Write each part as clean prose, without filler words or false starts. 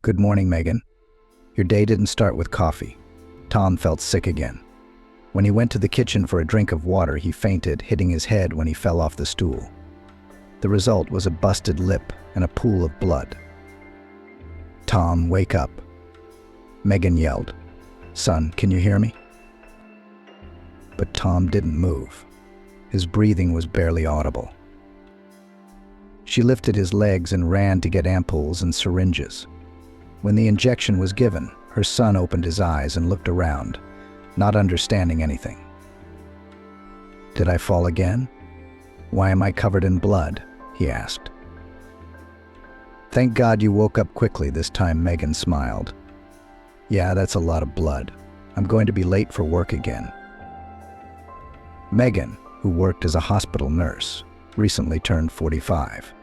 Good morning, Megan. Your day didn't start with coffee. Tom felt sick again. When he went to the kitchen for a drink of water, he fainted, hitting his head when he fell off the stool. The result was a busted lip and a pool of blood. Tom, wake up. Megan yelled. Son, can you hear me? But Tom didn't move. His breathing was barely audible. She lifted his legs and ran to get ampoules and syringes. When the injection was given, her son opened his eyes and looked around, not understanding anything. Did I fall again? Why am I covered in blood? He asked. Thank God you woke up quickly this time, Megan smiled. Yeah, that's a lot of blood. I'm going to be late for work again. Megan, who worked as a hospital nurse, recently turned 45.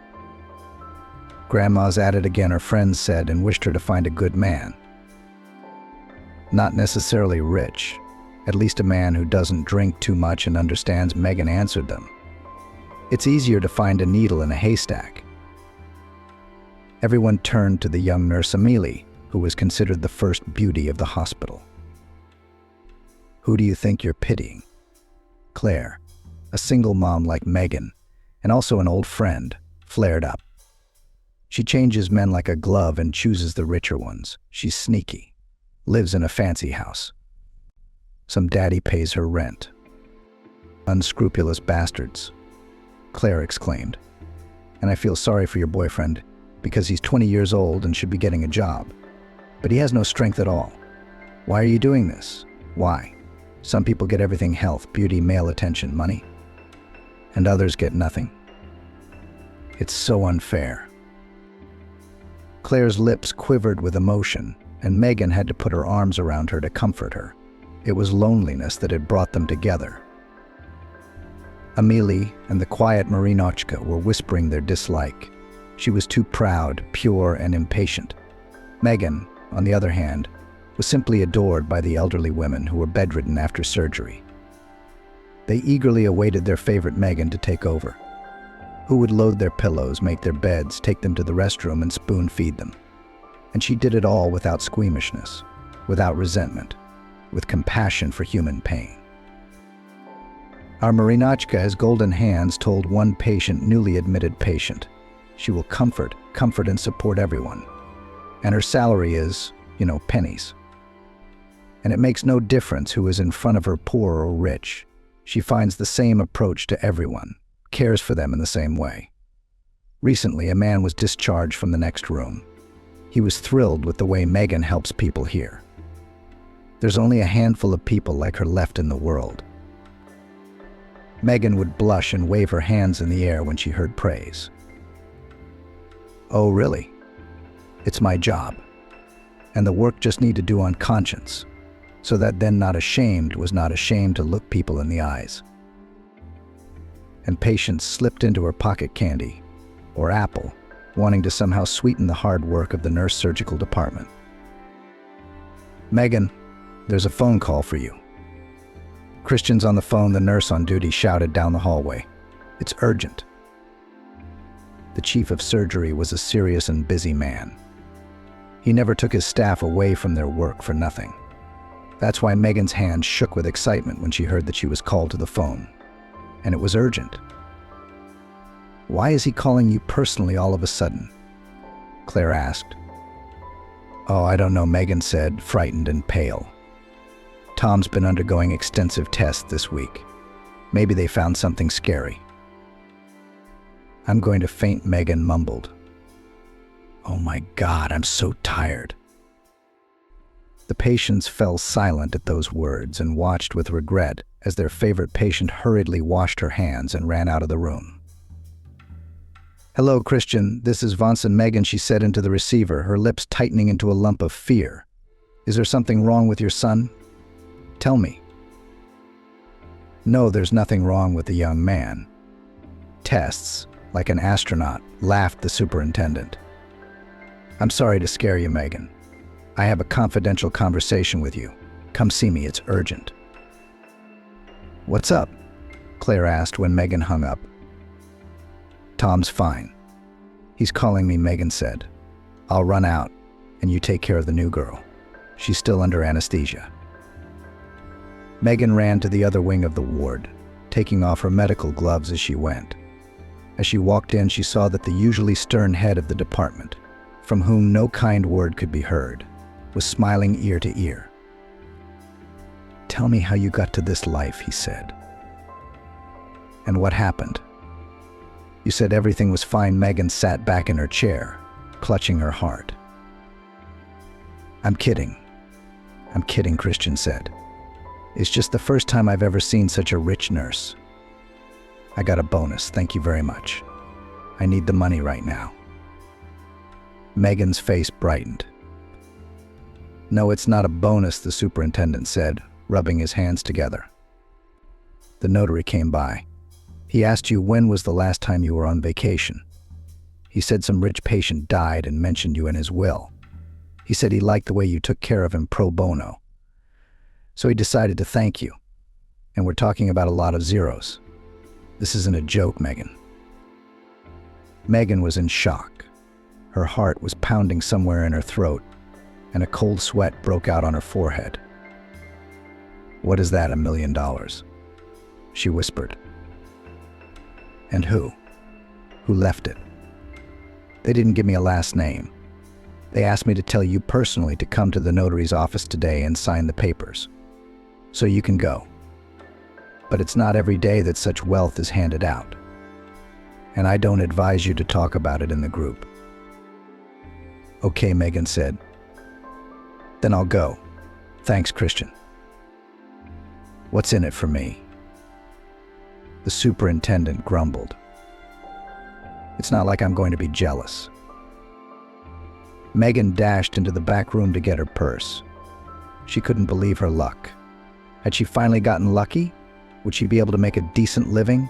Grandma's at it again, her friends said, and wished her to find a good man. Not necessarily rich, at least a man who doesn't drink too much and understands. Megan answered them. It's easier to find a needle in a haystack. Everyone turned to the young nurse Amelie, who was considered the first beauty of the hospital. Who do you think you're pitying? Claire, a single mom like Megan, and also an old friend, flared up. She changes men like a glove and chooses the richer ones. She's sneaky, lives in a fancy house. Some daddy pays her rent. Unscrupulous bastards, Claire exclaimed. And I feel sorry for your boyfriend, because he's 20 years old and should be getting a job. But he has no strength at all. Why are you doing this? Why? Some people get everything: health, beauty, male attention, money. And others get nothing. It's so unfair. Claire's lips quivered with emotion, and Megan had to put her arms around her to comfort her. It was loneliness that had brought them together. Amelie and the quiet Marinochka were whispering their dislike. She was too proud, pure, and impatient. Megan, on the other hand, was simply adored by the elderly women who were bedridden after surgery. They eagerly awaited their favorite Megan to take over. Who would load their pillows, make their beds, take them to the restroom, and spoon-feed them. And she did it all without squeamishness, without resentment, with compassion for human pain. Our Marinochka has golden hands, told one newly admitted patient. She will comfort and support everyone. And her salary is, pennies. And it makes no difference who is in front of her, poor or rich. She finds the same approach to everyone, cares for them in the same way. Recently, a man was discharged from the next room. He was thrilled with the way Megan helps people here. There's only a handful of people like her left in the world. Megan would blush and wave her hands in the air when she heard praise. Oh, really? It's my job. And the work just need to do on conscience, so that then not ashamed was not ashamed to look people in the eyes. And patience slipped into her pocket candy, or apple, wanting to somehow sweeten the hard work of the nurse surgical department. Megan, there's a phone call for you. Christian's on the phone, the nurse on duty shouted down the hallway. It's urgent. The chief of surgery was a serious and busy man. He never took his staff away from their work for nothing. That's why Megan's hand shook with excitement when she heard that she was called to the phone. And it was urgent. Why is he calling you personally all of a sudden? Claire asked. Oh, I don't know, Megan said, frightened and pale. Tom's been undergoing extensive tests this week. Maybe they found something scary. I'm going to faint, Megan mumbled. Oh my God, I'm so tired. The patients fell silent at those words and watched with regret as their favorite patient hurriedly washed her hands and ran out of the room. Hello, Christian, this is Vonson. Megan, she said into the receiver, her lips tightening into a lump of fear. Is there something wrong with your son? Tell me. No, there's nothing wrong with the young man. Tests, like an astronaut, laughed the superintendent. I'm sorry to scare you, Megan. I have a confidential conversation with you. Come see me, it's urgent. What's up? Claire asked when Megan hung up. Tom's fine. He's calling me, Megan said. I'll run out. and you take care of the new girl. She's still under anesthesia." Megan ran to the other wing of the ward, taking off her medical gloves as she went. As she walked in, she saw that the usually stern head of the department, from whom no kind word could be heard, was smiling ear to ear. "Tell me how you got to this life," he said. "And what happened?" "You said everything was fine." Megan sat back in her chair, clutching her heart. I'm kidding, Christian said. "It's just the first time I've ever seen such a rich nurse. I got a bonus, thank you very much. I need the money right now." Megan's face brightened. "No, it's not a bonus," the superintendent said, rubbing his hands together. The notary came by. "He asked you when was the last time you were on vacation. He said some rich patient died and mentioned you in his will. He said he liked the way you took care of him pro bono. So he decided to thank you. And we're talking about a lot of zeros. This isn't a joke, Megan." Megan was in shock. Her heart was pounding somewhere in her throat, and a cold sweat broke out on her forehead. "What is that, $1 million?" she whispered. "And who? Who left it?" "They didn't give me a last name. They asked me to tell you personally to come to the notary's office today and sign the papers. So you can go. But it's not every day that such wealth is handed out. And I don't advise you to talk about it in the group." "Okay," Megan said. "Then I'll go. Thanks, Christian." "What's in it for me?" The superintendent grumbled. "It's not like I'm going to be jealous." Megan dashed into the back room to get her purse. She couldn't believe her luck. Had she finally gotten lucky? Would she be able to make a decent living?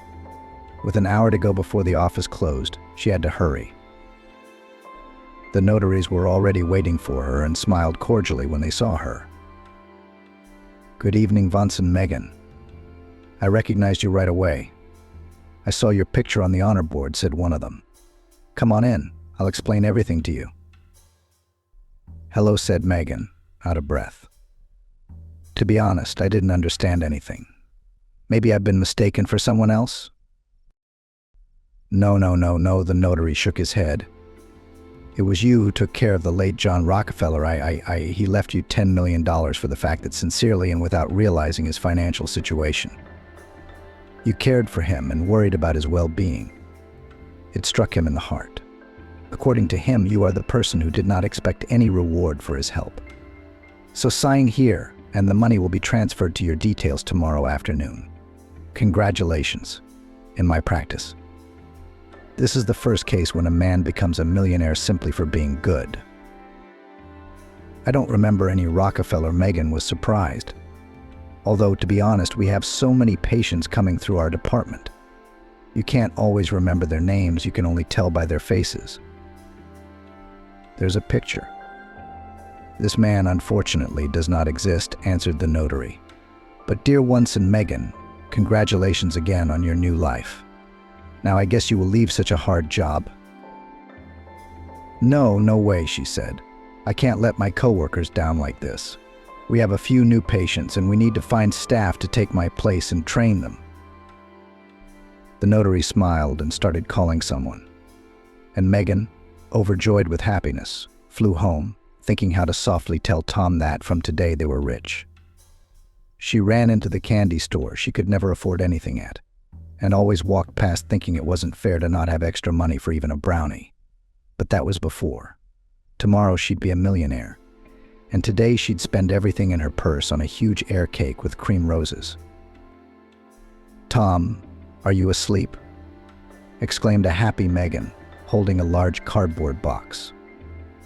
With an hour to go before the office closed, she had to hurry. The notaries were already waiting for her and smiled cordially when they saw her. "Good evening, Vance and Megan. I recognized you right away. I saw your picture on the honor board," said one of them. "Come on in. I'll explain everything to you." "Hello," said Megan, out of breath. "To be honest, I didn't understand anything. Maybe I've been mistaken for someone else?" No, the notary shook his head. "It was you who took care of the late John Rockefeller. He left you $10 million for the fact that sincerely and without realizing his financial situation. You cared for him and worried about his well-being. It struck him in the heart. According to him, you are the person who did not expect any reward for his help. So sign here, and the money will be transferred to your details tomorrow afternoon. Congratulations, in my practice. This is the first case when a man becomes a millionaire simply for being good." "I don't remember any Rockefeller." Megan was surprised. "Although, to be honest, we have so many patients coming through our department. You can't always remember their names, you can only tell by their faces." "There's a picture." "This man, unfortunately, does not exist," answered the notary. "But dear Once and Megan, congratulations again on your new life. Now I guess you will leave such a hard job." No way," she said. "I can't let my coworkers down like this. We have a few new patients and we need to find staff to take my place and train them." The notary smiled and started calling someone. And Megan, overjoyed with happiness, flew home, thinking how to softly tell Tom that from today they were rich. She ran into the candy store she could never afford anything at, and always walked past thinking it wasn't fair to not have extra money for even a brownie. But that was before. Tomorrow she'd be a millionaire, and today she'd spend everything in her purse on a huge air cake with cream roses. "Tom, are you asleep?" exclaimed a happy Megan, holding a large cardboard box.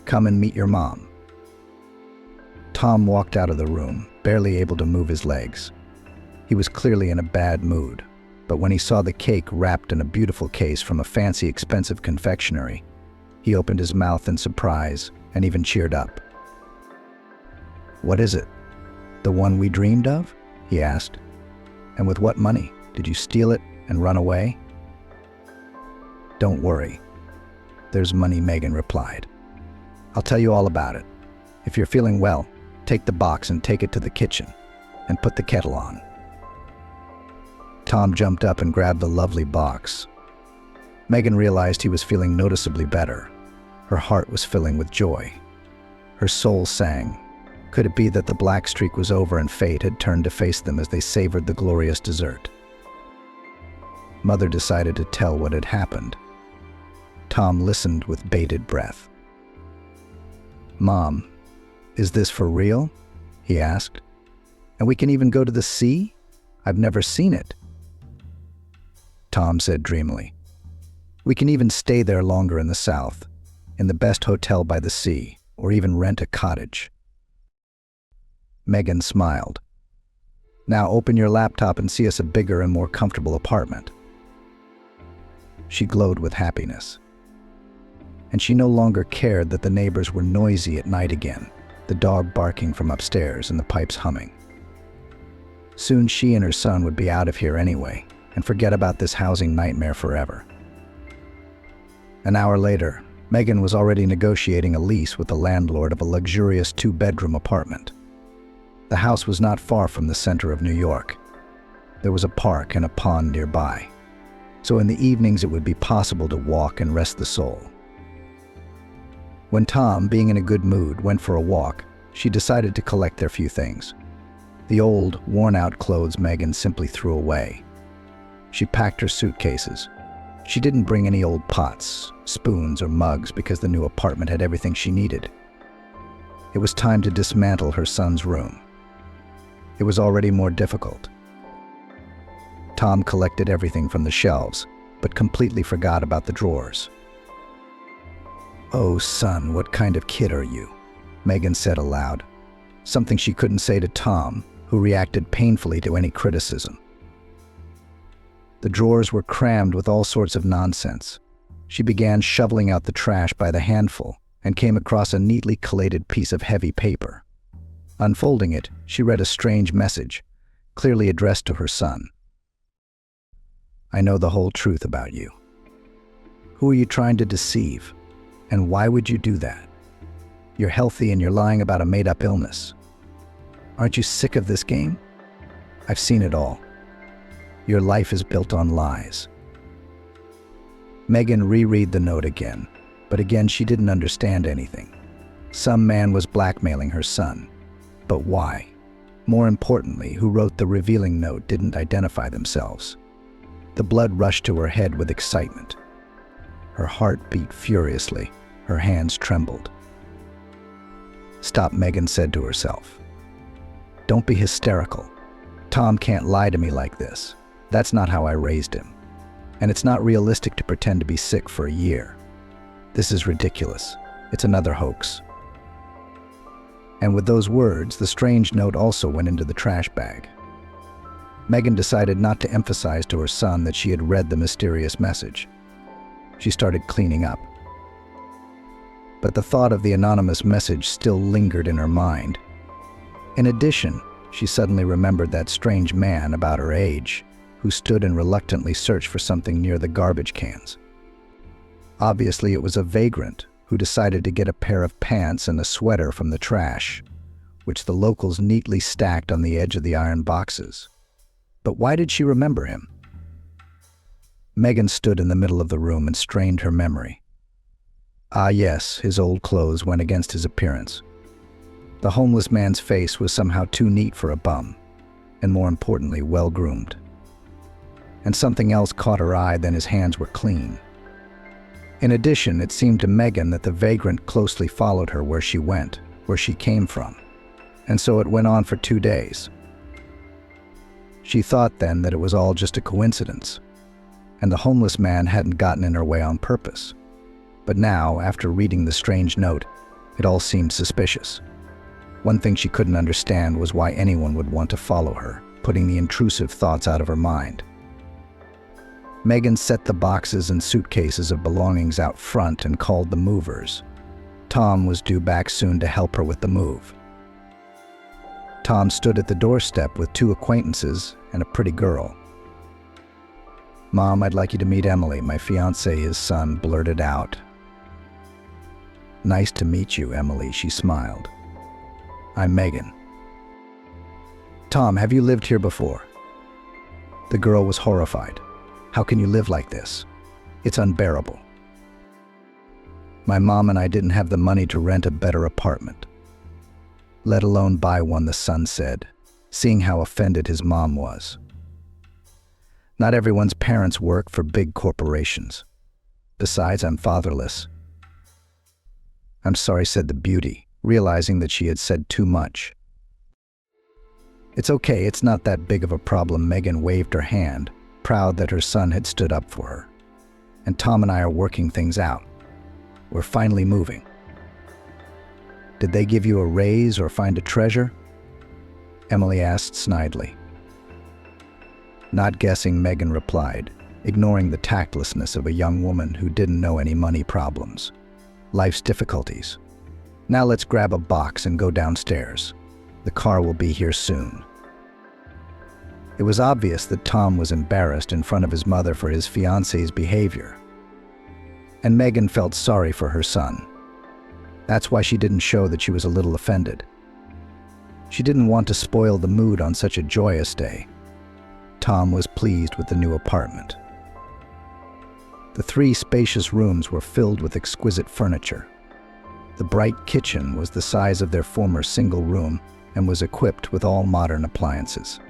"Come and meet your mom." Tom walked out of the room, barely able to move his legs. He was clearly in a bad mood, but when he saw the cake wrapped in a beautiful case from a fancy, expensive confectionery, he opened his mouth in surprise and even cheered up. "What is it? The one we dreamed of?" he asked. "And with what money? Did you steal it and run away?" "Don't worry. There's money," Megan replied. "I'll tell you all about it. If you're feeling well, take the box and take it to the kitchen, and put the kettle on." Tom jumped up and grabbed the lovely box. Megan realized he was feeling noticeably better. Her heart was filling with joy. Her soul sang. Could it be that the black streak was over and fate had turned to face them as they savored the glorious dessert? Mother decided to tell what had happened. Tom listened with bated breath. "Mom, is this for real?" he asked. "And we can even go to the sea? I've never seen it." Tom said dreamily, "We can even stay there longer in the south, in the best hotel by the sea, or even rent a cottage." Megan smiled. "Now open your laptop and see us a bigger and more comfortable apartment." She glowed with happiness. And she no longer cared that the neighbors were noisy at night again, the dog barking from upstairs and the pipes humming. Soon she and her son would be out of here anyway, and forget about this housing nightmare forever. An hour later, Megan was already negotiating a lease with the landlord of a luxurious 2-bedroom apartment. The house was not far from the center of New York. There was a park and a pond nearby, so in the evenings it would be possible to walk and rest the soul. When Tom, being in a good mood, went for a walk, she decided to collect their few things. The old, worn-out clothes Megan simply threw away. She packed her suitcases. She didn't bring any old pots, spoons, or mugs because the new apartment had everything she needed. It was time to dismantle her son's room. It was already more difficult. Tom collected everything from the shelves, but completely forgot about the drawers. "Oh, son, what kind of kid are you?" Megan said aloud, something she couldn't say to Tom, who reacted painfully to any criticism. The drawers were crammed with all sorts of nonsense. She began shoveling out the trash by the handful and came across a neatly collated piece of heavy paper. Unfolding it, she read a strange message, clearly addressed to her son. "I know the whole truth about you. Who are you trying to deceive? And why would you do that? You're healthy and you're lying about a made-up illness. Aren't you sick of this game? I've seen it all. Your life is built on lies." Megan reread the note again, but again she didn't understand anything. Some man was blackmailing her son. But why? More importantly, who wrote the revealing note didn't identify themselves. The blood rushed to her head with excitement. Her heart beat furiously. Her hands trembled. "Stop," Megan said to herself. "Don't be hysterical. Tom can't lie to me like this. That's not how I raised him. And it's not realistic to pretend to be sick for a year. This is ridiculous. It's another hoax." And with those words, the strange note also went into the trash bag. Megan decided not to emphasize to her son that she had read the mysterious message. She started cleaning up. But the thought of the anonymous message still lingered in her mind. In addition, she suddenly remembered that strange man about her age, who stood and reluctantly searched for something near the garbage cans. Obviously, it was a vagrant who decided to get a pair of pants and a sweater from the trash, which the locals neatly stacked on the edge of the iron boxes. But why did she remember him? Megan stood in the middle of the room and strained her memory. Ah yes, his old clothes went against his appearance. The homeless man's face was somehow too neat for a bum, and more importantly, well-groomed. And something else caught her eye, then his hands were clean. In addition, it seemed to Megan that the vagrant closely followed her where she went, where she came from. And so it went on for 2 days. She thought then that it was all just a coincidence, and the homeless man hadn't gotten in her way on purpose. But now, after reading the strange note, it all seemed suspicious. One thing she couldn't understand was why anyone would want to follow her, putting the intrusive thoughts out of her mind. Megan set the boxes and suitcases of belongings out front and called the movers. Tom was due back soon to help her with the move. Tom stood at the doorstep with 2 acquaintances and a pretty girl. "Mom, I'd like you to meet Emily, my fiancé," his son blurted out. "Nice to meet you, Emily," she smiled. I'm Megan. Tom, have you lived here before? The girl was horrified. How can you live like this? It's unbearable. My mom and I didn't have the money to rent a better apartment, let alone buy one, the son said, seeing how offended his mom was. Not everyone's parents work for big corporations. Besides, I'm fatherless. I'm sorry, said the beauty, realizing that she had said too much. It's okay, it's not that big of a problem. Megan waved her hand, proud that her son had stood up for her. And Tom and I are working things out. We're finally moving. Did they give you a raise or find a treasure? Emily asked snidely. Not guessing, Megan replied, ignoring the tactlessness of a young woman who didn't know any money problems. Life's difficulties. Now let's grab a box and go downstairs. The car will be here soon. It was obvious that Tom was embarrassed in front of his mother for his fiancé's behavior. And Megan felt sorry for her son. That's why she didn't show that she was a little offended. She didn't want to spoil the mood on such a joyous day. Tom was pleased with the new apartment. The 3 spacious rooms were filled with exquisite furniture. The bright kitchen was the size of their former single room and was equipped with all modern appliances.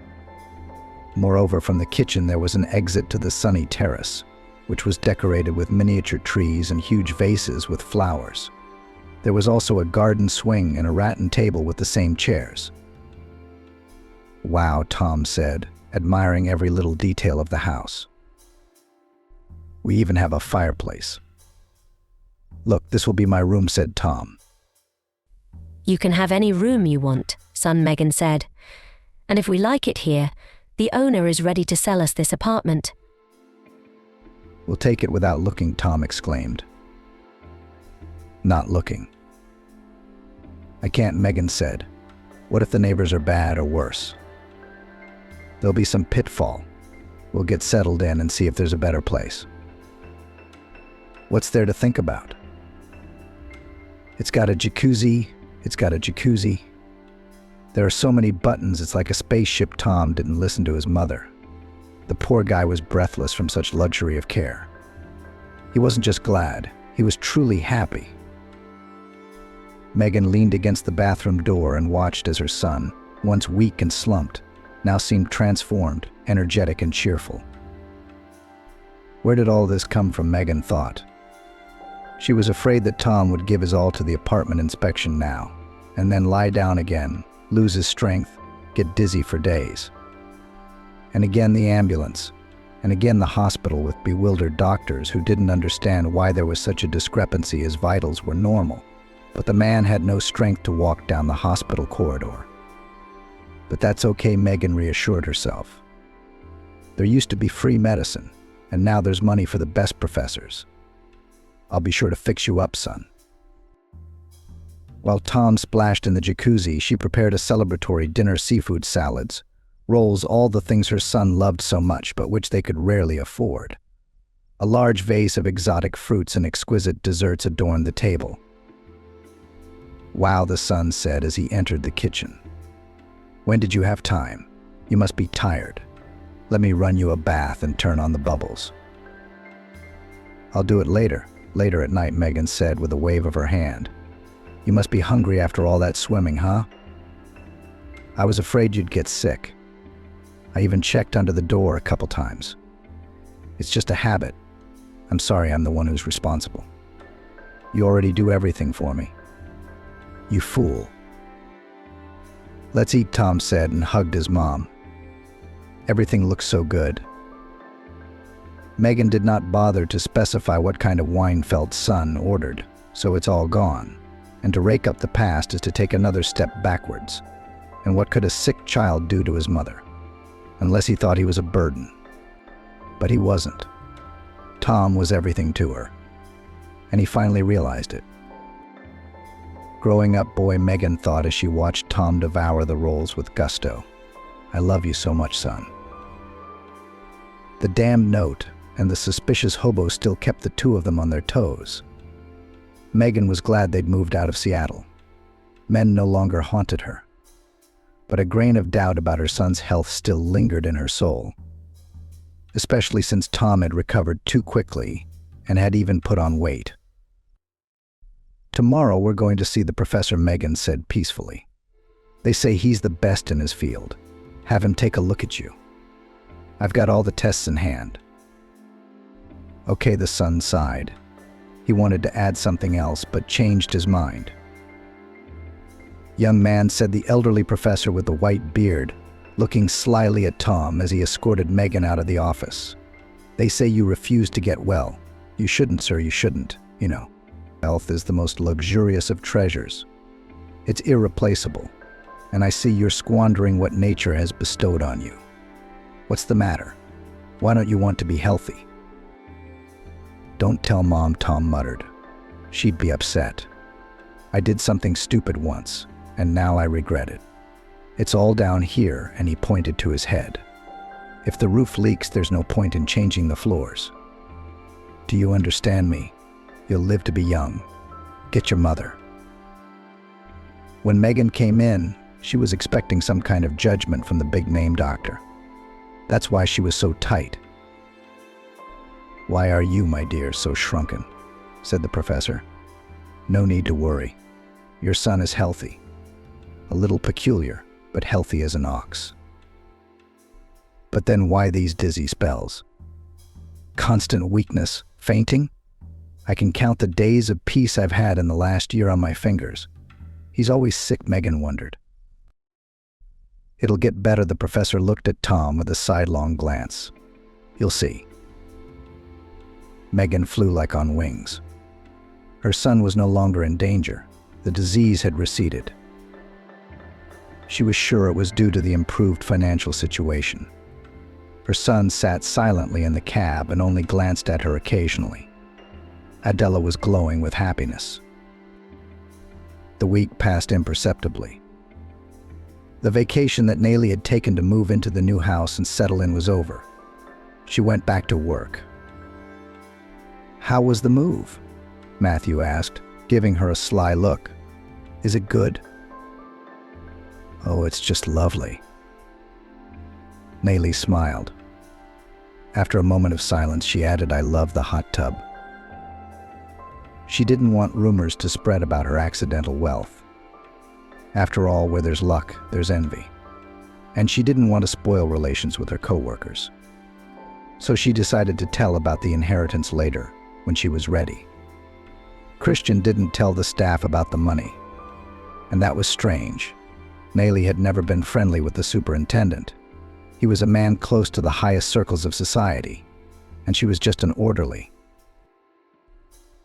Moreover, from the kitchen there was an exit to the sunny terrace, which was decorated with miniature trees and huge vases with flowers. There was also a garden swing and a rattan table with the same chairs. Wow, Tom said, admiring every little detail of the house. We even have a fireplace. Look, this will be my room, said Tom. You can have any room you want, son, Megan said. And if we like it here, the owner is ready to sell us this apartment. We'll take it without looking, Tom exclaimed. Not looking. I can't, Megan said. What if the neighbors are bad or worse? There'll be some pitfall. We'll get settled in and see if there's a better place. What's there to think about? It's got a jacuzzi. There are so many buttons, it's like a spaceship. Tom didn't listen to his mother. The poor guy was breathless from such luxury of care. He wasn't just glad, he was truly happy. Megan leaned against the bathroom door and watched as her son, once weak and slumped, now seemed transformed, energetic and cheerful. Where did all this come from, Megan thought. She was afraid that Tom would give his all to the apartment inspection now, and then lie down again, lose his strength, get dizzy for days. And again the ambulance, and again the hospital with bewildered doctors who didn't understand why there was such a discrepancy. His vitals were normal, but the man had no strength to walk down the hospital corridor. But that's okay, Megan reassured herself. There used to be free medicine, and now there's money for the best professors. I'll be sure to fix you up, son. While Tom splashed in the jacuzzi, she prepared a celebratory dinner: seafood salads, rolls, all the things her son loved so much but which they could rarely afford. A large vase of exotic fruits and exquisite desserts adorned the table. Wow, the son said as he entered the kitchen. When did you have time? You must be tired. Let me run you a bath and turn on the bubbles. I'll do it later at night, Megan said with a wave of her hand. You must be hungry after all that swimming, huh? I was afraid you'd get sick. I even checked under the door a couple times. It's just a habit. I'm sorry, I'm the one who's responsible. You already do everything for me. You fool. Let's eat, Tom said and hugged his mom. Everything looks so good. Megan did not bother to specify what kind of wine Feld's son ordered, so it's all gone. And to rake up the past is to take another step backwards. And what could a sick child do to his mother? Unless he thought he was a burden. But he wasn't. Tom was everything to her. And he finally realized it. Growing up boy, Megan thought as she watched Tom devour the rolls with gusto. I love you so much, son. The damned note and the suspicious hobo still kept the two of them on their toes. Megan was glad they'd moved out of Seattle. Men no longer haunted her. But a grain of doubt about her son's health still lingered in her soul, especially since Tom had recovered too quickly and had even put on weight. "Tomorrow we're going to see the professor," Megan said peacefully. "They say he's the best in his field. Have him take a look at you. I've got all the tests in hand." "Okay," the son sighed. He wanted to add something else, but changed his mind. "Young man," said the elderly professor with the white beard, looking slyly at Tom as he escorted Megan out of the office. "They say you refuse to get well. You shouldn't, sir, you shouldn't. You know, health is the most luxurious of treasures. It's irreplaceable, and I see you're squandering what nature has bestowed on you. What's the matter? Why don't you want to be healthy?" "Don't tell Mom," Tom muttered. "She'd be upset. I did something stupid once, and now I regret it. It's all down here," and he pointed to his head. "If the roof leaks, there's no point in changing the floors. Do you understand me? You'll live to be young. Get your mother." When Megan came in, she was expecting some kind of judgment from the big-name doctor. That's why she was so tight. "Why are you, my dear, so shrunken?" said the professor. "No need to worry. Your son is healthy. A little peculiar, but healthy as an ox." "But then why these dizzy spells? Constant weakness, fainting? I can count the days of peace I've had in the last year on my fingers. He's always sick," Megan wondered. "It'll get better," the professor looked at Tom with a sidelong glance. "You'll see." Megan flew like on wings. Her son was no longer in danger. The disease had receded. She was sure it was due to the improved financial situation. Her son sat silently in the cab and only glanced at her occasionally. Adela was glowing with happiness. The week passed imperceptibly. The vacation that Nayli had taken to move into the new house and settle in was over. She went back to work. "How was the move?" Matthew asked, giving her a sly look. "Is it good?" "Oh, it's just lovely." Nayli smiled. After a moment of silence, she added, "I love the hot tub." She didn't want rumors to spread about her accidental wealth. After all, where there's luck, there's envy. And she didn't want to spoil relations with her coworkers. So she decided to tell about the inheritance later, when she was ready. Christian didn't tell the staff about the money. And that was strange. Nayli had never been friendly with the superintendent. He was a man close to the highest circles of society, and she was just an orderly.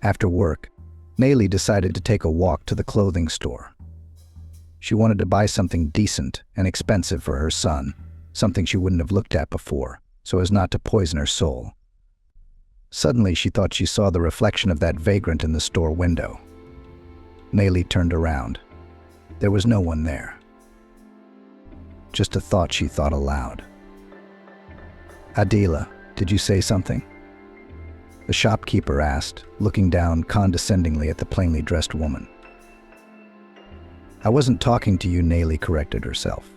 After work, Nayli decided to take a walk to the clothing store. She wanted to buy something decent and expensive for her son, something she wouldn't have looked at before, so as not to poison her soul. Suddenly, she thought she saw the reflection of that vagrant in the store window. Nayli turned around. There was no one there. Just a thought she thought aloud. "Adela, did you say something?" The shopkeeper asked, looking down condescendingly at the plainly dressed woman. "I wasn't talking to you," Nayli corrected herself.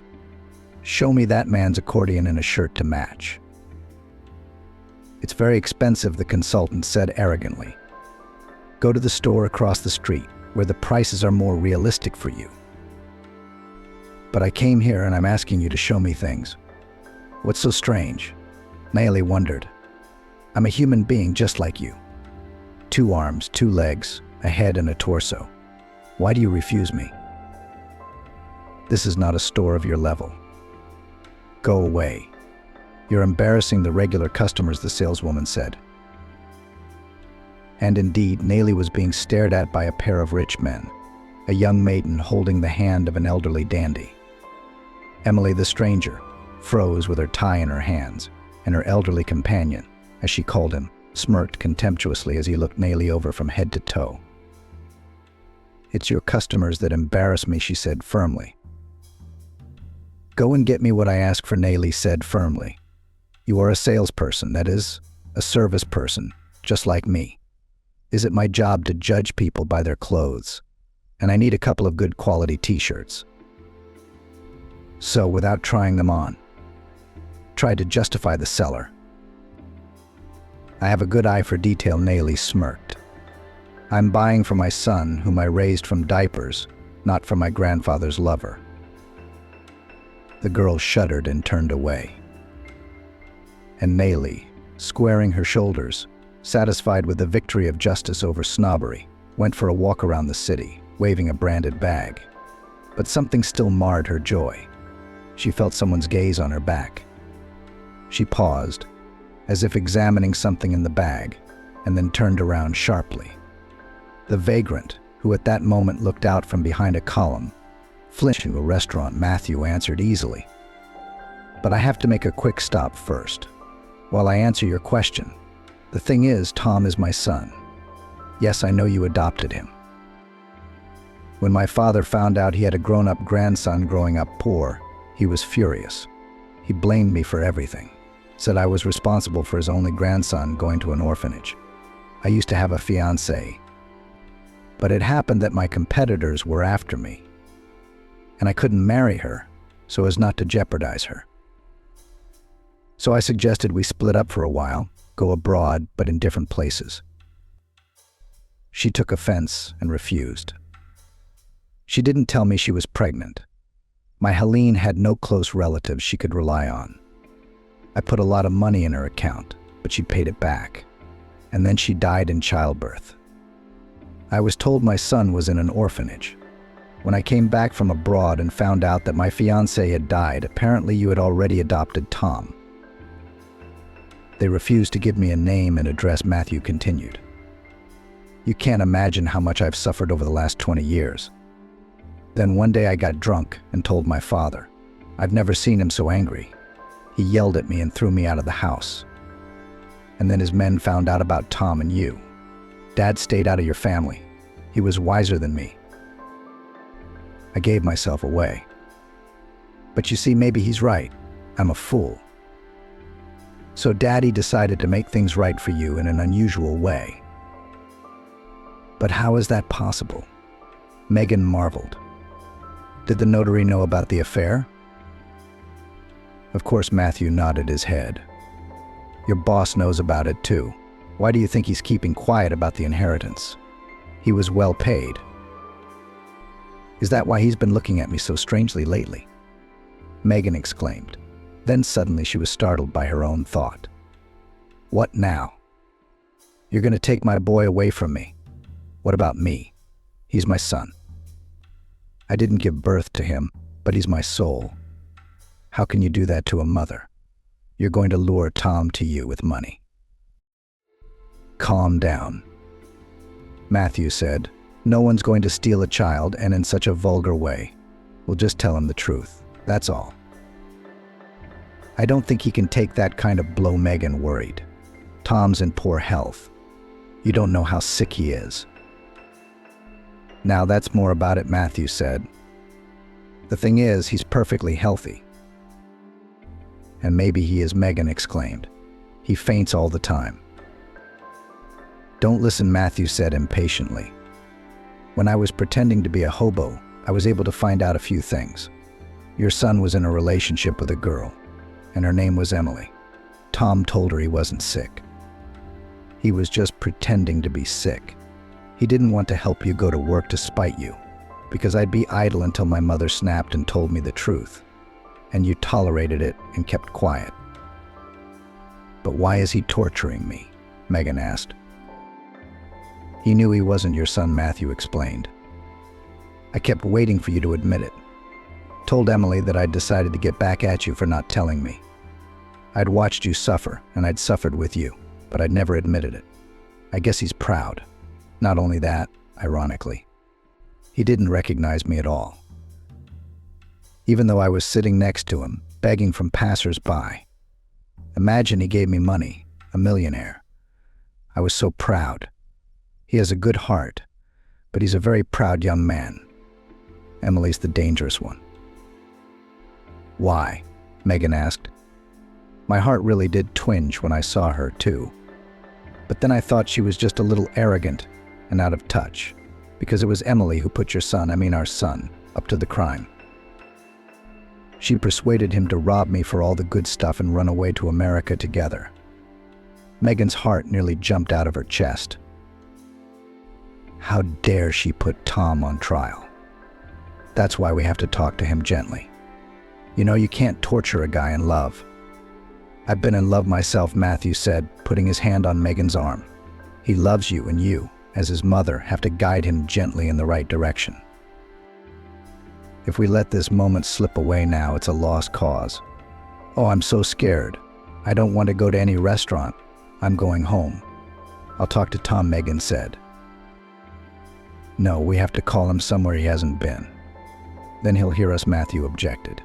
"Show me that man's accordion and a shirt to match." "It's very expensive," the consultant said arrogantly. "Go to the store across the street, where the prices are more realistic for you." "But I came here and I'm asking you to show me things. What's so strange?" Nayli wondered. "I'm a human being just like you. 2 arms, 2 legs, a head and a torso. Why do you refuse me?" "This is not a store of your level. Go away. You're embarrassing the regular customers," the saleswoman said. And indeed, Nayli was being stared at by a pair of rich men, a young maiden holding the hand of an elderly dandy. Emily, the stranger, froze with her tie in her hands, and her elderly companion, as she called him, smirked contemptuously as he looked Nayli over from head to toe. "It's your customers that embarrass me," she said firmly. "Go and get me what I ask for," Nayli said firmly. "You are a salesperson, that is, a service person, just like me. Is it my job to judge people by their clothes? and I need a couple of good quality t-shirts. So, without trying them on, tried to justify the seller. I have a good eye for detail, Nayli smirked. I'm buying for my son, whom I raised from diapers, not for my grandfather's lover. The girl shuddered and turned away. And Nayli, squaring her shoulders, satisfied with the victory of justice over snobbery, went for a walk around the city, waving a branded bag. But something still marred her joy. She felt someone's gaze on her back. She paused, as if examining something in the bag, and then turned around sharply. The vagrant, who at that moment looked out from behind a column, flinched to a restaurant. Matthew answered easily. But I have to make a quick stop first. While I answer your question, the thing is, Tom is my son. Yes, I know you adopted him. When my father found out he had a grown-up grandson growing up poor, he was furious. He blamed me for everything, said I was responsible for his only grandson going to an orphanage. I used to have a fiancée, but it happened that my competitors were after me, and I couldn't marry her so as not to jeopardize her. So I suggested we split up for a while, go abroad, but in different places. She took offense and refused. She didn't tell me she was pregnant. My Helene had no close relatives she could rely on. I put a lot of money in her account, but she paid it back. And then she died in childbirth. I was told my son was in an orphanage. When I came back from abroad and found out that my fiancé had died, apparently you had already adopted Tom. They refused to give me a name and address, Matthew continued. You can't imagine how much I've suffered over the last 20 years. Then one day I got drunk and told my father. I've never seen him so angry. He yelled at me and threw me out of the house. And then his men found out about Tom and you. Dad stayed out of your family. He was wiser than me. I gave myself away. But you see, maybe he's right. I'm a fool. So Daddy decided to make things right for you in an unusual way. But how is that possible? Megan marveled. Did the notary know about the affair? Of course, Matthew nodded his head. Your boss knows about it too. Why do you think he's keeping quiet about the inheritance? He was well paid. Is that why he's been looking at me so strangely lately? Megan exclaimed. Then suddenly she was startled by her own thought. What now? You're going to take my boy away from me. What about me? He's my son. I didn't give birth to him, but he's my soul. How can you do that to a mother? You're going to lure Tom to you with money. Calm down. Matthew said, no one's going to steal a child, and in such a vulgar way. We'll just tell him the truth. That's all. I don't think he can take that kind of blow. Megan worried. Tom's in poor health. You don't know how sick he is. Now that's more about it, Matthew said. The thing is, he's perfectly healthy. And maybe he is, Megan exclaimed. He faints all the time. Don't listen, Matthew said impatiently. When I was pretending to be a hobo, I was able to find out a few things. Your son was in a relationship with a girl, and her name was Emily. Tom told her he wasn't sick. He was just pretending to be sick. He didn't want to help you go to work to spite you, because I'd be idle until my mother snapped and told me the truth, and you tolerated it and kept quiet. But why is he torturing me? Megan asked. He knew he wasn't your son, Matthew explained. I kept waiting for you to admit it. Told Emily that I'd decided to get back at you for not telling me. I'd watched you suffer, and I'd suffered with you, but I'd never admitted it. I guess he's proud. Not only that, ironically, he didn't recognize me at all. Even though I was sitting next to him, begging from passers-by. Imagine he gave me money, a millionaire. I was so proud. He has a good heart, but he's a very proud young man. Emily's the dangerous one. Why? Megan asked. My heart really did twinge when I saw her, too. But then I thought she was just a little arrogant and out of touch, Because it was Emily who put our son, up to the crime. She persuaded him to rob me for all the good stuff and run away to America together. Megan's heart nearly jumped out of her chest. How dare she put Tom on trial? That's why we have to talk to him gently. You know, you can't torture a guy in love. I've been in love myself, Matthew said, putting his hand on Megan's arm. He loves you, and you, as his mother, have to guide him gently in the right direction. If we let this moment slip away now, it's a lost cause. Oh, I'm so scared. I don't want to go to any restaurant. I'm going home. I'll talk to Tom, Megan said. No, we have to call him somewhere he hasn't been. Then he'll hear us, Matthew objected.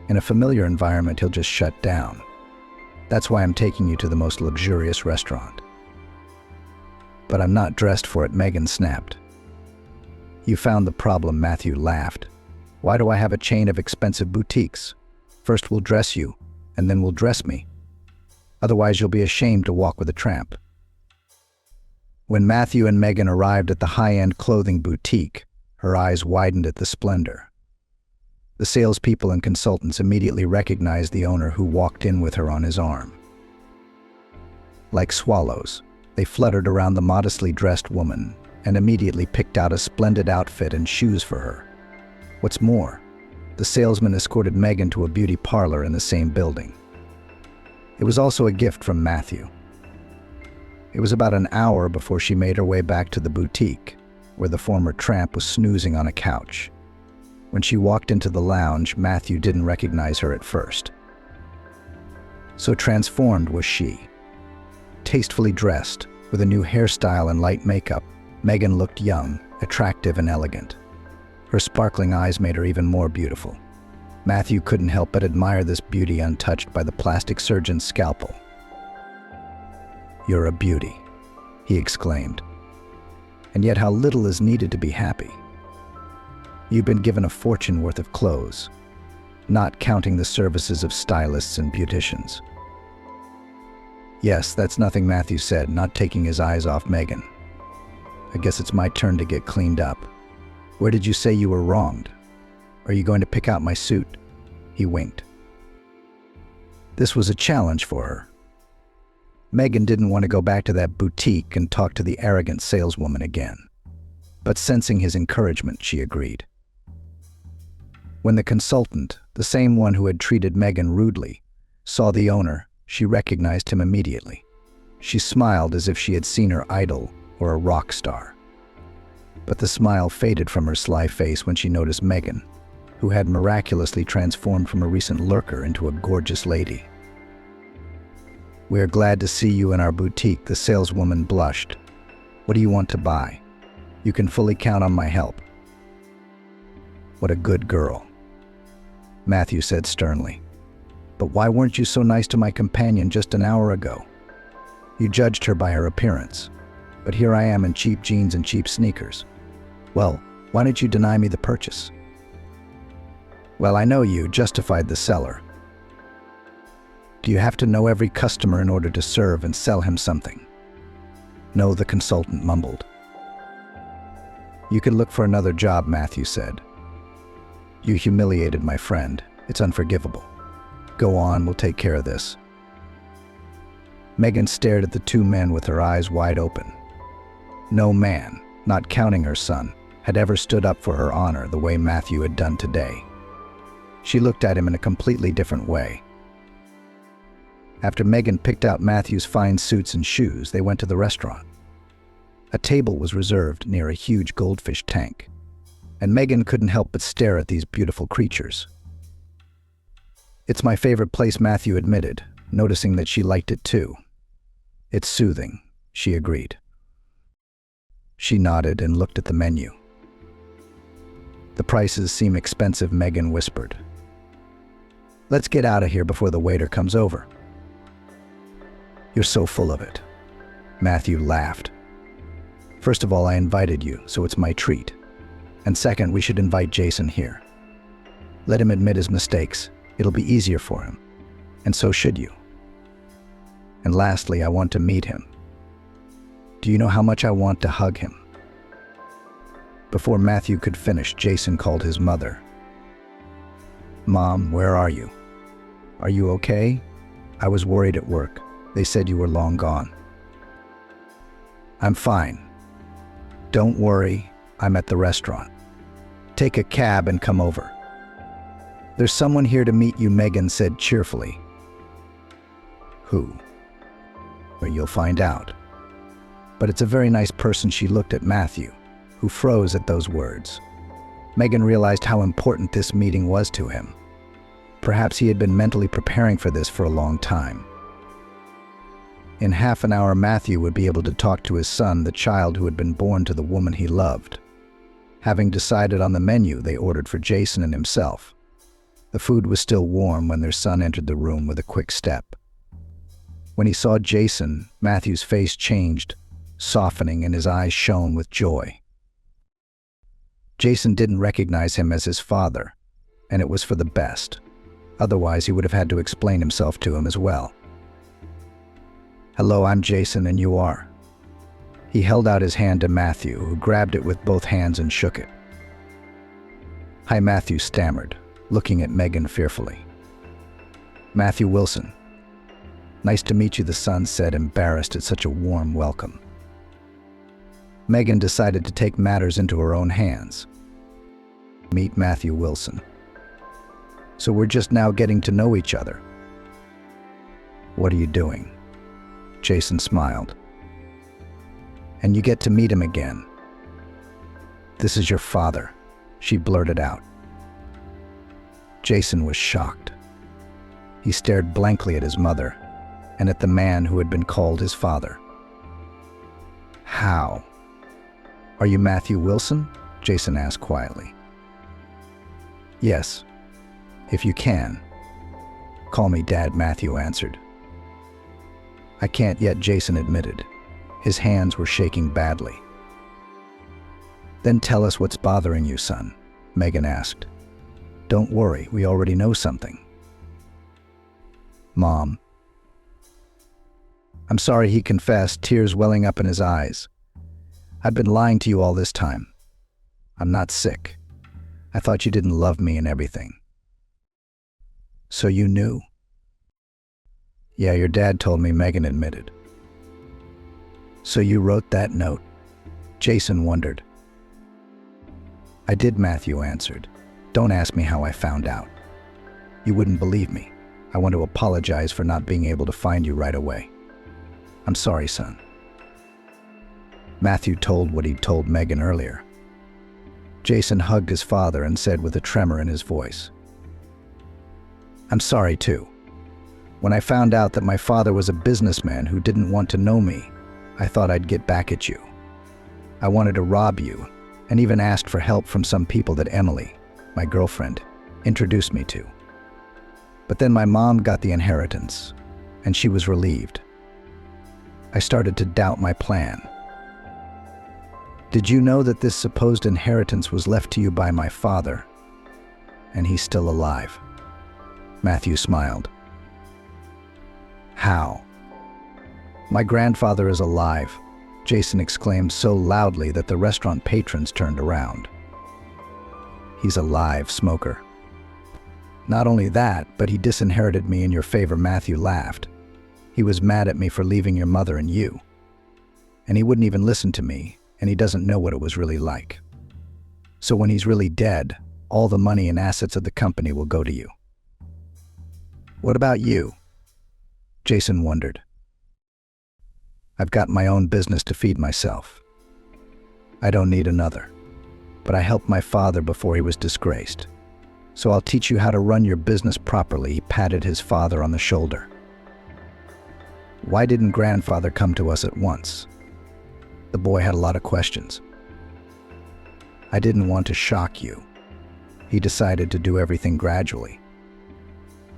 In a familiar environment, he'll just shut down. That's why I'm taking you to the most luxurious restaurant. But I'm not dressed for it, Megan snapped. You found the problem, Matthew laughed. Why do I have a chain of expensive boutiques? First we'll dress you, and then we'll dress me. Otherwise you'll be ashamed to walk with a tramp. When Matthew and Megan arrived at the high-end clothing boutique, her eyes widened at the splendor. The salespeople and consultants immediately recognized the owner, who walked in with her on his arm. Like swallows, they fluttered around the modestly dressed woman and immediately picked out a splendid outfit and shoes for her. What's more, the salesman escorted Megan to a beauty parlor in the same building. It was also a gift from Matthew. It was about an hour before she made her way back to the boutique, where the former tramp was snoozing on a couch. When she walked into the lounge, Matthew didn't recognize her at first. So transformed was she. Tastefully dressed, with a new hairstyle and light makeup, Megan looked young, attractive, and elegant. Her sparkling eyes made her even more beautiful. Matthew couldn't help but admire this beauty untouched by the plastic surgeon's scalpel. "You're a beauty," he exclaimed. "And yet how little is needed to be happy. You've been given a fortune worth of clothes, not counting the services of stylists and beauticians." "Yes, that's nothing," Matthew said, not taking his eyes off Megan. "I guess it's my turn to get cleaned up. Where did you say you were wronged? Are you going to pick out my suit?" He winked. This was a challenge for her. Megan didn't want to go back to that boutique and talk to the arrogant saleswoman again. But sensing his encouragement, she agreed. When the consultant, the same one who had treated Megan rudely, saw the owner, she recognized him immediately. She smiled as if she had seen her idol or a rock star. But the smile faded from her sly face when she noticed Megan, who had miraculously transformed from a recent lurker into a gorgeous lady. "We're glad to see you in our boutique," the saleswoman blushed. "What do you want to buy? You can fully count on my help." "What a good girl," Matthew said sternly. "But why weren't you so nice to my companion just an hour ago? You judged her by her appearance, but here I am in cheap jeans and cheap sneakers. Well, why did you deny me the purchase?" "Well, I know you," justified the seller. "Do you have to know every customer in order to serve and sell him something?" "No," the consultant mumbled. "You can look for another job," Matthew said. "You humiliated my friend. It's unforgivable. Go on, we'll take care of this." Megan stared at the two men with her eyes wide open. No man, not counting her son, had ever stood up for her honor the way Matthew had done today. She looked at him in a completely different way. After Megan picked out Matthew's fine suits and shoes, they went to the restaurant. A table was reserved near a huge goldfish tank, and Megan couldn't help but stare at these beautiful creatures. "It's my favorite place," Matthew admitted, noticing that she liked it too. "It's soothing," she agreed. She nodded and looked at the menu. "The prices seem expensive," Megan whispered. "Let's get out of here before the waiter comes over." "You're so full of it." Matthew laughed. "First of all, I invited you, so it's my treat. And second, we should invite Jason here. Let him admit his mistakes. It'll be easier for him. And so should you. And lastly, I want to meet him. Do you know how much I want to hug him?" Before Matthew could finish, Jason called his mother. "Mom, where are you? Are you okay? I was worried at work. They said you were long gone." "I'm fine. Don't worry, I'm at the restaurant. Take a cab and come over." "There's someone here to meet you," Megan said cheerfully. "Who?" "Well, you'll find out. But it's a very nice person." She looked at Matthew, who froze at those words. Megan realized how important this meeting was to him. Perhaps he had been mentally preparing for this for a long time. In half an hour, Matthew would be able to talk to his son, the child who had been born to the woman he loved. Having decided on the menu, they ordered for Jason and himself. The food was still warm when their son entered the room with a quick step. When he saw Jason, Matthew's face changed, softening, and his eyes shone with joy. Jason didn't recognize him as his father, and it was for the best. Otherwise, he would have had to explain himself to him as well. "Hello, I'm Jason, and you are?" He held out his hand to Matthew, who grabbed it with both hands and shook it. "Hi," Matthew stammered, looking at Megan fearfully. "Matthew Wilson." "Nice to meet you," the son said, embarrassed at such a warm welcome. Megan decided to take matters into her own hands. "Meet Matthew Wilson. So we're just now getting to know each other." "What are you doing?" Jason smiled. "And you get to meet him again." "This is your father," she blurted out. Jason was shocked. He stared blankly at his mother and at the man who had been called his father. "How? Are you Matthew Wilson?" Jason asked quietly. "Yes, if you can. Call me Dad," Matthew answered. "I can't yet," Jason admitted. His hands were shaking badly. "Then tell us what's bothering you, son," Megan asked. "Don't worry, we already know something." "Mom." "I'm sorry," he confessed, tears welling up in his eyes. "I've been lying to you all this time. I'm not sick. I thought you didn't love me and everything." "So you knew?" "Yeah, your dad told me," Megan admitted. "So you wrote that note?" Jason wondered. "I did," Matthew answered. "Don't ask me how I found out. You wouldn't believe me. I want to apologize for not being able to find you right away. I'm sorry, son." Matthew told what he'd told Megan earlier. Jason hugged his father and said with a tremor in his voice, "I'm sorry too. When I found out that my father was a businessman who didn't want to know me, I thought I'd get back at you. I wanted to rob you, and even asked for help from some people that Emily, my girlfriend, introduced me to. But then my mom got the inheritance, and she was relieved. I started to doubt my plan. Did you know that this supposed inheritance was left to you by my father, and he's still alive?" Matthew smiled. "How?" "My grandfather is alive," Jason exclaimed so loudly that the restaurant patrons turned around. "He's alive, smoker." "Not only that, but he disinherited me in your favor," Matthew laughed. "He was mad at me for leaving your mother and you. And he wouldn't even listen to me, and he doesn't know what it was really like. So when he's really dead, all the money and assets of the company will go to you." "What about you?" Jason wondered. "I've got my own business to feed myself. I don't need another. But I helped my father before he was disgraced. So I'll teach you how to run your business properly." He patted his father on the shoulder. "Why didn't grandfather come to us at once?" The boy had a lot of questions. "I didn't want to shock you. He decided to do everything gradually.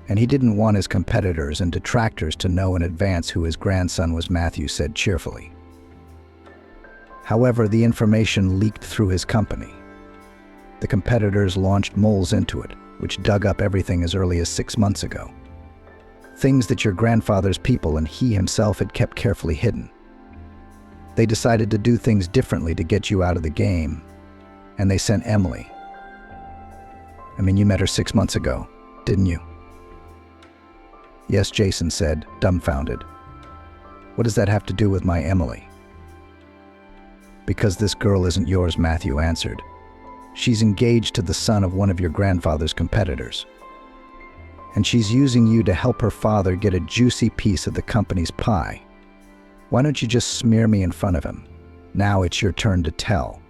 And he didn't want his competitors and detractors to know in advance who his grandson was," Matthew said cheerfully. "However, the information leaked through his company. The competitors launched moles into it, which dug up everything as early as 6 months ago. Things that your grandfather's people and he himself had kept carefully hidden. They decided to do things differently to get you out of the game, And they sent Emily. I mean, you met her 6 months ago, didn't you? Yes, Jason said, dumbfounded. What does that have to do with my Emily? Because this girl isn't yours, Matthew answered. She's engaged to the son of one of your grandfather's competitors. And she's using you to help her father get a juicy piece of the company's pie. Why don't you just smear me in front of him? Now it's your turn to tell.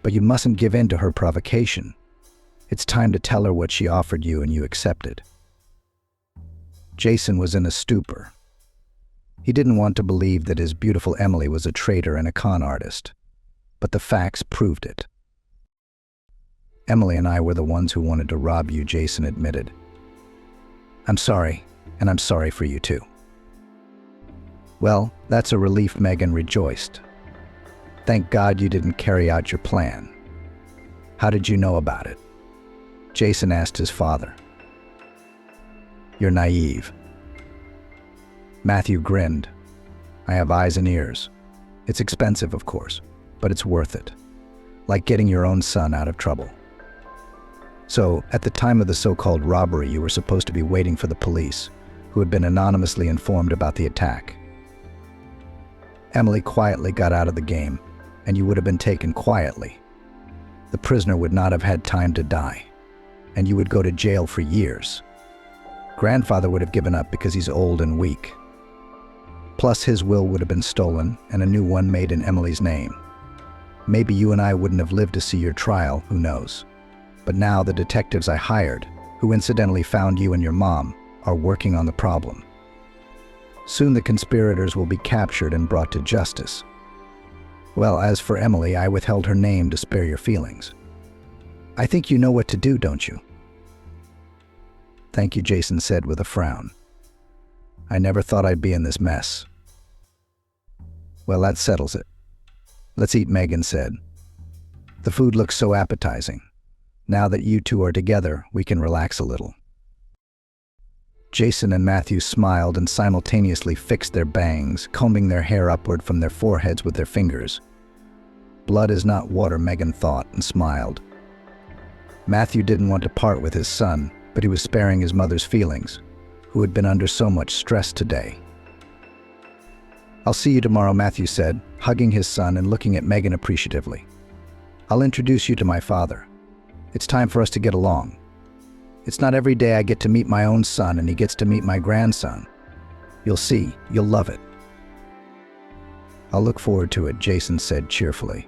But you mustn't give in to her provocation. It's time to tell her what she offered you and you accepted. Jason was in a stupor. He didn't want to believe that his beautiful Emily was a traitor and a con artist, but the facts proved it. Emily and I were the ones who wanted to rob you, Jason admitted. I'm sorry, and I'm sorry for you too. Well, that's a relief, Megan rejoiced. Thank God you didn't carry out your plan. How did you know about it? Jason asked his father. You're naive. Matthew grinned. I have eyes and ears. It's expensive, of course, but it's worth it. Like getting your own son out of trouble. So, at the time of the so-called robbery, you were supposed to be waiting for the police, who had been anonymously informed about the attack. Emily quietly got out of the game, and you would have been taken quietly. The prisoner would not have had time to die, and you would go to jail for years. Grandfather would have given up because he's old and weak. Plus, his will would have been stolen and a new one made in Emily's name. Maybe you and I wouldn't have lived to see your trial, who knows? But now the detectives I hired, who incidentally found you and your mom, are working on the problem. Soon the conspirators will be captured and brought to justice. Well, as for Emily, I withheld her name to spare your feelings. I think you know what to do, don't you? Thank you, Jason said with a frown. I never thought I'd be in this mess. Well, that settles it. Let's eat, Megan said. The food looks so appetizing. Now that you two are together, we can relax a little. Jason and Matthew smiled and simultaneously fixed their bangs, combing their hair upward from their foreheads with their fingers. Blood is not water, Megan thought and smiled. Matthew didn't want to part with his son, but he was sparing his mother's feelings, who had been under so much stress today. I'll see you tomorrow, Matthew said, hugging his son and looking at Megan appreciatively. I'll introduce you to my father. It's time for us to get along. It's not every day I get to meet my own son and he gets to meet my grandson. You'll see, you'll love it. I'll look forward to it, Jason said cheerfully.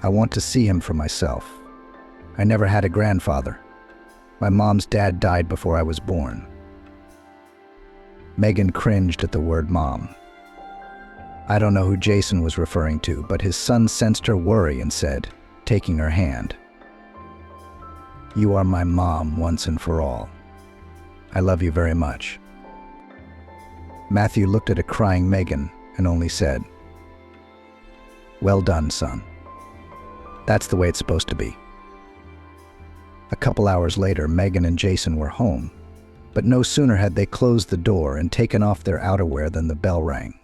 I want to see him for myself. I never had a grandfather. My mom's dad died before I was born. Megan cringed at the word mom. I don't know who Jason was referring to, but his son sensed her worry and said, taking her hand, You are my mom once and for all. I love you very much. Matthew looked at a crying Megan and only said, Well done, son. That's the way it's supposed to be. A couple hours later, Megan and Jason were home, but no sooner had they closed the door and taken off their outerwear than the bell rang.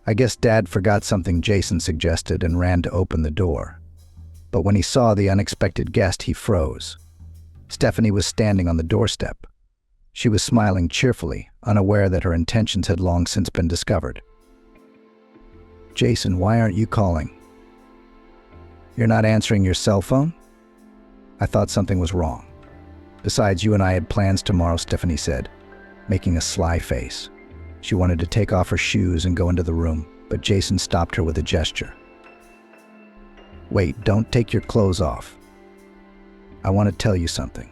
I guess Dad forgot something, Jason suggested, and ran to open the door. But when he saw the unexpected guest, he froze. Stephanie was standing on the doorstep. She was smiling cheerfully, unaware that her intentions had long since been discovered. Jason, why aren't you calling? You're not answering your cell phone? I thought something was wrong. Besides, you and I had plans tomorrow, Stephanie said, making a sly face. She wanted to take off her shoes and go into the room, but Jason stopped her with a gesture. Wait, don't take your clothes off. I want to tell you something.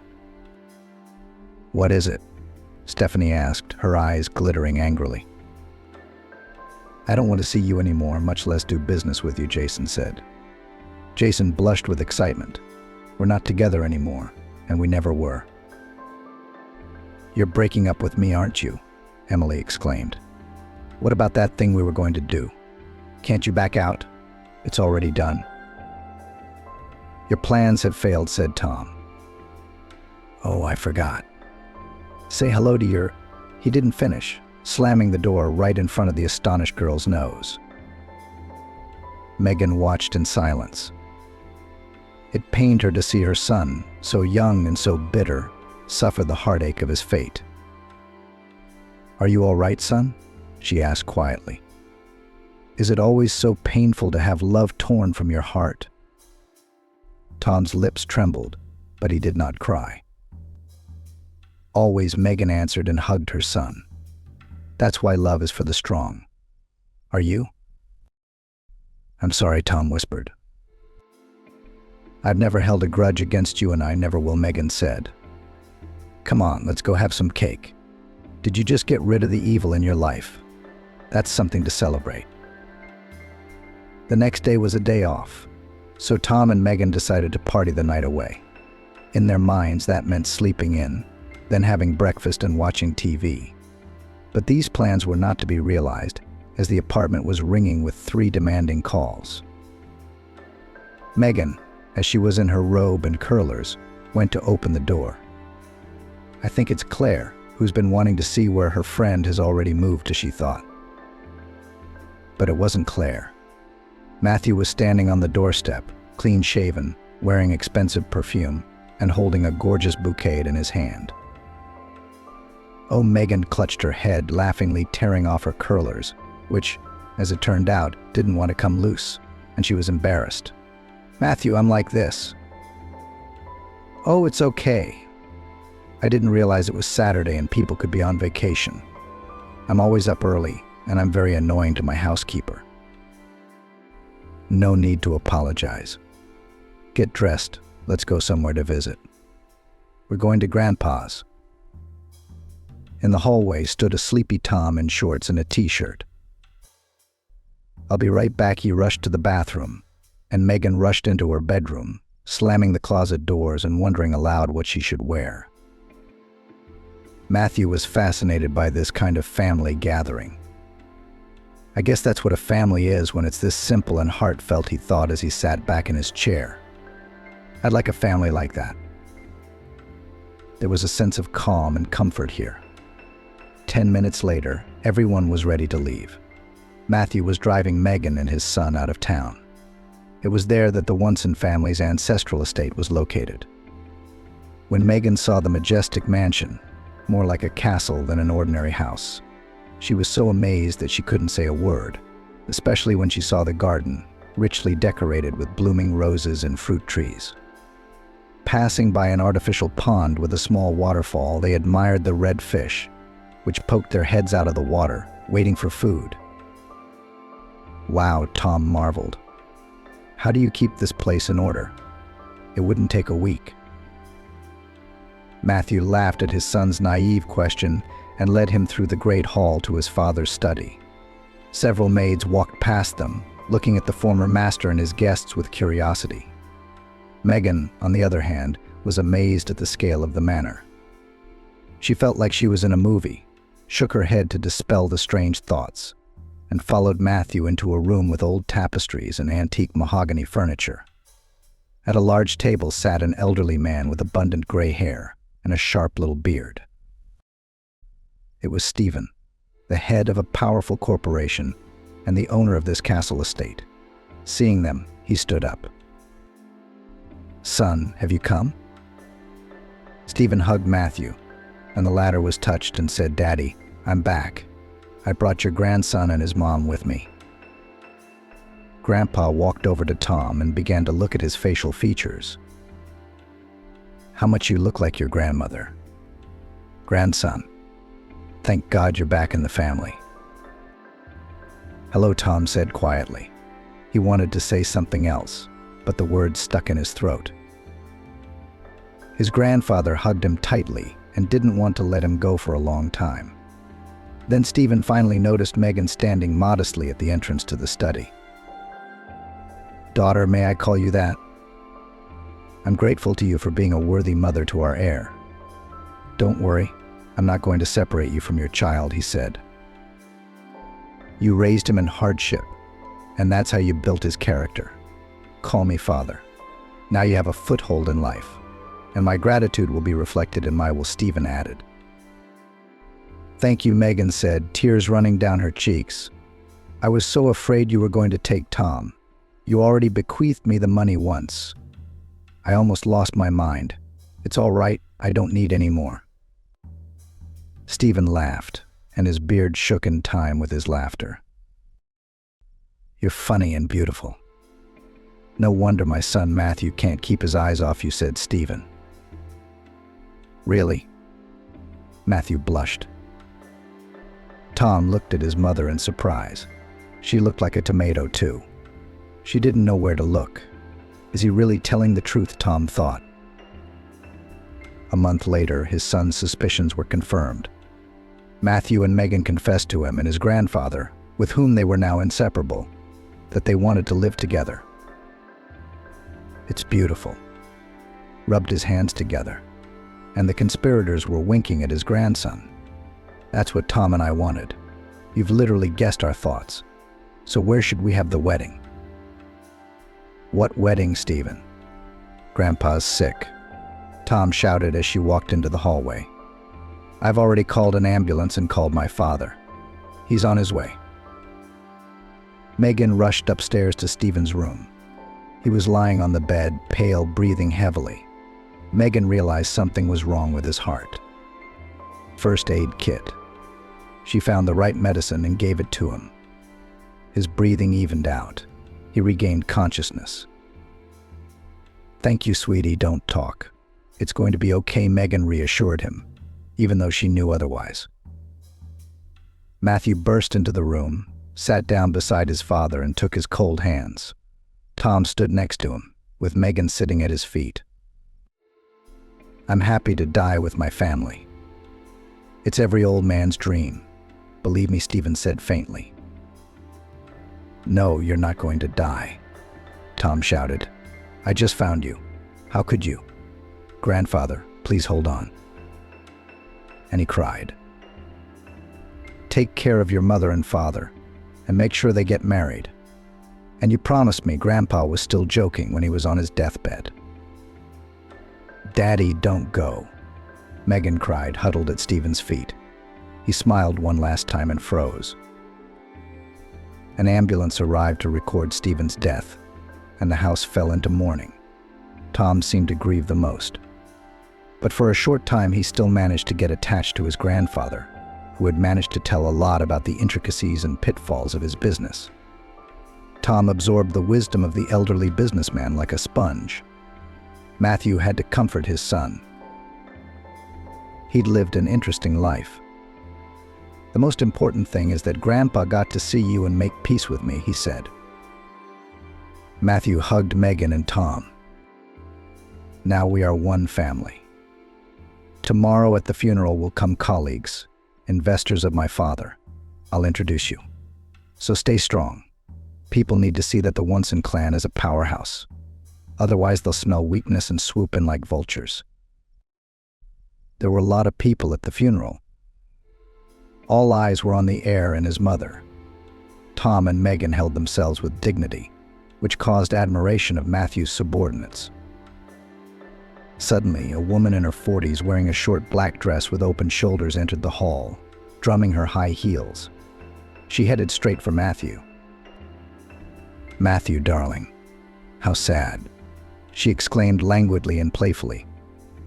What is it? Stephanie asked, her eyes glittering angrily. I don't want to see you anymore, much less do business with you, Jason said. Jason blushed with excitement. We're not together anymore, and we never were. You're breaking up with me, aren't you? Emily exclaimed. What about that thing we were going to do? Can't you back out? It's already done. Your plans have failed, said Tom. Oh, I forgot. Say hello to your... He didn't finish, slamming the door right in front of the astonished girl's nose. Megan watched in silence. It pained her to see her son, so young and so bitter, suffer the heartache of his fate. "Are you all right, son?" she asked quietly. "Is it always so painful to have love torn from your heart?" Tom's lips trembled, but he did not cry. "Always," Megan answered and hugged her son. "That's why love is for the strong. Are you?" "I'm sorry," Tom whispered. "I've never held a grudge against you and I never will," Megan said. "Come on, let's go have some cake. Did you just get rid of the evil in your life? That's something to celebrate." The next day was a day off, so Tom and Megan decided to party the night away. In their minds, that meant sleeping in, then having breakfast and watching TV. But these plans were not to be realized, as the apartment was ringing with 3 demanding calls. Megan, as she was in her robe and curlers, went to open the door. "I think it's Claire, who's been wanting to see where her friend has already moved," as she thought. But it wasn't Claire. Matthew was standing on the doorstep, clean-shaven, wearing expensive perfume, and holding a gorgeous bouquet in his hand. Oh, Megan clutched her head, laughingly tearing off her curlers, which, as it turned out, didn't want to come loose, and she was embarrassed. "Matthew, I'm like this." "Oh, it's okay. I didn't realize it was Saturday and people could be on vacation. I'm always up early, and I'm very annoying to my housekeeper." "No need to apologize. Get dressed. Let's go somewhere to visit." "We're going to Grandpa's." In the hallway stood a sleepy Tom in shorts and a t-shirt. "I'll be right back," he rushed to the bathroom, and Megan rushed into her bedroom, slamming the closet doors and wondering aloud what she should wear. Matthew was fascinated by this kind of family gathering. "I guess that's what a family is when it's this simple and heartfelt," he thought as he sat back in his chair. "I'd like a family like that." There was a sense of calm and comfort here. 10 minutes later, everyone was ready to leave. Matthew was driving Megan and his son out of town. It was there that the Wonson family's ancestral estate was located. When Megan saw the majestic mansion, more like a castle than an ordinary house, she was so amazed that she couldn't say a word, especially when she saw the garden, richly decorated with blooming roses and fruit trees. Passing by an artificial pond with a small waterfall, they admired the red fish, which poked their heads out of the water, waiting for food. "Wow," Tom marveled. "How do you keep this place in order? It wouldn't take a week." Matthew laughed at his son's naive question and led him through the great hall to his father's study. Several maids walked past them, looking at the former master and his guests with curiosity. Megan, on the other hand, was amazed at the scale of the manor. She felt like she was in a movie, shook her head to dispel the strange thoughts, and followed Matthew into a room with old tapestries and antique mahogany furniture. At a large table sat an elderly man with abundant gray hair and a sharp little beard. It was Stephen, the head of a powerful corporation and the owner of this castle estate. Seeing them, he stood up. "Son, have you come?" Stephen hugged Matthew, and the latter was touched and said, "Daddy, I'm back. I brought your grandson and his mom with me." Grandpa walked over to Tom and began to look at his facial features. "How much you look like your grandmother." "Grandson, thank God you're back in the family." "Hello," Tom said quietly. He wanted to say something else, but the words stuck in his throat. His grandfather hugged him tightly and didn't want to let him go for a long time. Then Stephen finally noticed Megan standing modestly at the entrance to the study. "Daughter, may I call you that? I'm grateful to you for being a worthy mother to our heir." "Don't worry, I'm not going to separate you from your child," he said. "You raised him in hardship, and that's how you built his character. Call me father. Now you have a foothold in life, and my gratitude will be reflected in my will," Stephen added. "Thank you," Megan said, tears running down her cheeks. "I was so afraid you were going to take Tom. You already bequeathed me the money once. I almost lost my mind. It's all right, I don't need any more." Stephen laughed, and his beard shook in time with his laughter. "You're funny and beautiful. No wonder my son Matthew can't keep his eyes off you," said Stephen. "Really?" Matthew blushed. Tom looked at his mother in surprise. She looked like a tomato, too. She didn't know where to look. Is he really telling the truth, Tom thought. A month later, his son's suspicions were confirmed. Matthew and Megan confessed to him and his grandfather, with whom they were now inseparable, that they wanted to live together. "It's beautiful," rubbed his hands together, and the conspirators were winking at his grandson. "That's what Tom and I wanted. You've literally guessed our thoughts. So where should we have the wedding?" "What wedding, Stephen? Grandpa's sick," Tom shouted as she walked into the hallway. "I've already called an ambulance and called my father. He's on his way." Megan rushed upstairs to Stephen's room. He was lying on the bed, pale, breathing heavily. Megan realized something was wrong with his heart. First aid kit. She found the right medicine and gave it to him. His breathing evened out. He regained consciousness. "Thank you, sweetie, don't talk. It's going to be okay," Megan reassured him, even though she knew otherwise. Matthew burst into the room, sat down beside his father, and took his cold hands. Tom stood next to him, with Megan sitting at his feet. "I'm happy to die with my family. It's every old man's dream. Believe me," Stephen said faintly. "No, you're not going to die," Tom shouted. "I just found you. How could you? Grandfather, please hold on." And he cried. "Take care of your mother and father, and make sure they get married. And you promised me Grandpa was still joking when he was on his deathbed." "Daddy, don't go," Megan cried, huddled at Stephen's feet. He smiled one last time and froze. An ambulance arrived to record Stephen's death, and the house fell into mourning. Tom seemed to grieve the most. But for a short time, he still managed to get attached to his grandfather, who had managed to tell a lot about the intricacies and pitfalls of his business. Tom absorbed the wisdom of the elderly businessman like a sponge. Matthew had to comfort his son. He'd lived an interesting life. "The most important thing is that Grandpa got to see you and make peace with me," he said. Matthew hugged Megan and Tom. "Now we are one family. Tomorrow at the funeral will come colleagues, investors of my father. I'll introduce you. So stay strong. People need to see that the Wonson clan is a powerhouse. Otherwise they'll smell weakness and swoop in like vultures." There were a lot of people at the funeral. All eyes were on the heir and his mother. Tom and Megan held themselves with dignity, which caused admiration of Matthew's subordinates. Suddenly, a woman in her 40s wearing a short black dress with open shoulders entered the hall, drumming her high heels. She headed straight for Matthew. "Matthew, darling, how sad," she exclaimed languidly and playfully.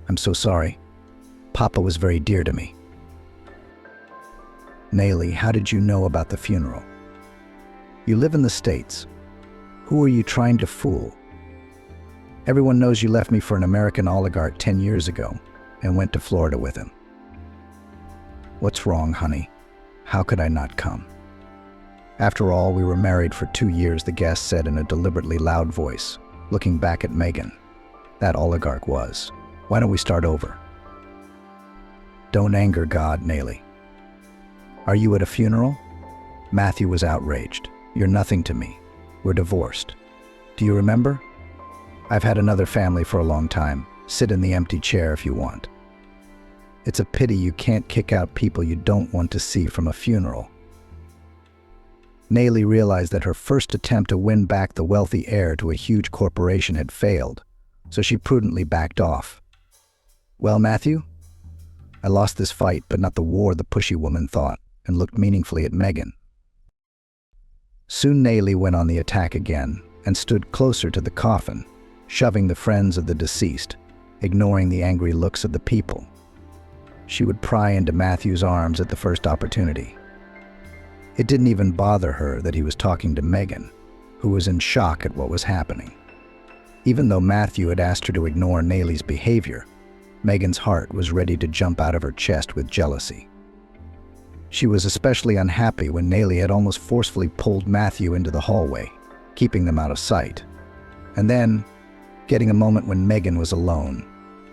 "I'm so sorry. Papa was very dear to me." "Nayli, how did you know about the funeral? You live in the States. Who are you trying to fool? Everyone knows you left me for an American oligarch 10 years ago and went to Florida with him." "What's wrong, honey? How could I not come?" "After all, we were married for 2 years," the guest said in a deliberately loud voice, looking back at Megan. "That oligarch was. Why don't we start over?" "Don't anger God, Nayli. Are you at a funeral?" Matthew was outraged. "You're nothing to me. We're divorced. Do you remember? I've had another family for a long time. Sit in the empty chair if you want. It's a pity you can't kick out people you don't want to see from a funeral." Nayli realized that her first attempt to win back the wealthy heir to a huge corporation had failed, so she prudently backed off. "Well, Matthew, I lost this fight, but not the war," the pushy woman thought, and looked meaningfully at Megan. Soon Nayli went on the attack again, and stood closer to the coffin, shoving the friends of the deceased, ignoring the angry looks of the people. She would pry into Matthew's arms at the first opportunity. It didn't even bother her that he was talking to Megan, who was in shock at what was happening. Even though Matthew had asked her to ignore Nayli's behavior, Megan's heart was ready to jump out of her chest with jealousy. She was especially unhappy when Nayli had almost forcefully pulled Matthew into the hallway, keeping them out of sight. And then, getting a moment when Megan was alone,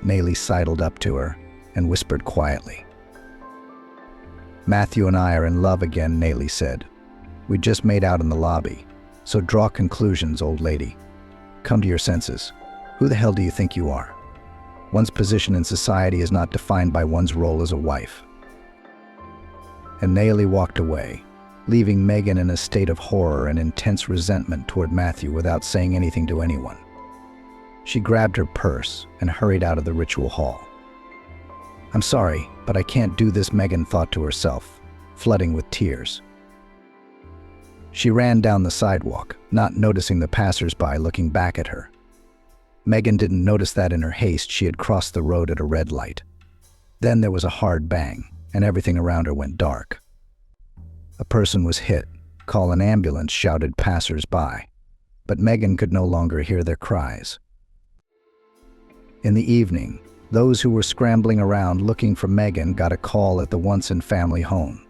Nayli sidled up to her and whispered quietly. "Matthew and I are in love again," Nayli said. "We just made out in the lobby, so draw conclusions, old lady. Come to your senses. Who the hell do you think you are? One's position in society is not defined by one's role as a wife." And Nayli walked away, leaving Megan in a state of horror and intense resentment toward Matthew without saying anything to anyone. She grabbed her purse and hurried out of the ritual hall. "I'm sorry, but I can't do this," Megan thought to herself, flooding with tears. She ran down the sidewalk, not noticing the passers-by looking back at her. Megan didn't notice that in her haste she had crossed the road at a red light. Then there was a hard bang, and everything around her went dark. A person was hit. "Call an ambulance," shouted passers-by, but Megan could no longer hear their cries. In the evening, those who were scrambling around looking for Megan got a call at the Wonson family home.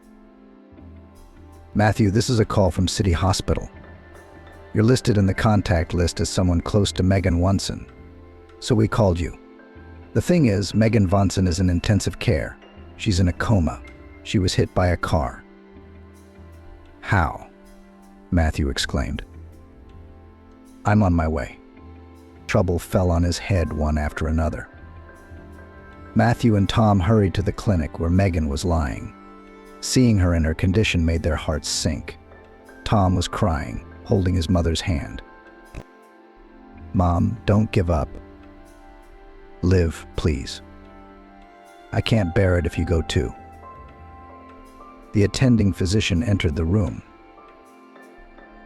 "Matthew, this is a call from City Hospital. You're listed in the contact list as someone close to Megan Wonson, so we called you. The thing is, Megan Wonson is in intensive care. She's in a coma. She was hit by a car." "How?" Matthew exclaimed. "I'm on my way." Trouble fell on his head one after another. Matthew and Tom hurried to the clinic where Megan was lying. Seeing her in her condition made their hearts sink. Tom was crying, holding his mother's hand. "Mom, don't give up. Live, please. I can't bear it if you go too." The attending physician entered the room.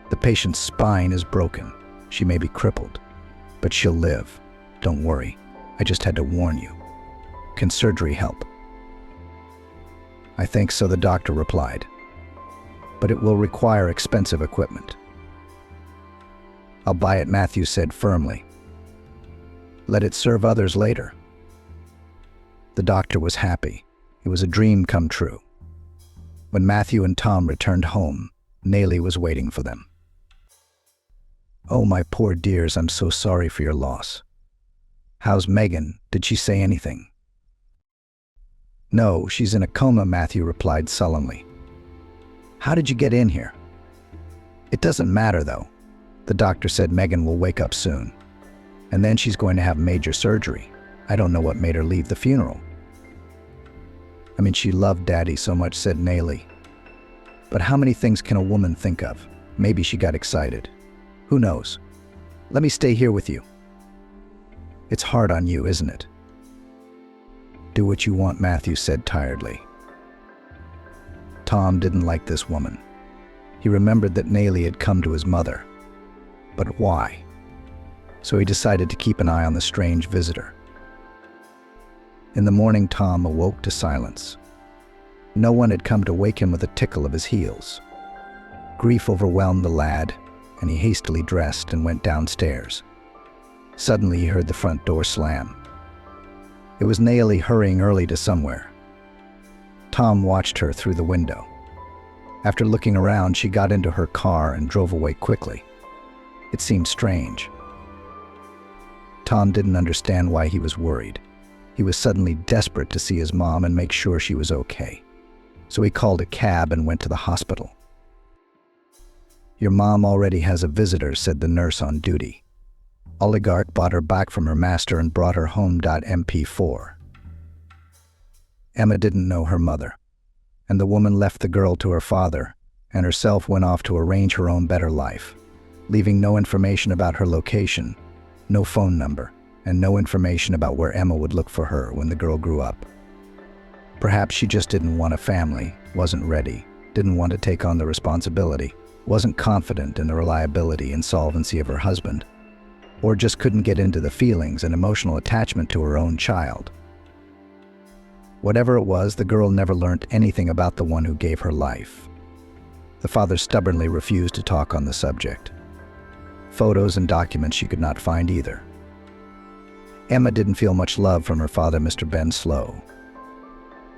"The patient's spine is broken. She may be crippled, but she'll live. Don't worry. I just had to warn you. Can surgery help?" "I think so," the doctor replied, "but it will require expensive equipment." "I'll buy it," Matthew said firmly. "Let it serve others later." The doctor was happy. It was a dream come true. When Matthew and Tom returned home, Nayli was waiting for them. "Oh, my poor dears, I'm so sorry for your loss. How's Megan? Did she say anything?" "No, she's in a coma," Matthew replied sullenly. "How did you get in here?" "It doesn't matter, though. The doctor said Megan will wake up soon. And then she's going to have major surgery. I don't know what made her leave the funeral." "I mean, she loved Daddy so much," said Nayli. "But how many things can a woman think of? Maybe she got excited. Who knows? Let me stay here with you." "It's hard on you, isn't it?" "Do what you want," Matthew said tiredly. Tom didn't like this woman. He remembered that Nayli had come to his mother. But why? So he decided to keep an eye on the strange visitor. In the morning, Tom awoke to silence. No one had come to wake him with a tickle of his heels. Grief overwhelmed the lad, and he hastily dressed and went downstairs. Suddenly, he heard the front door slam. It was Nayli hurrying early to somewhere. Tom watched her through the window. After looking around, she got into her car and drove away quickly. It seemed strange. Tom didn't understand why he was worried. He was suddenly desperate to see his mom and make sure she was okay. So he called a cab and went to the hospital. "Your mom already has a visitor," said the nurse on duty. Oligarch bought her back from her master and brought her home. MP4. Emma didn't know her mother, and the woman left the girl to her father and herself went off to arrange her own better life, leaving no information about her location, no phone number, and no information about where Emma would look for her when the girl grew up. Perhaps she just didn't want a family, wasn't ready, didn't want to take on the responsibility. wasn't confident in the reliability and solvency of her husband, or just couldn't get into the feelings and emotional attachment to her own child. Whatever it was, the girl never learned anything about the one who gave her life. The father stubbornly refused to talk on the subject. Photos and documents she could not find either. Emma didn't feel much love from her father, Mr. Ben Slow.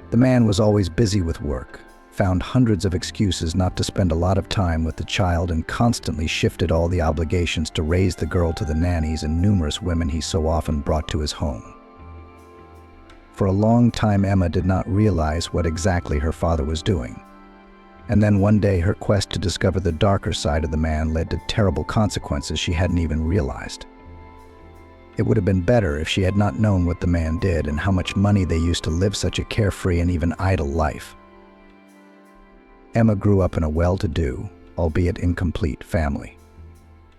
The man was always busy with work, found hundreds of excuses not to spend a lot of time with the child, and constantly shifted all the obligations to raise the girl to the nannies and numerous women he so often brought to his home. For a long time, Emma did not realize what exactly her father was doing. And then one day, her quest to discover the darker side of the man led to terrible consequences she hadn't even realized. It would have been better if she had not known what the man did and how much money they used to live such a carefree and even idle life. Emma grew up in a well-to-do, albeit incomplete, family.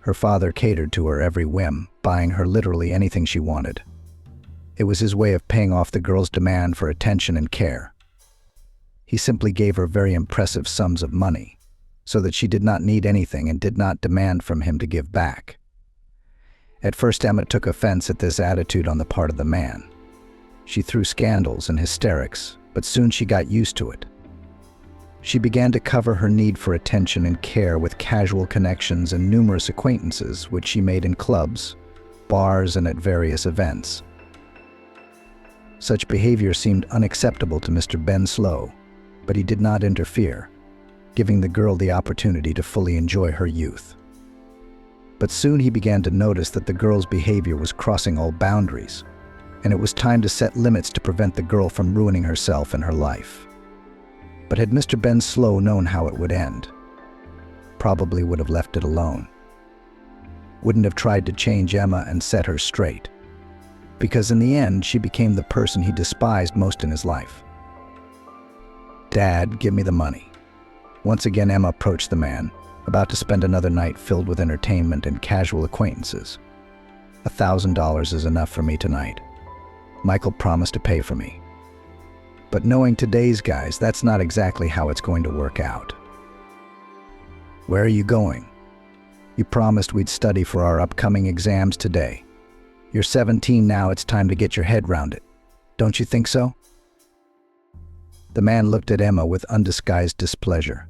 Her father catered to her every whim, buying her literally anything she wanted. It was his way of paying off the girl's demand for attention and care. He simply gave her very impressive sums of money, so that she did not need anything and did not demand from him to give back. At first, Emma took offense at this attitude on the part of the man. She threw scandals and hysterics, but soon she got used to it. She began to cover her need for attention and care with casual connections and numerous acquaintances which she made in clubs, bars, and at various events. Such behavior seemed unacceptable to Mr. Ben Slow, but he did not interfere, giving the girl the opportunity to fully enjoy her youth. But soon he began to notice that the girl's behavior was crossing all boundaries, and it was time to set limits to prevent the girl from ruining herself and her life. But had Mr. Ben Slow known how it would end, probably would have left it alone. Wouldn't have tried to change Emma and set her straight, because in the end she became the person he despised most in his life. "Dad, give me the money." Once again, Emma approached the man, about to spend another night filled with entertainment and casual acquaintances. $1,000 is enough for me tonight. Michael promised to pay for me. But knowing today's guys, that's not exactly how it's going to work out. "Where are you going?" "You promised we'd study for our upcoming exams today. You're 17 now, it's time to get your head round it. Don't you think so?" The man looked at Emma with undisguised displeasure.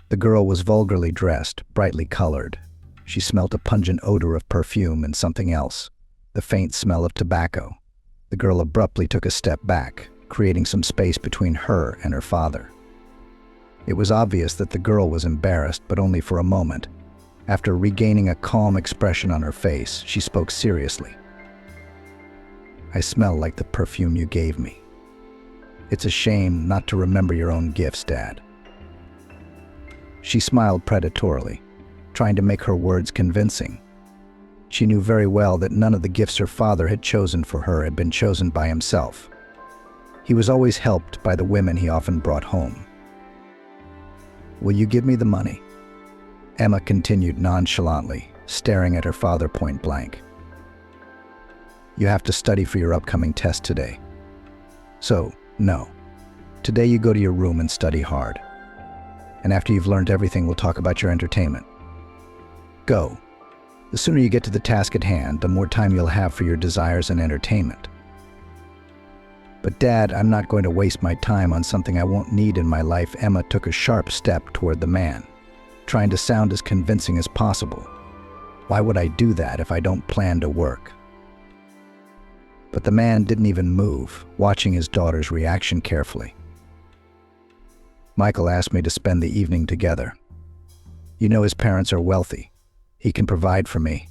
The girl was vulgarly dressed, brightly colored. She smelt a pungent odor of perfume and something else, the faint smell of tobacco. The girl abruptly took a step back, creating some space between her and her father. It was obvious that the girl was embarrassed, but only for a moment. After regaining a calm expression on her face, she spoke seriously. "I smell like the perfume you gave me. It's a shame not to remember your own gifts, Dad." She smiled predatorily, trying to make her words convincing. She knew very well that none of the gifts her father had chosen for her had been chosen by himself. He was always helped by the women he often brought home. "Will you give me the money?" Emma continued nonchalantly, staring at her father point blank. "You have to study for your upcoming test today. So, no. Today you go to your room and study hard. And after you've learned everything, we'll talk about your entertainment. Go. The sooner you get to the task at hand, the more time you'll have for your desires and entertainment." "But Dad, I'm not going to waste my time on something I won't need in my life." Emma took a sharp step toward the man, trying to sound as convincing as possible. "Why would I do that if I don't plan to work?" But the man didn't even move, watching his daughter's reaction carefully. "Michael asked me to spend the evening together. You know his parents are wealthy. He can provide for me,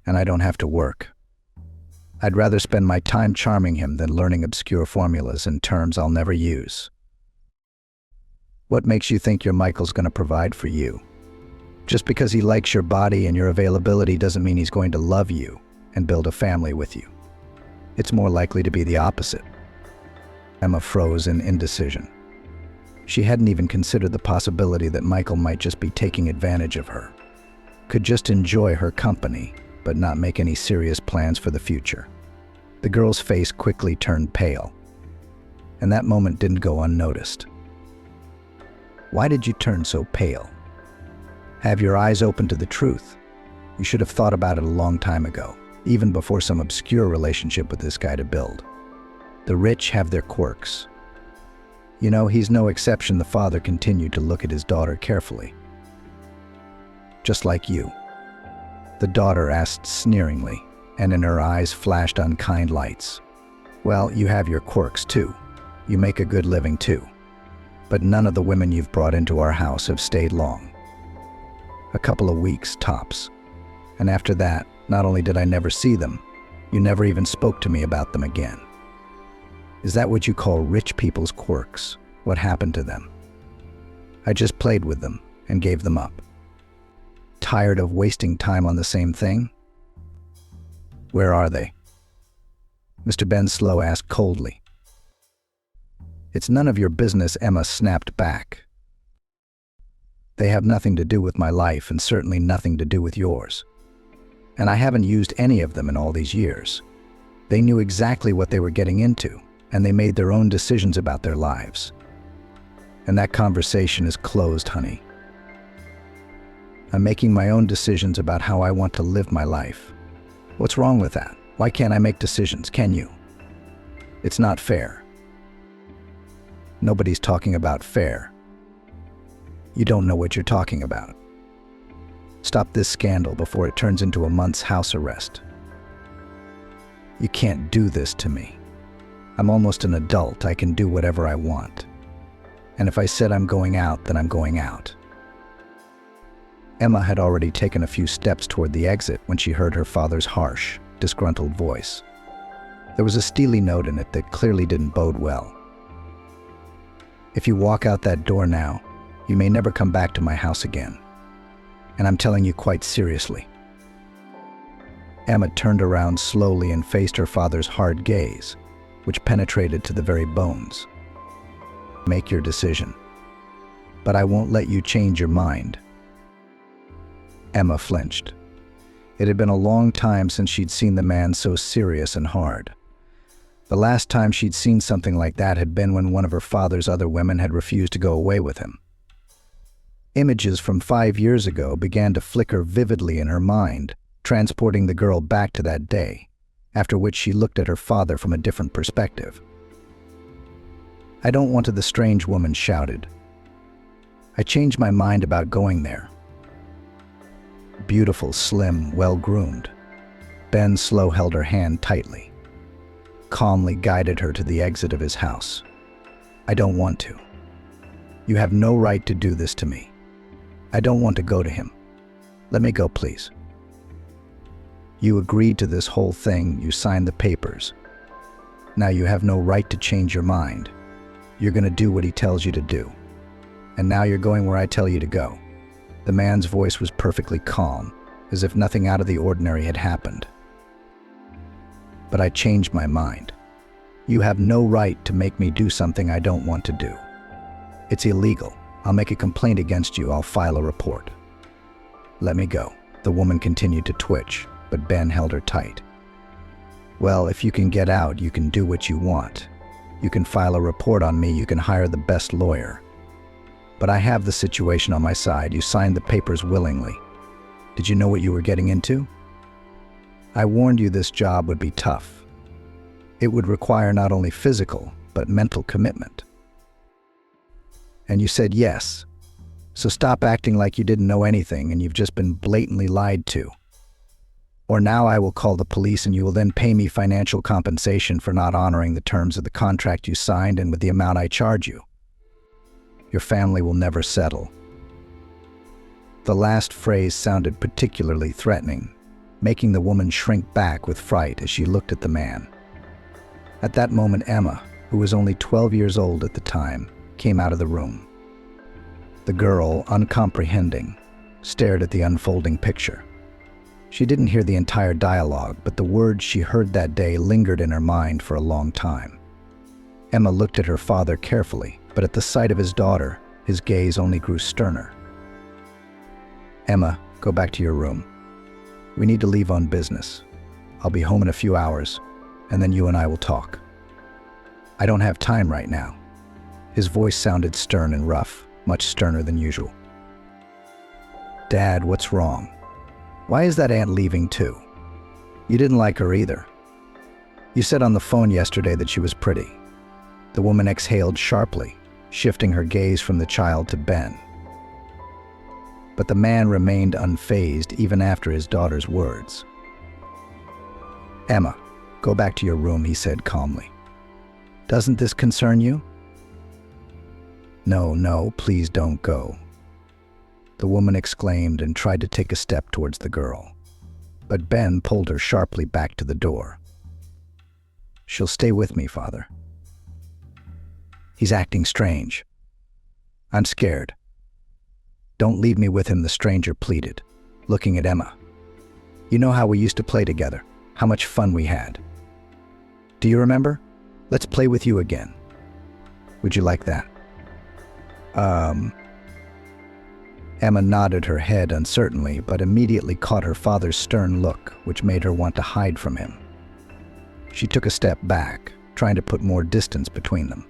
and I don't have to work. I'd rather spend my time charming him than learning obscure formulas and terms I'll never use." "What makes you think your Michael's going to provide for you? Just because he likes your body and your availability doesn't mean he's going to love you and build a family with you. It's more likely to be the opposite." Emma froze in indecision. She hadn't even considered the possibility that Michael might just be taking advantage of her, could just enjoy her company, but not make any serious plans for the future. The girl's face quickly turned pale, and that moment didn't go unnoticed. "Why did you turn so pale?" Have your eyes open to the truth. You should have thought about it a long time ago, even before some obscure relationship with this guy to build. The rich have their quirks. You know, he's no exception. The father continued to look at his daughter carefully. Just like you. The daughter asked sneeringly, and in her eyes flashed unkind lights. Well, you have your quirks too. You make a good living too. But none of the women you've brought into our house have stayed long. A couple of weeks, tops. And after that, not only did I never see them, you never even spoke to me about them again. Is that what you call rich people's quirks? What happened to them? I just played with them and gave them up. Tired of wasting time on the same thing? Where are they? Mr. Ben Slow asked coldly. It's none of your business, Emma snapped back. They have nothing to do with my life and certainly nothing to do with yours. And I haven't used any of them in all these years. They knew exactly what they were getting into, and they made their own decisions about their lives. And that conversation is closed, honey. I'm making my own decisions about how I want to live my life. What's wrong with that? Why can't I make decisions, can you? It's not fair. Nobody's talking about fair. You don't know what you're talking about. Stop this scandal before it turns into a month's house arrest. You can't do this to me. I'm almost an adult. I can do whatever I want. And if I said I'm going out, then I'm going out. Emma had already taken a few steps toward the exit when she heard her father's harsh, disgruntled voice. There was a steely note in it that clearly didn't bode well. If you walk out that door now, you may never come back to my house again. And I'm telling you quite seriously. Emma turned around slowly and faced her father's hard gaze, which penetrated to the very bones. Make your decision. But I won't let you change your mind. Emma flinched. It had been a long time since she'd seen the man so serious and hard. The last time she'd seen something like that had been when one of her father's other women had refused to go away with him. Images from 5 years ago began to flicker vividly in her mind, transporting the girl back to that day, after which she looked at her father from a different perspective. I don't want to, the strange woman shouted. I changed my mind about going there. Beautiful, slim, well-groomed. Ben Slow held her hand tightly, calmly guided her to the exit of his house. I don't want to. You have no right to do this to me. I don't want to go to him. Let me go, please. You agreed to this whole thing. You signed the papers. Now you have no right to change your mind. You're going to do what he tells you to do. And now you're going where I tell you to go. The man's voice was perfectly calm, as if nothing out of the ordinary had happened. But I changed my mind. You have no right to make me do something I don't want to do. It's illegal. I'll make a complaint against you. I'll file a report. Let me go. The woman continued to twitch, but Ben held her tight. Well, if you can get out, you can do what you want. You can file a report on me. You can hire the best lawyer. But I have the situation on my side. You signed the papers willingly. Did you know what you were getting into? I warned you this job would be tough. It would require not only physical, but mental commitment. And you said yes. So stop acting like you didn't know anything and you've just been blatantly lied to. Or now I will call the police and you will then pay me financial compensation for not honoring the terms of the contract you signed and with the amount I charge you. Your family will never settle. The last phrase sounded particularly threatening, making the woman shrink back with fright as she looked at the man. At that moment, Emma, who was only 12 years old at the time, came out of the room. The girl, uncomprehending, stared at the unfolding picture. She didn't hear the entire dialogue, but the words she heard that day lingered in her mind for a long time. Emma looked at her father carefully, but at the sight of his daughter, his gaze only grew sterner. Emma, go back to your room. We need to leave on business. I'll be home in a few hours, and then you and I will talk. I don't have time right now. His voice sounded stern and rough, much sterner than usual. Dad, what's wrong? Why is that aunt leaving too? You didn't like her either. You said on the phone yesterday that she was pretty. The woman exhaled sharply, shifting her gaze from the child to Ben. But the man remained unfazed even after his daughter's words. Emma, go back to your room, he said calmly. Doesn't this concern you? No, please don't go. The woman exclaimed and tried to take a step towards the girl. But Ben pulled her sharply back to the door. She'll stay with me, Father. He's acting strange. I'm scared. Don't leave me with him, the stranger pleaded, looking at Emma. You know how we used to play together, how much fun we had. Do you remember? Let's play with you again. Would you like that? Emma nodded her head uncertainly, but immediately caught her father's stern look, which made her want to hide from him. She took a step back, trying to put more distance between them.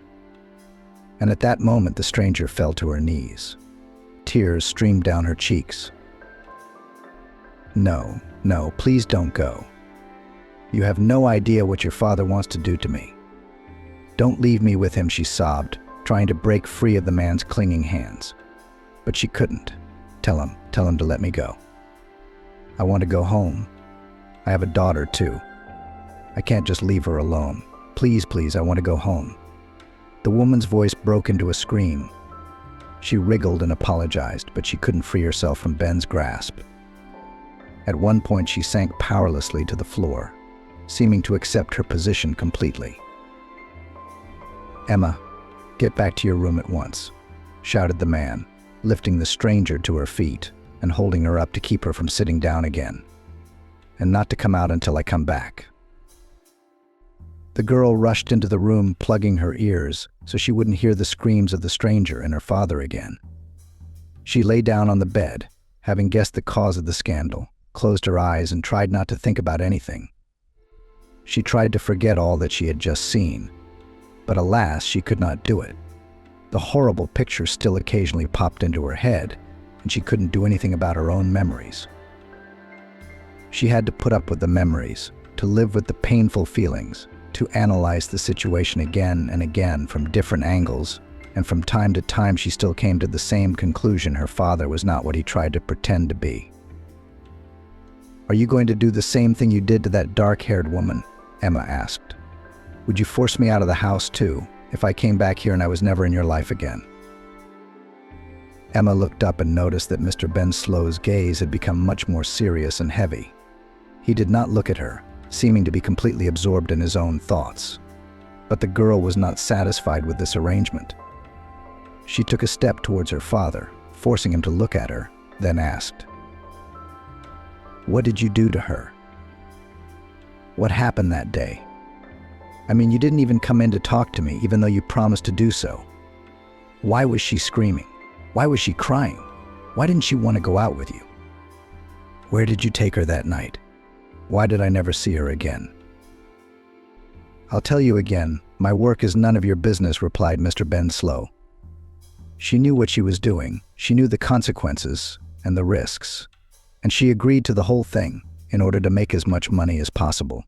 And at that moment, the stranger fell to her knees. Tears streamed down her cheeks. No, please don't go. You have no idea what your father wants to do to me. Don't leave me with him, she sobbed, trying to break free of the man's clinging hands. But she couldn't. Tell him to let me go. I want to go home. I have a daughter too. I can't just leave her alone. Please, I want to go home. The woman's voice broke into a scream. She wriggled and apologized, but she couldn't free herself from Ben's grasp. At one point, she sank powerlessly to the floor, seeming to accept her position completely. Emma, get back to your room at once, shouted the man, lifting the stranger to her feet and holding her up to keep her from sitting down again, and not to come out until I come back. The girl rushed into the room, plugging her ears so she wouldn't hear the screams of the stranger and her father again. She lay down on the bed, having guessed the cause of the scandal, closed her eyes and tried not to think about anything. She tried to forget all that she had just seen, but alas, she could not do it. The horrible picture still occasionally popped into her head, and she couldn't do anything about her own memories. She had to put up with the memories, to live with the painful feelings, to analyze the situation again and again from different angles, and from time to time she still came to the same conclusion: her father was not what he tried to pretend to be. Are you going to do the same thing you did to that dark-haired woman? Emma asked. Would you force me out of the house too, if I came back here and I was never in your life again? Emma looked up and noticed that Mr. Ben Slow's gaze had become much more serious and heavy. He did not look at her, seeming to be completely absorbed in his own thoughts. But the girl was not satisfied with this arrangement. She took a step towards her father, forcing him to look at her, then asked, What did you do to her? What happened that day? I mean, you didn't even come in to talk to me, even though you promised to do so. Why was she screaming? Why was she crying? Why didn't she want to go out with you? Where did you take her that night? Why did I never see her again? I'll tell you again, my work is none of your business, replied Mr. Ben Slow. She knew what she was doing. She knew the consequences and the risks, and she agreed to the whole thing in order to make as much money as possible.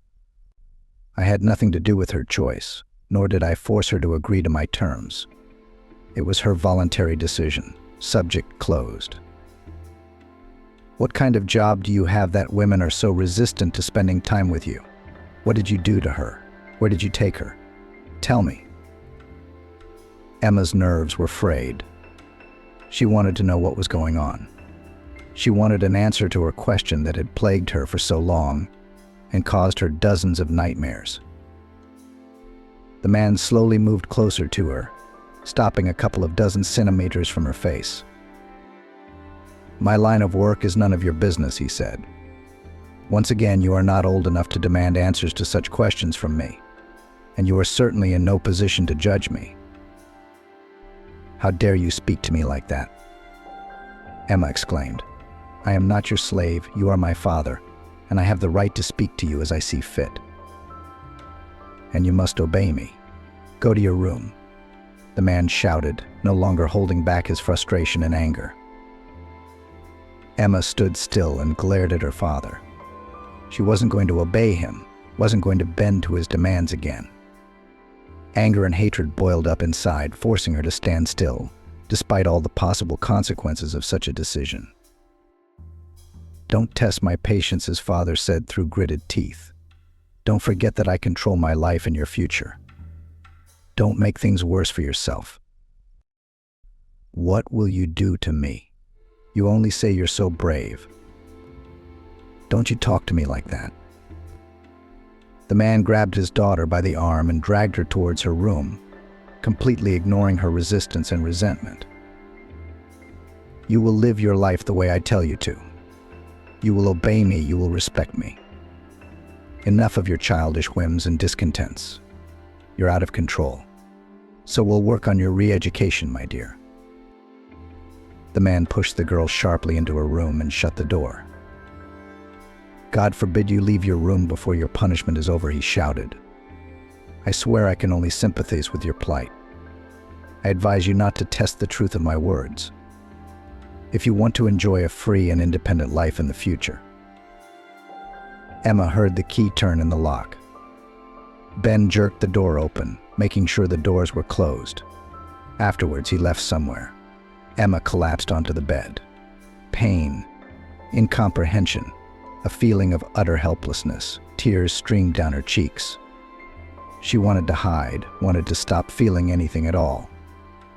I had nothing to do with her choice, nor did I force her to agree to my terms. It was her voluntary decision. Subject closed. What kind of job do you have that women are so resistant to spending time with you? What did you do to her? Where did you take her? Tell me. Emma's nerves were frayed. She wanted to know what was going on. She wanted an answer to her question that had plagued her for so long and caused her dozens of nightmares. The man slowly moved closer to her, stopping a couple of dozen centimeters from her face. My line of work is none of your business, he said. Once again, you are not old enough to demand answers to such questions from me, and you are certainly in no position to judge me. How dare you speak to me like that? Emma exclaimed. I am not your slave, you are my father, and I have the right to speak to you as I see fit. And you must obey me. Go to your room, the man shouted, no longer holding back his frustration and anger. Emma stood still and glared at her father. She wasn't going to obey him, wasn't going to bend to his demands again. Anger and hatred boiled up inside, forcing her to stand still, despite all the possible consequences of such a decision. "Don't test my patience," his father said through gritted teeth. "Don't forget that I control my life and your future. Don't make things worse for yourself." "What will you do to me? You only say you're so brave. Don't you talk to me like that." The man grabbed his daughter by the arm and dragged her towards her room, completely ignoring her resistance and resentment. "You will live your life the way I tell you to. You will obey me, you will respect me. Enough of your childish whims and discontents. You're out of control. So we'll work on your re-education, my dear." The man pushed the girl sharply into her room and shut the door. "God forbid you leave your room before your punishment is over," he shouted. "I swear I can only sympathize with your plight. I advise you not to test the truth of my words, if you want to enjoy a free and independent life in the future." Emma heard the key turn in the lock. Ben jerked the door open, making sure the doors were closed. Afterwards, he left somewhere. Emma collapsed onto the bed. Pain, incomprehension, a feeling of utter helplessness. Tears streamed down her cheeks. She wanted to hide, wanted to stop feeling anything at all,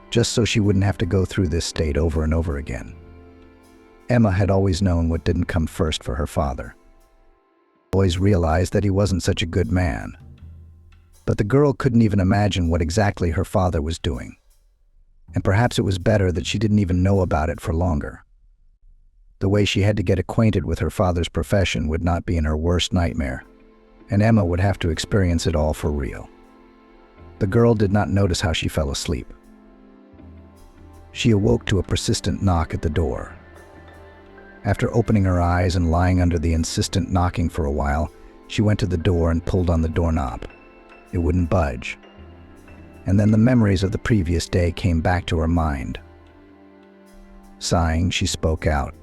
just so she wouldn't have to go through this state over and over again. Emma had always known what didn't come first for her father. Always realized that he wasn't such a good man. But the girl couldn't even imagine what exactly her father was doing. And perhaps it was better that she didn't even know about it for longer. The way she had to get acquainted with her father's profession would not be in her worst nightmare, and Emma would have to experience it all for real. The girl did not notice how she fell asleep. She awoke to a persistent knock at the door. After opening her eyes and lying under the insistent knocking for a while, she went to the door and pulled on the doorknob. It wouldn't budge. And then the memories of the previous day came back to her mind. Sighing, she spoke out.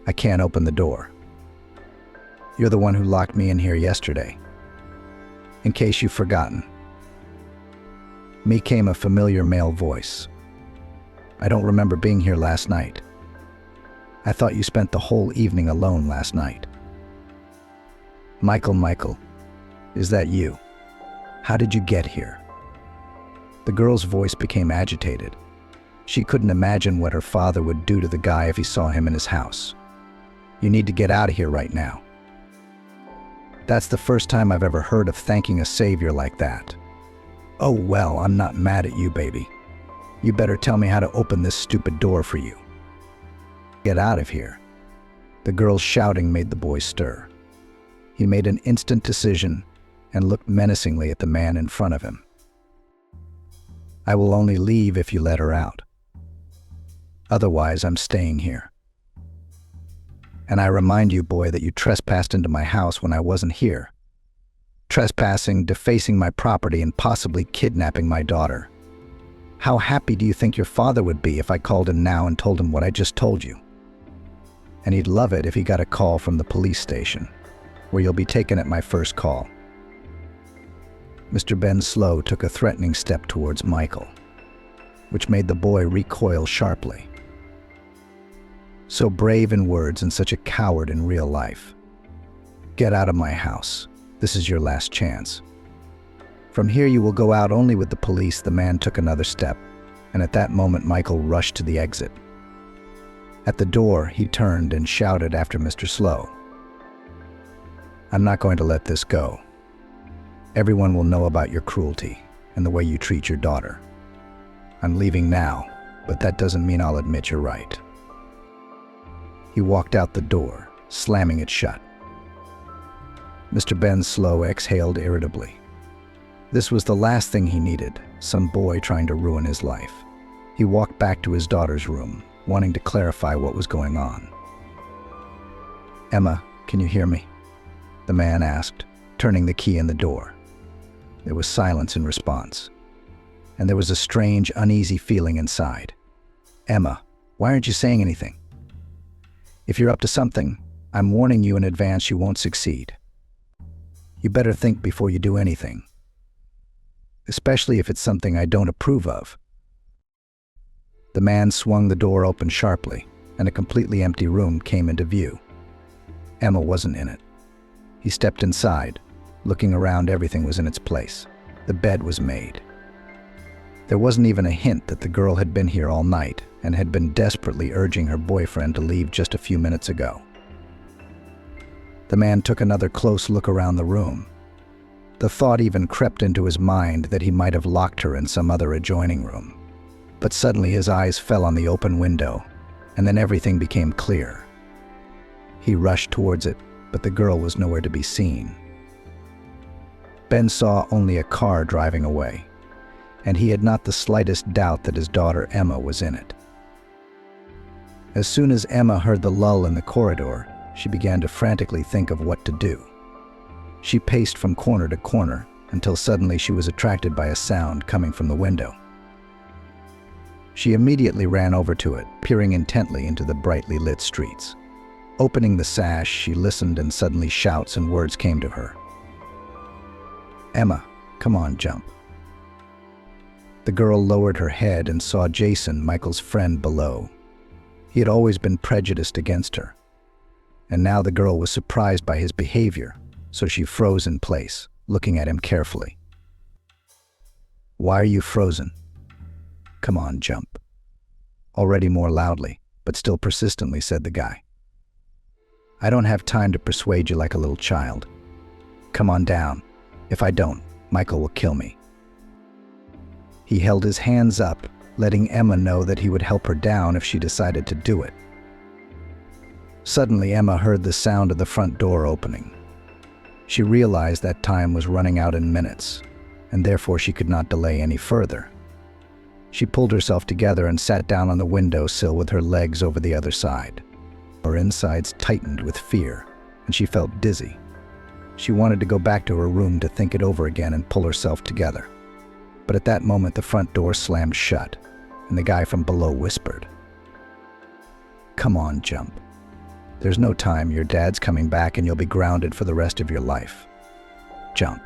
"I can't open the door. You're the one who locked me in here yesterday. In case you've forgotten." Me came a familiar male voice. "I don't remember being here last night. I thought you spent the whole evening alone last night." Michael, is that you? How did you get here?" The girl's voice became agitated. She couldn't imagine what her father would do to the guy if he saw him in his house. "You need to get out of here right now." That's the first time I've ever heard of thanking a savior like that. "Oh well, I'm not mad at you, baby. You better tell me how to open this stupid door for you." "Get out of here." The girl's shouting made the boy stir. He made an instant decision and looked menacingly at the man in front of him. "I will only leave if you let her out. Otherwise, I'm staying here. And I remind you, boy, that you trespassed into my house when I wasn't here. Trespassing, defacing my property, and possibly kidnapping my daughter. How happy do you think your father would be if I called him now and told him what I just told you? And he'd love it if he got a call from the police station, where you'll be taken at my first call." Mr. Ben Slow took a threatening step towards Michael, which made the boy recoil sharply. So brave in words and such a coward in real life. "Get out of my house. This is your last chance. From here you will go out only with the police." The man took another step, and at that moment Michael rushed to the exit. At the door, he turned and shouted after Mr. Slow. "I'm not going to let this go. Everyone will know about your cruelty and the way you treat your daughter. I'm leaving now, but that doesn't mean I'll admit you're right." He walked out the door, slamming it shut. Mr. Ben Slow exhaled irritably. This was the last thing he needed, some boy trying to ruin his life. He walked back to his daughter's room, wanting to clarify what was going on. "Emma, can you hear me?" the man asked, turning the key in the door. There was silence in response, and there was a strange, uneasy feeling inside. "Emma, why aren't you saying anything?" If you're up to something, I'm warning you in advance you won't succeed. You better think before you do anything, especially if it's something I don't approve of." The man swung the door open sharply, and a completely empty room came into view. Emma wasn't in it. He stepped inside. Looking around, everything was in its place. The bed was made. There wasn't even a hint that the girl had been here all night and had been desperately urging her boyfriend to leave just a few minutes ago. The man took another close look around the room. The thought even crept into his mind that he might have locked her in some other adjoining room. But suddenly his eyes fell on the open window, and then everything became clear. He rushed towards it, but the girl was nowhere to be seen. Ben saw only a car driving away, and he had not the slightest doubt that his daughter Emma was in it. As soon as Emma heard the lull in the corridor, she began to frantically think of what to do. She paced from corner to corner until suddenly she was attracted by a sound coming from the window. She immediately ran over to it, peering intently into the brightly lit streets. Opening the sash, she listened, and suddenly shouts and words came to her. "Emma, come on, jump." The girl lowered her head and saw Jason, Michael's friend, below. He had always been prejudiced against her, and now the girl was surprised by his behavior, so she froze in place, looking at him carefully. "Why are you frozen? Come on, jump." Already more loudly, but still persistently, said the guy. "I don't have time to persuade you like a little child. Come on down. If I don't, Michael will kill me." He held his hands up, letting Emma know that he would help her down if she decided to do it. Suddenly, Emma heard the sound of the front door opening. She realized that time was running out in minutes, and therefore she could not delay any further. She pulled herself together and sat down on the windowsill with her legs over the other side. Her insides tightened with fear, and she felt dizzy. She wanted to go back to her room to think it over again and pull herself together. But at that moment, the front door slammed shut, and the guy from below whispered, "Come on, jump. There's no time. Your dad's coming back and you'll be grounded for the rest of your life. Jump."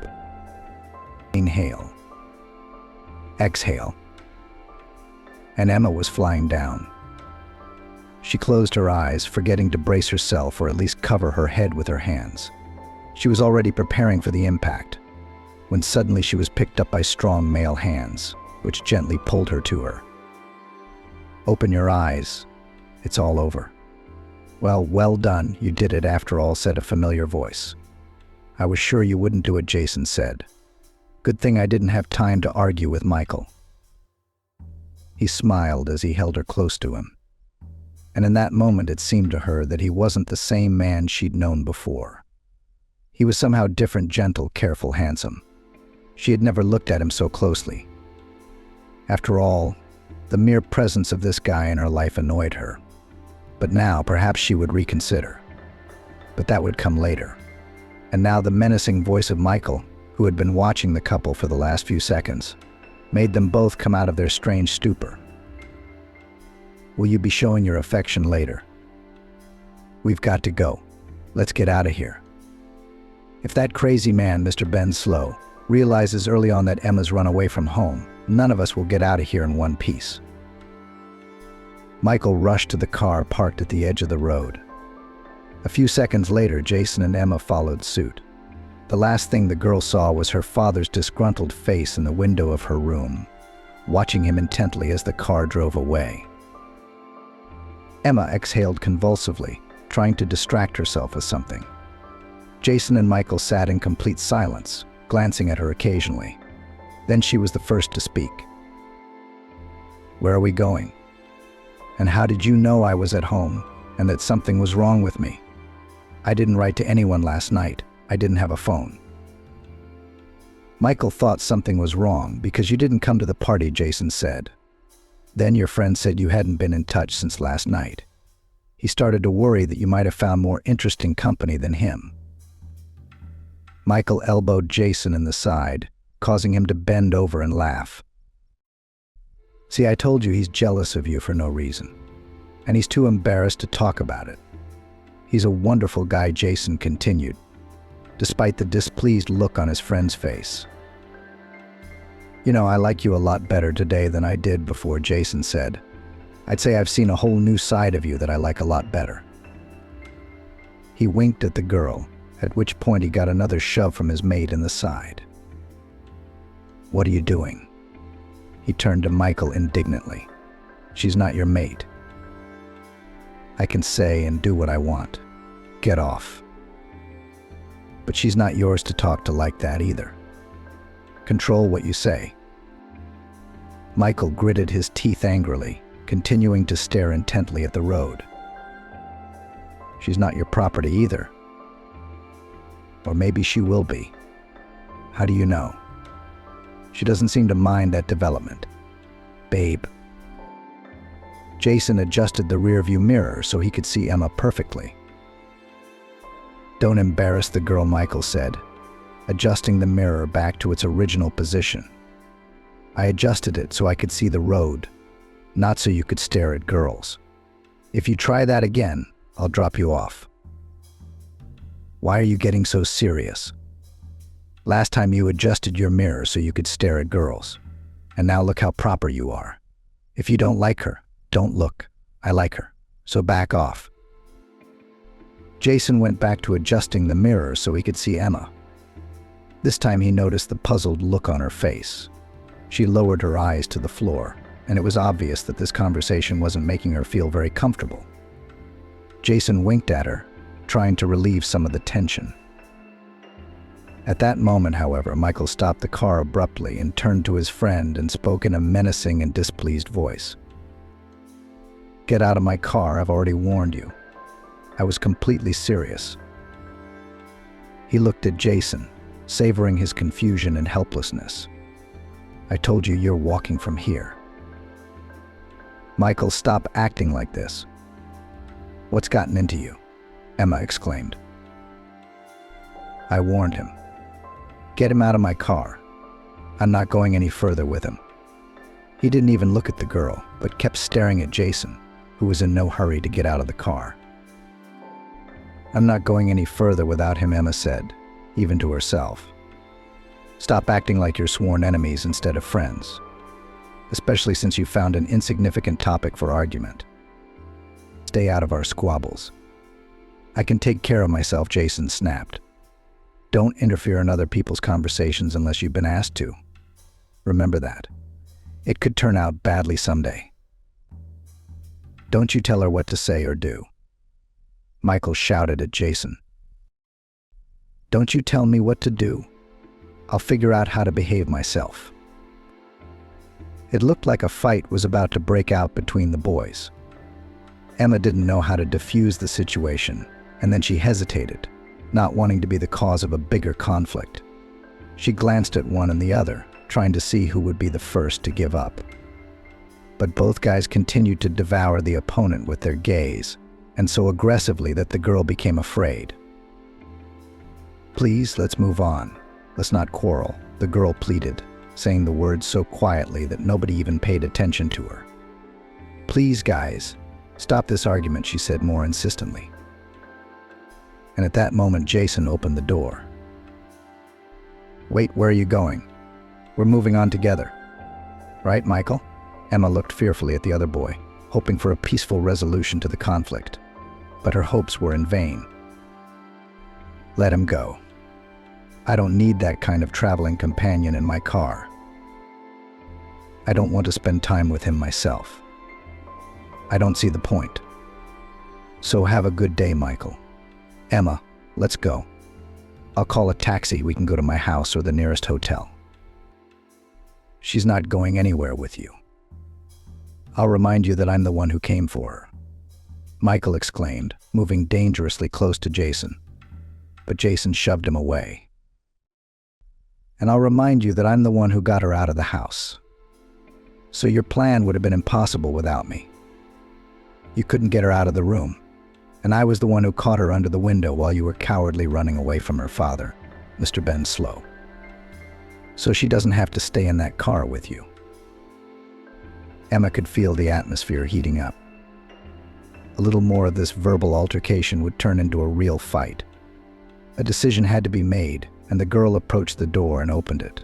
Inhale. Exhale. And Emma was flying down. She closed her eyes, forgetting to brace herself or at least cover her head with her hands. She was already preparing for the impact, when suddenly she was picked up by strong male hands, which gently pulled her to her. "Open your eyes. It's all over." Well done. You did it after all," said a familiar voice. "I was sure you wouldn't do it," Jason said. "Good thing I didn't have time to argue with Michael." He smiled as he held her close to him. And in that moment it seemed to her that he wasn't the same man she'd known before. He was somehow different, gentle, careful, handsome. She had never looked at him so closely. After all, the mere presence of this guy in her life annoyed her. But now perhaps she would reconsider. But that would come later. And now the menacing voice of Michael, who had been watching the couple for the last few seconds, made them both come out of their strange stupor. "Will you be showing your affection later? We've got to go. Let's get out of here. If that crazy man, Mr. Ben Slow, realizes early on that Emma's run away from home, none of us will get out of here in one piece." Michael rushed to the car parked at the edge of the road. A few seconds later, Jason and Emma followed suit. The last thing the girl saw was her father's disgruntled face in the window of her room, watching him intently as the car drove away. Emma exhaled convulsively, trying to distract herself with something. Jason and Michael sat in complete silence, glancing at her occasionally. Then she was the first to speak. "Where are we going? And how did you know I was at home and that something was wrong with me? I didn't write to anyone last night. I didn't have a phone." "Michael thought something was wrong because you didn't come to the party," Jason said. "Then your friend said you hadn't been in touch since last night. He started to worry that you might have found more interesting company than him." Michael elbowed Jason in the side, causing him to bend over and laugh. "See, I told you he's jealous of you for no reason, and he's too embarrassed to talk about it. He's a wonderful guy, Jason continued, despite the displeased look on his friend's face. You know, I like you a lot better today than I did before, Jason said. I'd say I've seen a whole new side of you that I like a lot better. He winked at the girl, at which point he got another shove from his mate in the side. What are you doing? He turned to Michael indignantly. She's not your mate. I can say and do what I want. Get off. But she's not yours to talk to like that either. Control what you say. Michael gritted his teeth angrily, continuing to stare intently at the road. She's not your property either. Or maybe she will be. How do you know? She doesn't seem to mind that development. Babe. Jason adjusted the rearview mirror so he could see Emma perfectly. Don't embarrass the girl, Michael said, adjusting the mirror back to its original position. I adjusted it so I could see the road, not so you could stare at girls. If you try that again, I'll drop you off. Why are you getting so serious? Last time you adjusted your mirror so you could stare at girls, and now look how proper you are. If you don't like her, don't look. I like her, so back off. Jason went back to adjusting the mirror so he could see Emma. This time he noticed the puzzled look on her face. She lowered her eyes to the floor, and it was obvious that this conversation wasn't making her feel very comfortable. Jason winked at her, trying to relieve some of the tension. At that moment, however, Michael stopped the car abruptly and turned to his friend and spoke in a menacing and displeased voice. Get out of my car, I've already warned you. I was completely serious. He looked at Jason, savoring his confusion and helplessness. I told you you're walking from here. Michael, stop acting like this. What's gotten into you? Emma exclaimed. I warned him. Get him out of my car. I'm not going any further with him. He didn't even look at the girl, but kept staring at Jason, who was in no hurry to get out of the car. I'm not going any further without him, Emma said, even to herself. Stop acting like you're sworn enemies instead of friends, especially since you found an insignificant topic for argument. Stay out of our squabbles. I can take care of myself, Jason snapped. Don't interfere in other people's conversations unless you've been asked to. Remember that. It could turn out badly someday. Don't you tell her what to say or do. Michael shouted at Jason. Don't you tell me what to do. I'll figure out how to behave myself. It looked like a fight was about to break out between the boys. Emma didn't know how to defuse the situation, and then she hesitated, not wanting to be the cause of a bigger conflict. She glanced at one and the other, trying to see who would be the first to give up. But both guys continued to devour the opponent with their gaze, and so aggressively that the girl became afraid. Please, let's move on. Let's not quarrel, the girl pleaded, saying the words so quietly that nobody even paid attention to her. Please, guys, stop this argument, she said more insistently. And at that moment, Jason opened the door. Wait, where are you going? We're moving on together. Right, Michael? Emma looked fearfully at the other boy, hoping for a peaceful resolution to the conflict. But her hopes were in vain. Let him go. I don't need that kind of traveling companion in my car. I don't want to spend time with him myself. I don't see the point. So have a good day, Michael. Emma, let's go. I'll call a taxi. We can go to my house or the nearest hotel. She's not going anywhere with you. I'll remind you that I'm the one who came for her. Michael exclaimed, moving dangerously close to Jason. But Jason shoved him away. And I'll remind you that I'm the one who got her out of the house. So your plan would have been impossible without me. You couldn't get her out of the room, and I was the one who caught her under the window while you were cowardly running away from her father, Mr. Ben Slow. So she doesn't have to stay in that car with you. Emma could feel the atmosphere heating up. A little more of this verbal altercation would turn into a real fight. A decision had to be made, and the girl approached the door and opened it.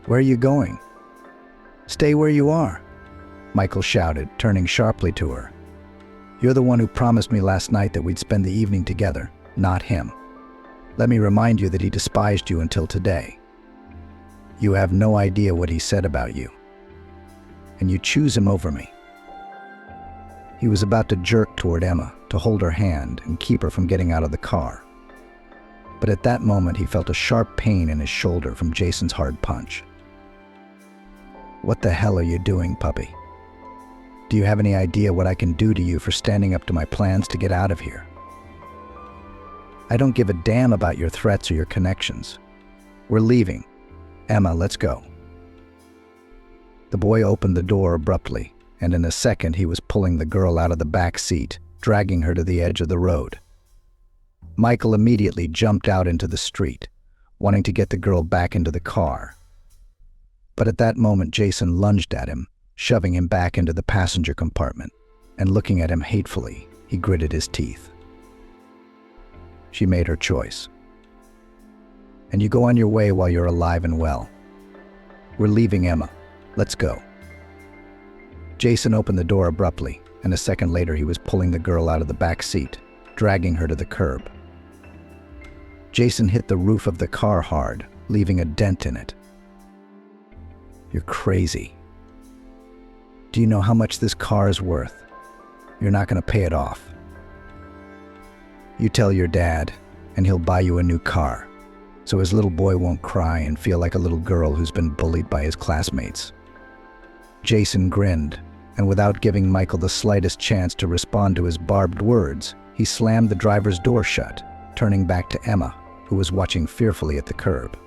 "Where are you going?" "Stay where you are," Michael shouted, turning sharply to her. "You're the one who promised me last night that we'd spend the evening together, not him. Let me remind you that he despised you until today. You have no idea what he said about you. And you choose him over me." He was about to jerk toward Emma to hold her hand and keep her from getting out of the car. But at that moment, he felt a sharp pain in his shoulder from Jason's hard punch. "What the hell are you doing, puppy? Do you have any idea what I can do to you for standing up to my plans to get out of here? I don't give a damn about your threats or your connections. We're leaving. Emma, let's go." The boy opened the door abruptly, and in a second he was pulling the girl out of the back seat, dragging her to the edge of the road. Michael immediately jumped out into the street, wanting to get the girl back into the car. But at that moment, Jason lunged at him, shoving him back into the passenger compartment, and looking at him hatefully, he gritted his teeth. She made her choice. And you go on your way while you're alive and well. We're leaving, Emma. Let's go. Jason opened the door abruptly, and a second later he was pulling the girl out of the back seat, dragging her to the curb. Jason hit the roof of the car hard, leaving a dent in it. "You're crazy. Do you know how much this car is worth? You're not going to pay it off. You tell your dad, and he'll buy you a new car, so his little boy won't cry and feel like a little girl who's been bullied by his classmates." Jason grinned, and without giving Michael the slightest chance to respond to his barbed words, he slammed the driver's door shut, turning back to Emma, who was watching fearfully at the curb.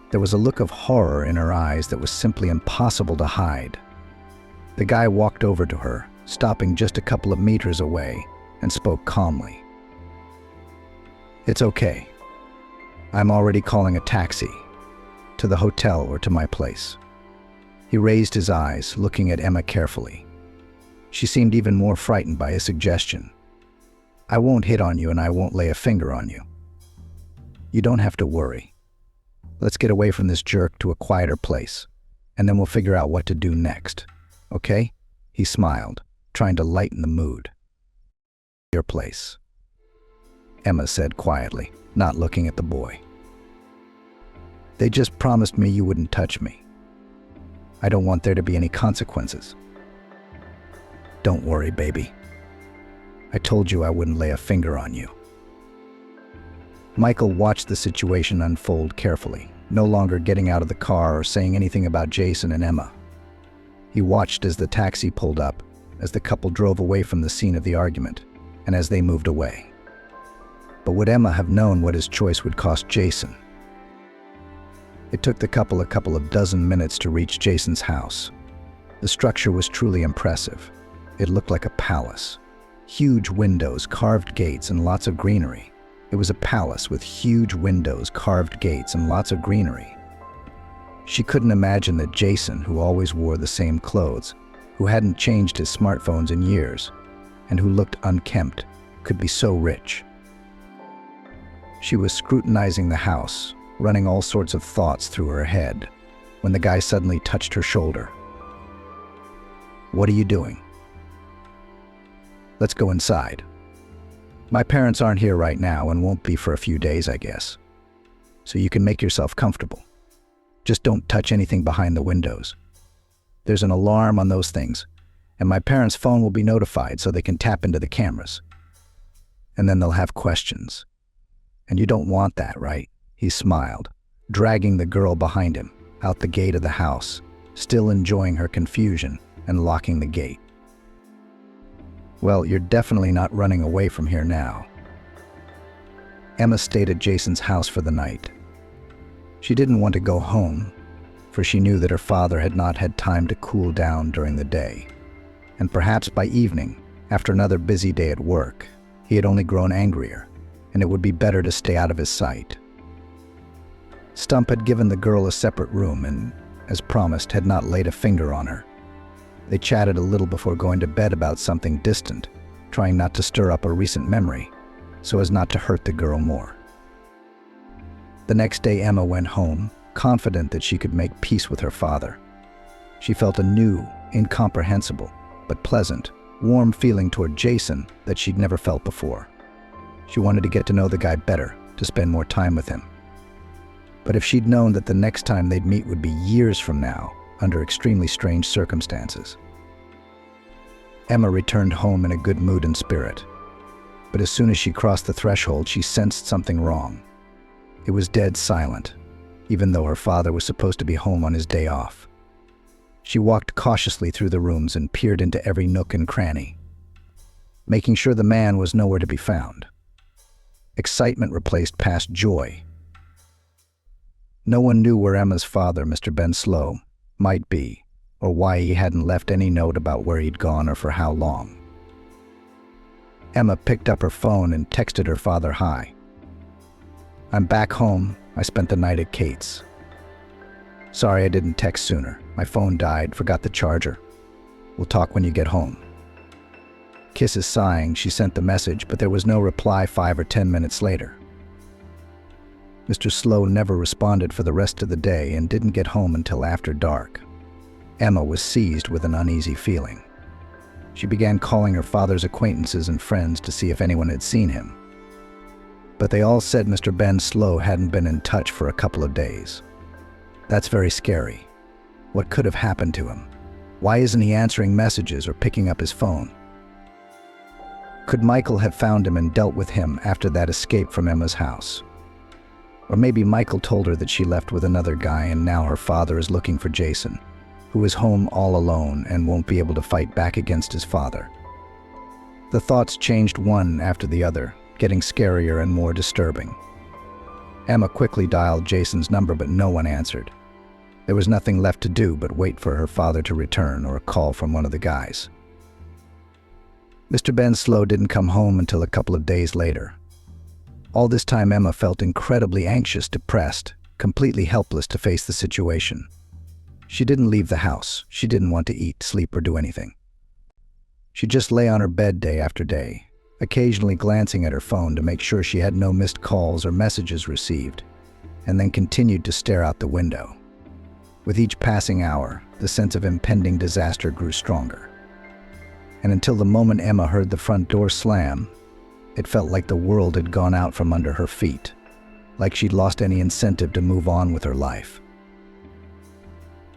There was a look of horror in her eyes that was simply impossible to hide. The guy walked over to her, stopping just a couple of meters away, and spoke calmly. "It's okay. I'm already calling a taxi. To the hotel or to my place." He raised his eyes, looking at Emma carefully. She seemed even more frightened by his suggestion. "I won't hit on you and I won't lay a finger on you. You don't have to worry. Let's get away from this jerk to a quieter place, and then we'll figure out what to do next. Okay?" He smiled, trying to lighten the mood. "Your place," Emma said quietly, not looking at the boy. "They just promised me you wouldn't touch me. I don't want there to be any consequences." "Don't worry, baby. I told you I wouldn't lay a finger on you." Michael watched the situation unfold carefully, no longer getting out of the car or saying anything about Jason and Emma. He watched as the taxi pulled up, as the couple drove away from the scene of the argument, and as they moved away. But would Emma have known what his choice would cost Jason? It took the couple a couple of dozen minutes to reach Jason's house. The structure was truly impressive. It looked like a palace. Huge windows, carved gates, and lots of greenery. It was a palace with huge windows, carved gates, and lots of greenery. She couldn't imagine that Jason, who always wore the same clothes, who hadn't changed his smartphones in years, and who looked unkempt, could be so rich. She was scrutinizing the house, running all sorts of thoughts through her head, when the guy suddenly touched her shoulder. "What are you doing?" "Let's go inside. My parents aren't here right now and won't be for a few days, I guess. So you can make yourself comfortable. Just don't touch anything behind the windows. There's an alarm on those things, and my parents' phone will be notified so they can tap into the cameras. And then they'll have questions. And you don't want that, right?" He smiled, dragging the girl behind him, out the gate of the house, still enjoying her confusion and locking the gate. "Well, you're definitely not running away from here now." Emma stayed at Jason's house for the night. She didn't want to go home, for she knew that her father had not had time to cool down during the day. And perhaps by evening, after another busy day at work, he had only grown angrier, and it would be better to stay out of his sight. Stump had given the girl a separate room and, as promised, had not laid a finger on her. They chatted a little before going to bed about something distant, trying not to stir up a recent memory, so as not to hurt the girl more. The next day, Emma went home, confident that she could make peace with her father. She felt a new, incomprehensible, but pleasant, warm feeling toward Jason that she'd never felt before. She wanted to get to know the guy better, to spend more time with him. But if she'd known that the next time they'd meet would be years from now, under extremely strange circumstances. Emma returned home in a good mood and spirit. But as soon as she crossed the threshold, she sensed something wrong. It was dead silent, even though her father was supposed to be home on his day off. She walked cautiously through the rooms and peered into every nook and cranny, making sure the man was nowhere to be found. Excitement replaced past joy. No one knew where Emma's father, Mr. Ben Slow, might be, or why he hadn't left any note about where he'd gone or for how long. Emma picked up her phone and texted her father, "Hi. I'm back home. I spent the night at Kate's. Sorry I didn't text sooner. My phone died, forgot the charger. We'll talk when you get home." Kisses sighing, she sent the message, but there was no reply 5 or 10 minutes later. Mr. Slow never responded for the rest of the day and didn't get home until after dark. Emma was seized with an uneasy feeling. She began calling her father's acquaintances and friends to see if anyone had seen him. But they all said Mr. Ben Slow hadn't been in touch for a couple of days. That's very scary. What could have happened to him? Why isn't he answering messages or picking up his phone? Could Michael have found him and dealt with him after that escape from Emma's house? Or maybe Michael told her that she left with another guy and now her father is looking for Jason, who is home all alone and won't be able to fight back against his father. The thoughts changed one after the other, getting scarier and more disturbing. Emma quickly dialed Jason's number, but no one answered. There was nothing left to do but wait for her father to return or a call from one of the guys. Mr. Ben Slow didn't come home until a couple of days later. All this time, Emma felt incredibly anxious, depressed, completely helpless to face the situation. She didn't leave the house. She didn't want to eat, sleep, or do anything. She just lay on her bed day after day, occasionally glancing at her phone to make sure she had no missed calls or messages received, and then continued to stare out the window. With each passing hour, the sense of impending disaster grew stronger. And until the moment Emma heard the front door slam, it felt like the world had gone out from under her feet, like she'd lost any incentive to move on with her life.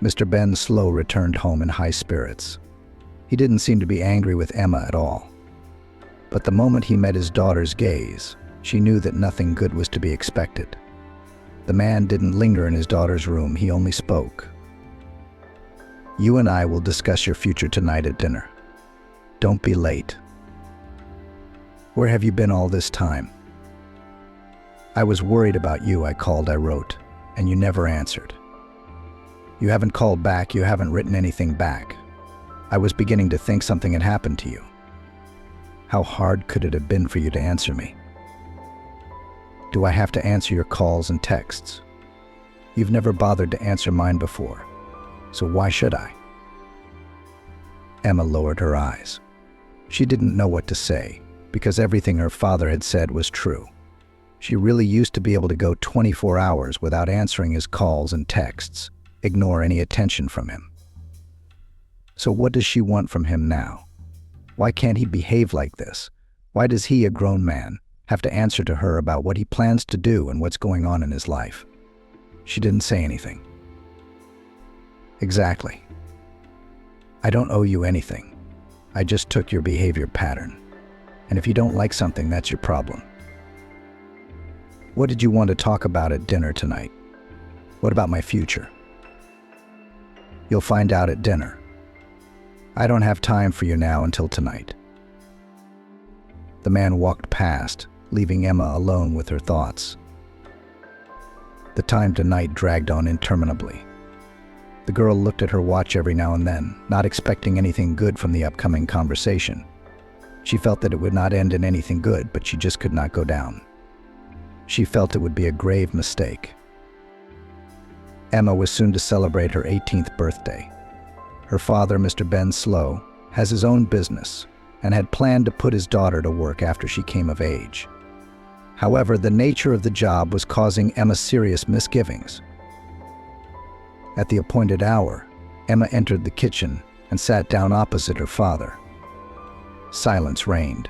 Mr. Ben Slow returned home in high spirits. He didn't seem to be angry with Emma at all. But the moment he met his daughter's gaze, she knew that nothing good was to be expected. The man didn't linger in his daughter's room, he only spoke. "You and I will discuss your future tonight at dinner. Don't be late." "Where have you been all this time?" "I was worried about you. I called, I wrote, and you never answered. You haven't called back, you haven't written anything back. I was beginning to think something had happened to you. How hard could it have been for you to answer me? Do I have to answer your calls and texts? You've never bothered to answer mine before, so why should I?" Emma lowered her eyes. She didn't know what to say, because everything her father had said was true. She really used to be able to go 24 hours without answering his calls and texts, ignore any attention from him. So what does she want from him now? Why can't he behave like this? Why does he, a grown man, have to answer to her about what he plans to do and what's going on in his life? She didn't say anything. "Exactly. I don't owe you anything. I just took your behavior pattern. And if you don't like something, that's your problem. What did you want to talk about at dinner tonight? What about my future?" "You'll find out at dinner. I don't have time for you now until tonight." The man walked past, leaving Emma alone with her thoughts. The time tonight dragged on interminably. The girl looked at her watch every now and then, not expecting anything good from the upcoming conversation. She felt that it would not end in anything good, but she just could not go down. She felt it would be a grave mistake. Emma was soon to celebrate her 18th birthday. Her father, Mr. Ben Slow, has his own business and had planned to put his daughter to work after she came of age. However, the nature of the job was causing Emma serious misgivings. At the appointed hour, Emma entered the kitchen and sat down opposite her father. Silence reigned.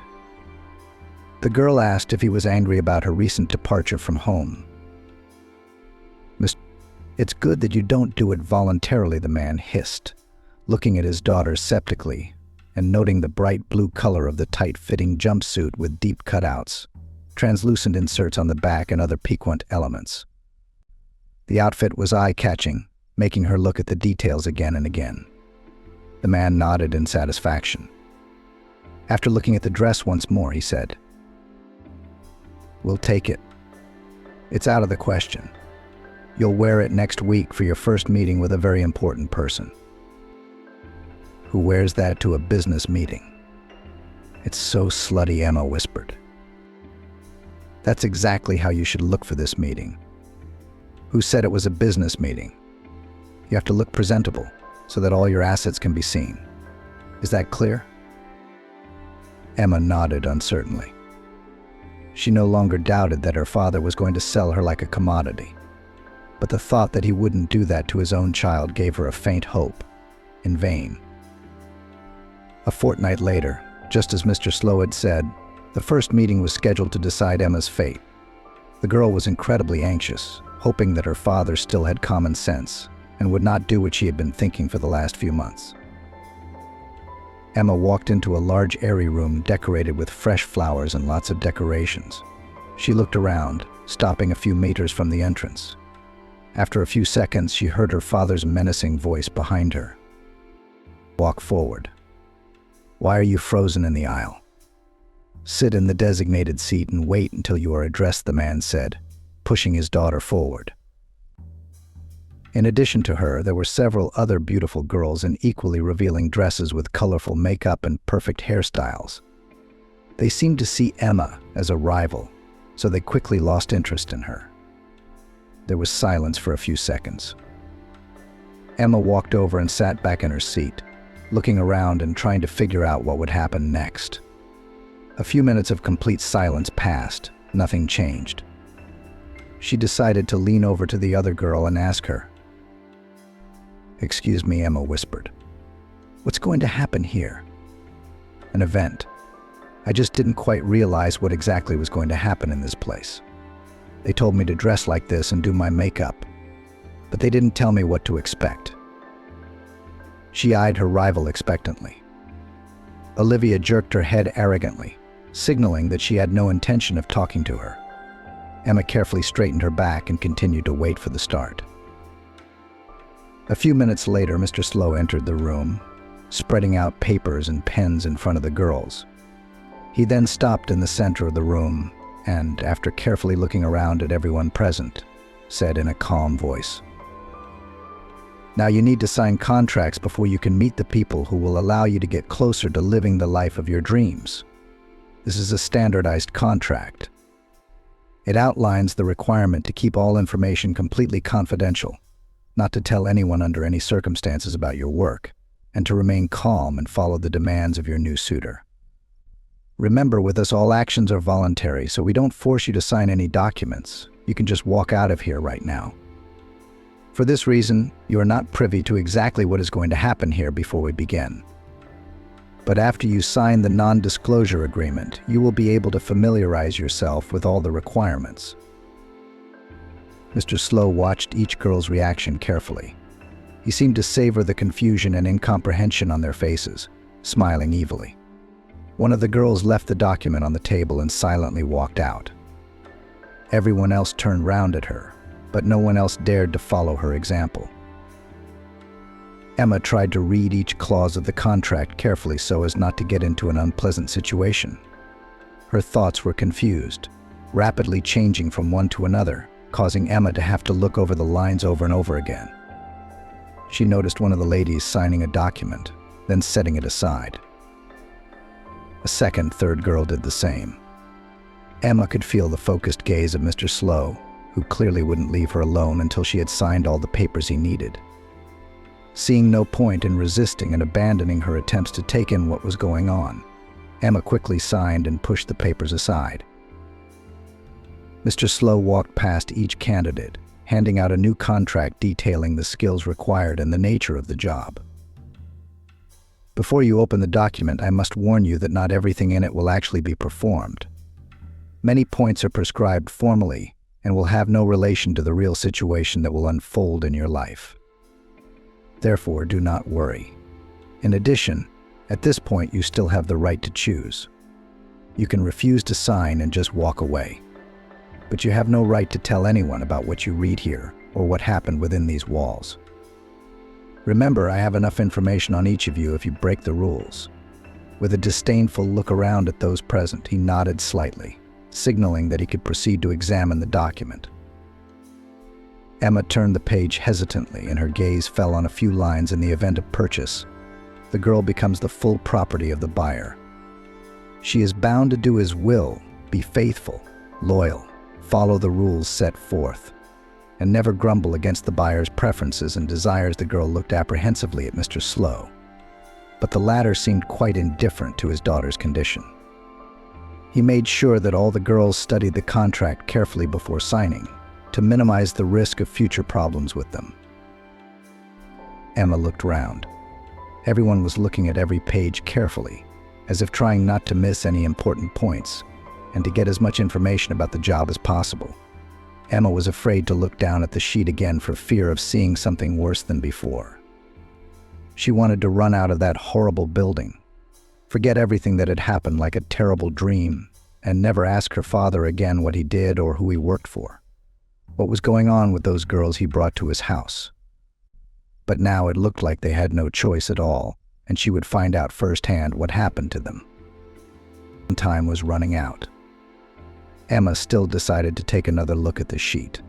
The girl asked if he was angry about her recent departure from home. "It's good that you don't do it voluntarily," the man hissed, looking at his daughter skeptically and noting the bright blue color of the tight-fitting jumpsuit with deep cutouts, translucent inserts on the back, and other piquant elements. The outfit was eye-catching, making her look at the details again and again. The man nodded in satisfaction. After looking at the dress once more, he said, "We'll take it. It's out of the question. You'll wear it next week for your first meeting with a very important person." "Who wears that to a business meeting?" "It's so slutty," Emma whispered. "That's exactly how you should look for this meeting." "Who said it was a business meeting? You have to look presentable so that all your assets can be seen. Is that clear?" Emma nodded uncertainly. She no longer doubted that her father was going to sell her like a commodity, but the thought that he wouldn't do that to his own child gave her a faint hope. In vain. A fortnight later, just as Mr. Slow had said, the first meeting was scheduled to decide Emma's fate. The girl was incredibly anxious, hoping that her father still had common sense and would not do what she had been thinking for the last few months. Emma walked into a large airy room decorated with fresh flowers and lots of decorations. She looked around, stopping a few meters from the entrance. After a few seconds, she heard her father's menacing voice behind her. "Walk forward. Why are you frozen in the aisle? Sit in the designated seat and wait until you are addressed," the man said, pushing his daughter forward. In addition to her, there were several other beautiful girls in equally revealing dresses with colorful makeup and perfect hairstyles. They seemed to see Emma as a rival, so they quickly lost interest in her. There was silence for a few seconds. Emma walked over and sat back in her seat, looking around and trying to figure out what would happen next. A few minutes of complete silence passed. Nothing changed. She decided to lean over to the other girl and ask her. "Excuse me," Emma whispered. "What's going to happen here?" "An event. I just didn't quite realize what exactly was going to happen in this place. They told me to dress like this and do my makeup, but they didn't tell me what to expect." She eyed her rival expectantly. Olivia jerked her head arrogantly, signaling that she had no intention of talking to her. Emma carefully straightened her back and continued to wait for the start. A few minutes later, Mr. Slow entered the room, spreading out papers and pens in front of the girls. He then stopped in the center of the room and, after carefully looking around at everyone present, said in a calm voice, "Now you need to sign contracts before you can meet the people who will allow you to get closer to living the life of your dreams. This is a standardized contract. It outlines the requirement to keep all information completely confidential, not to tell anyone under any circumstances about your work, and to remain calm and follow the demands of your new suitor. Remember, with us all actions are voluntary, so we don't force you to sign any documents. You can just walk out of here right now. For this reason, you are not privy to exactly what is going to happen here before we begin. But after you sign the non-disclosure agreement, you will be able to familiarize yourself with all the requirements." Mr. Slow watched each girl's reaction carefully. He seemed to savor the confusion and incomprehension on their faces, smiling evilly. One of the girls left the document on the table and silently walked out. Everyone else turned round at her, but no one else dared to follow her example. Emma tried to read each clause of the contract carefully so as not to get into an unpleasant situation. Her thoughts were confused, rapidly changing from one to another, causing Emma to have to look over the lines over and over again. She noticed one of the ladies signing a document, then setting it aside. A second, third girl did the same. Emma could feel the focused gaze of Mr. Slow, who clearly wouldn't leave her alone until she had signed all the papers he needed. Seeing no point in resisting and abandoning her attempts to take in what was going on, Emma quickly signed and pushed the papers aside. Mr. Slow walked past each candidate, handing out a new contract detailing the skills required and the nature of the job. Before you open the document, I must warn you that not everything in it will actually be performed. Many points are prescribed formally and will have no relation to the real situation that will unfold in your life. Therefore, do not worry. In addition, at this point you still have the right to choose. You can refuse to sign and just walk away. But you have no right to tell anyone about what you read here or what happened within these walls. Remember, I have enough information on each of you if you break the rules. With a disdainful look around at those present, he nodded slightly, signaling that he could proceed to examine the document. Emma turned the page hesitantly, and her gaze fell on a few lines. In the event of purchase, the girl becomes the full property of the buyer. She is bound to do his will, be faithful, loyal, follow the rules set forth, and never grumble against the buyer's preferences and desires. The girl looked apprehensively at Mr. Slow, but the latter seemed quite indifferent to his daughter's condition. He made sure that all the girls studied the contract carefully before signing, to minimize the risk of future problems with them. Emma looked round. Everyone was looking at every page carefully, as if trying not to miss any important points, and to get as much information about the job as possible. Emma was afraid to look down at the sheet again for fear of seeing something worse than before. She wanted to run out of that horrible building, forget everything that had happened like a terrible dream, and never ask her father again what he did or who he worked for. What was going on with those girls he brought to his house? But now it looked like they had no choice at all, and she would find out firsthand what happened to them. Time was running out. Emma still decided to take another look at the sheet.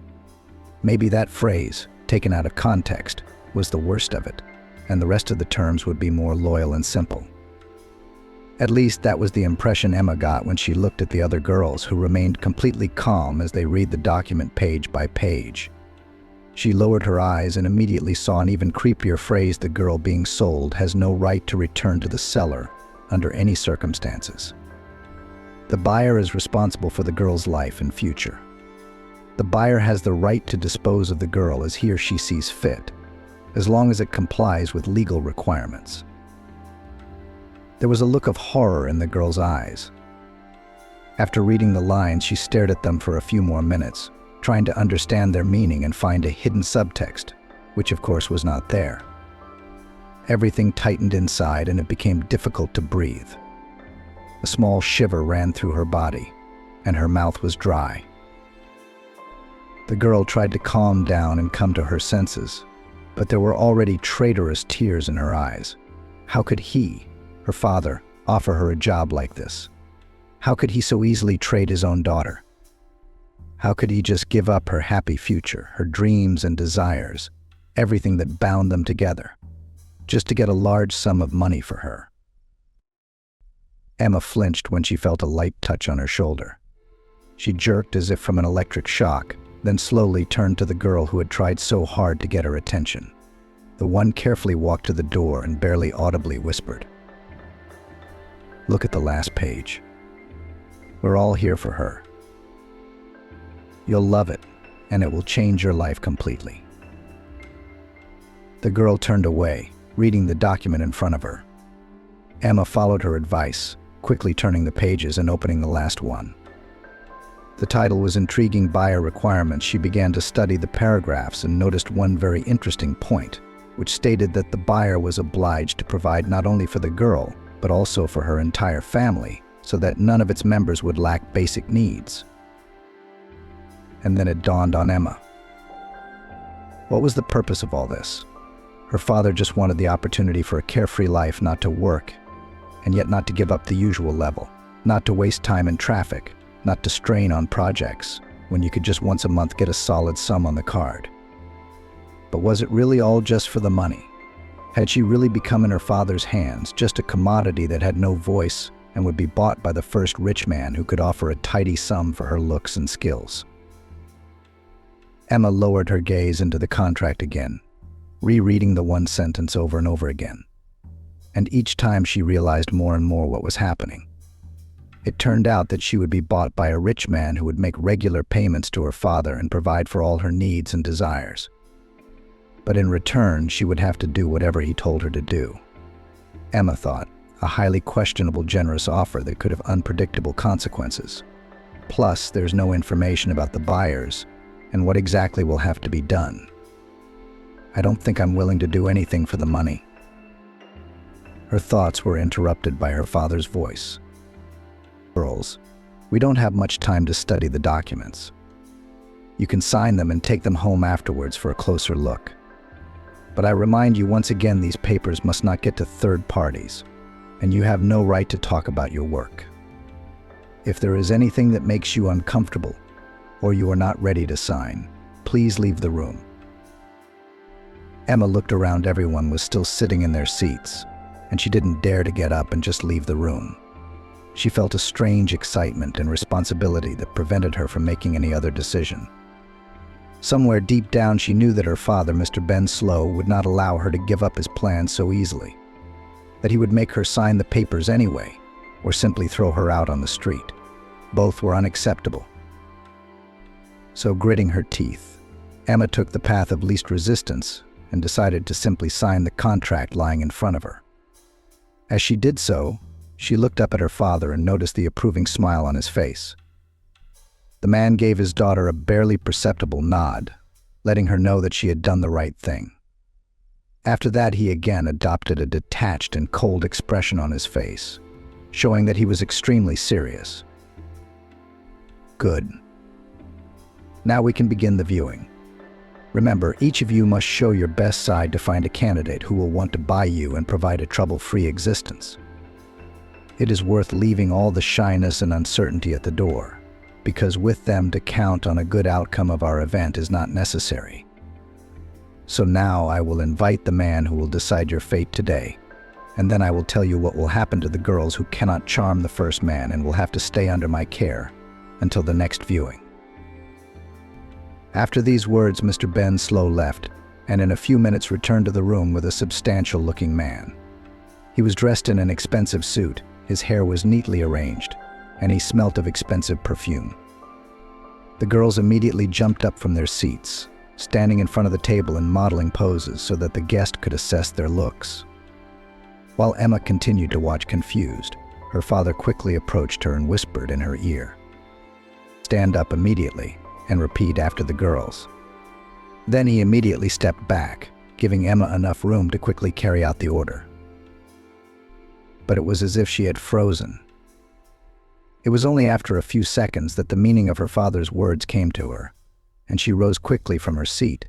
Maybe that phrase, taken out of context, was the worst of it, and the rest of the terms would be more loyal and simple. At least that was the impression Emma got when she looked at the other girls, who remained completely calm as they read the document page by page. She lowered her eyes and immediately saw an even creepier phrase: the girl being sold has no right to return to the seller under any circumstances. The buyer is responsible for the girl's life and future. The buyer has the right to dispose of the girl as he or she sees fit, as long as it complies with legal requirements. There was a look of horror in the girl's eyes. After reading the lines, she stared at them for a few more minutes, trying to understand their meaning and find a hidden subtext, which of course was not there. Everything tightened inside, and it became difficult to breathe. A small shiver ran through her body, and her mouth was dry. The girl tried to calm down and come to her senses, but there were already traitorous tears in her eyes. How could he, her father, offer her a job like this? How could he so easily trade his own daughter? How could he just give up her happy future, her dreams and desires, everything that bound them together, just to get a large sum of money for her? Emma flinched when she felt a light touch on her shoulder. She jerked as if from an electric shock, then slowly turned to the girl who had tried so hard to get her attention. The one carefully walked to the door and barely audibly whispered, "Look at the last page. We're all here for her. You'll love it, and it will change your life completely." The girl turned away, reading the document in front of her. Emma followed her advice, quickly turning the pages and opening the last one. The title was Intriguing Buyer Requirements. She began to study the paragraphs and noticed one very interesting point, which stated that the buyer was obliged to provide not only for the girl, but also for her entire family, so that none of its members would lack basic needs. And then it dawned on Emma. What was the purpose of all this? Her father just wanted the opportunity for a carefree life, not to work, and yet not to give up the usual level, not to waste time in traffic, not to strain on projects, when you could just once a month get a solid sum on the card. But was it really all just for the money? Had she really become in her father's hands just a commodity that had no voice and would be bought by the first rich man who could offer a tidy sum for her looks and skills? Emma lowered her gaze into the contract again. rereading the one sentence over and over again. And each time she realized more and more what was happening. It turned out that she would be bought by a rich man who would make regular payments to her father and provide for all her needs and desires. But in return, she would have to do whatever he told her to do. Emma thought, a highly questionable generous offer that could have unpredictable consequences. Plus, there's no information about the buyers and what exactly will have to be done. I don't think I'm willing to do anything for the money. Her thoughts were interrupted by her father's voice. Girls, we don't have much time to study the documents. You can sign them and take them home afterwards for a closer look. But I remind you once again, these papers must not get to third parties, and you have no right to talk about your work. If there is anything that makes you uncomfortable, or you are not ready to sign, please leave the room. Emma looked around. Everyone was still sitting in their seats, and she didn't dare to get up and just leave the room. She felt a strange excitement and responsibility that prevented her from making any other decision. Somewhere deep down, she knew that her father, Mr. Ben Slow, would not allow her to give up his plan so easily, that he would make her sign the papers anyway, or simply throw her out on the street. Both were unacceptable. So, gritting her teeth, Emma took the path of least resistance and decided to simply sign the contract lying in front of her. As she did so, she looked up at her father and noticed the approving smile on his face. The man gave his daughter a barely perceptible nod, letting her know that she had done the right thing. After that, he again adopted a detached and cold expression on his face, showing that he was extremely serious. Good. Now we can begin the viewing. Remember, each of you must show your best side to find a candidate who will want to buy you and provide a trouble-free existence. It is worth leaving all the shyness and uncertainty at the door, because with them to count on a good outcome of our event is not necessary. So now I will invite the man who will decide your fate today, and then I will tell you what will happen to the girls who cannot charm the first man and will have to stay under my care until the next viewing. After these words, Mr. Ben Slow left, and in a few minutes returned to the room with a substantial-looking man. He was dressed in an expensive suit, his hair was neatly arranged, and he smelt of expensive perfume. The girls immediately jumped up from their seats, standing in front of the table and modeling poses so that the guest could assess their looks. While Emma continued to watch confused, her father quickly approached her and whispered in her ear, "Stand up immediately and repeat after the girls." Then he immediately stepped back, giving Emma enough room to quickly carry out the order. But it was as if she had frozen. It was only after a few seconds that the meaning of her father's words came to her, and she rose quickly from her seat,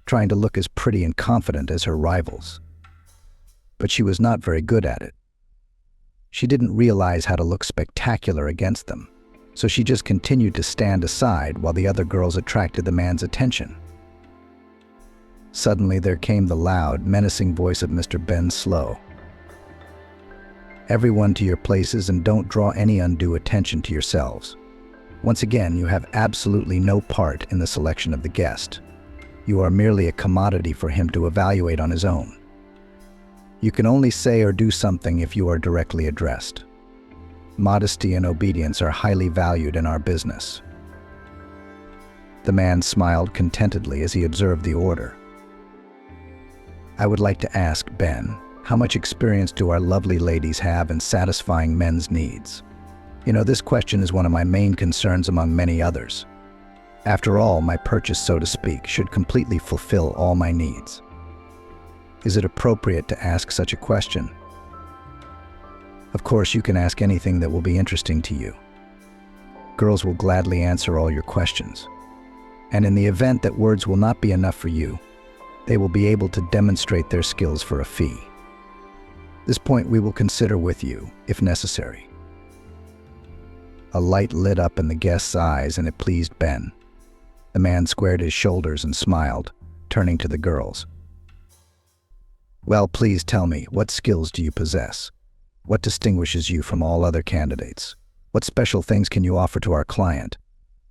trying to look as pretty and confident as her rivals. But she was not very good at it. She didn't realize how to look spectacular against them, so she just continued to stand aside while the other girls attracted the man's attention. Suddenly there came the loud, menacing voice of Mr. Ben Slow. "Everyone to your places and don't draw any undue attention to yourselves. Once again, you have absolutely no part in the selection of the guest. You are merely a commodity for him to evaluate on his own. You can only say or do something if you are directly addressed. Modesty and obedience are highly valued in our business." The man smiled contentedly as he observed the order. "I would like to ask, Ben, how much experience do our lovely ladies have in satisfying men's needs? You know, this question is one of my main concerns among many others. After all, my purchase, so to speak, should completely fulfill all my needs. Is it appropriate to ask such a question?" Of course, you can ask anything that will be interesting to you. Girls will gladly answer all your questions. And in the event that words will not be enough for you, they will be able to demonstrate their skills for a fee. This point we will consider with you, if necessary. A light lit up in the guest's eyes, and it pleased Ben. The man squared his shoulders and smiled, turning to the girls. "Well, please tell me, what skills do you possess? What distinguishes you from all other candidates? What special things can you offer to our client,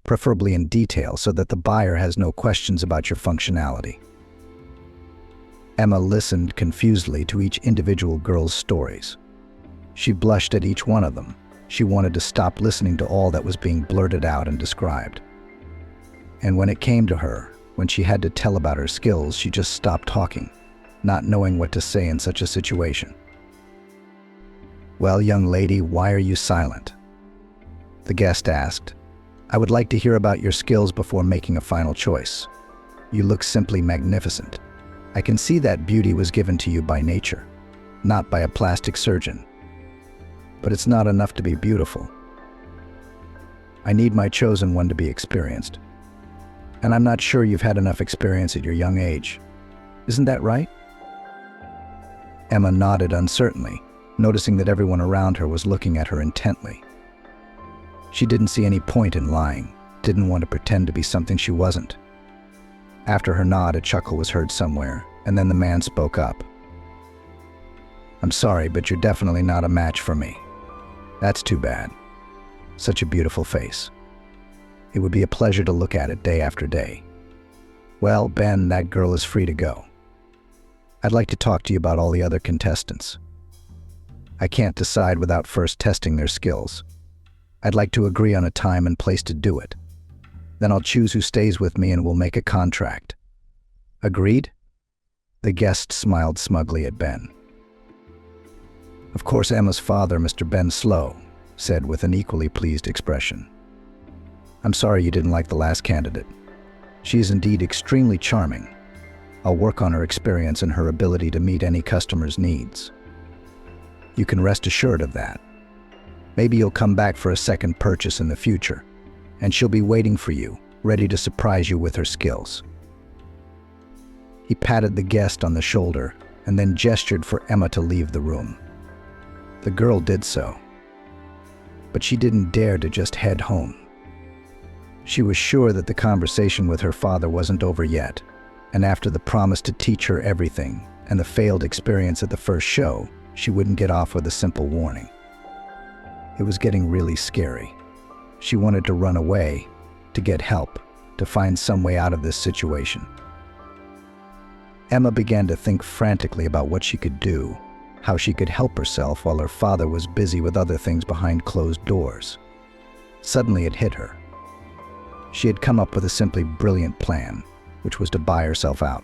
preferably in detail so that the buyer has no questions about your functionality?" Emma listened confusedly to each individual girl's stories. She blushed at each one of them. She wanted to stop listening to all that was being blurted out and described. And when it came to her, when she had to tell about her skills, she just stopped talking, not knowing what to say in such a situation. "Well, young lady, why are you silent?" the guest asked. "I would like to hear about your skills before making a final choice. You look simply magnificent. I can see that beauty was given to you by nature, not by a plastic surgeon. But it's not enough to be beautiful. I need my chosen one to be experienced. And I'm not sure you've had enough experience at your young age. Isn't that right?" Emma nodded uncertainly, noticing that everyone around her was looking at her intently. She didn't see any point in lying, didn't want to pretend to be something she wasn't. After her nod, a chuckle was heard somewhere, and then the man spoke up. "I'm sorry, but you're definitely not a match for me. That's too bad. Such a beautiful face. It would be a pleasure to look at it day after day. Well, Ben, that girl is free to go. I'd like to talk to you about all the other contestants. I can't decide without first testing their skills. I'd like to agree on a time and place to do it. Then I'll choose who stays with me and we'll make a contract. Agreed?" The guest smiled smugly at Ben. "Of course, Emma's father, Mr. Ben Slow, said with an equally pleased expression. I'm sorry you didn't like the last candidate. She is indeed extremely charming. I'll work on her experience and her ability to meet any customer's needs. You can rest assured of that. Maybe you'll come back for a second purchase in the future, and she'll be waiting for you, ready to surprise you with her skills." He patted the guest on the shoulder and then gestured for Emma to leave the room. The girl did so, but she didn't dare to just head home. She was sure that the conversation with her father wasn't over yet, and after the promise to teach her everything and the failed experience at the first show, she wouldn't get off with a simple warning. It was getting really scary. She wanted to run away, to get help, to find some way out of this situation. Emma began to think frantically about what she could do, how she could help herself while her father was busy with other things behind closed doors. Suddenly it hit her. She had come up with a simply brilliant plan, which was to buy herself out.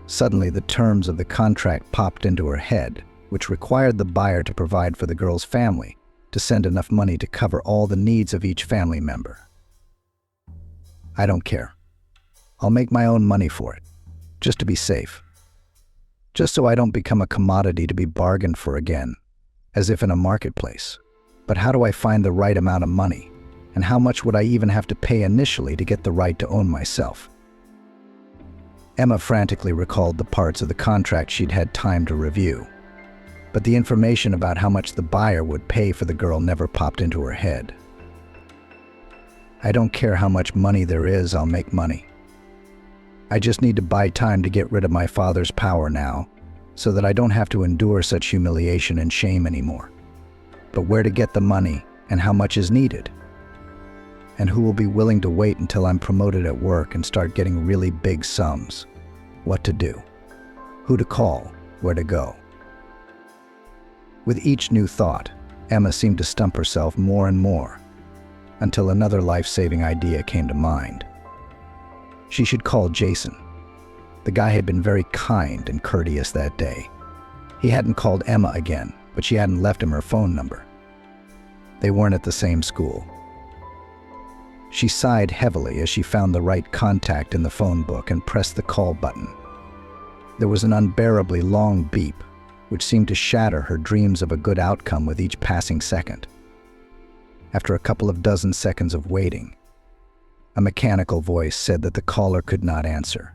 Suddenly the terms of the contract popped into her head, which required the buyer to provide for the girl's family, to send enough money to cover all the needs of each family member. I don't care. I'll make my own money for it, just to be safe. Just so I don't become a commodity to be bargained for again, as if in a marketplace. But how do I find the right amount of money? And how much would I even have to pay initially to get the right to own myself? Emma frantically recalled the parts of the contract she'd had time to review. But the information about how much the buyer would pay for the girl never popped into her head. I don't care how much money there is, I'll make money. I just need to buy time to get rid of my father's power now, so that I don't have to endure such humiliation and shame anymore. But where to get the money, and how much is needed? And who will be willing to wait until I'm promoted at work and start getting really big sums? What to do? Who to call? Where to go? With each new thought, Emma seemed to stump herself more and more, until another life-saving idea came to mind. She should call Jason. The guy had been very kind and courteous that day. He hadn't called Emma again, but she hadn't left him her phone number. They weren't at the same school. She sighed heavily as she found the right contact in the phone book and pressed the call button. There was an unbearably long beep, which seemed to shatter her dreams of a good outcome with each passing second. After a couple of dozen seconds of waiting, a mechanical voice said that the caller could not answer,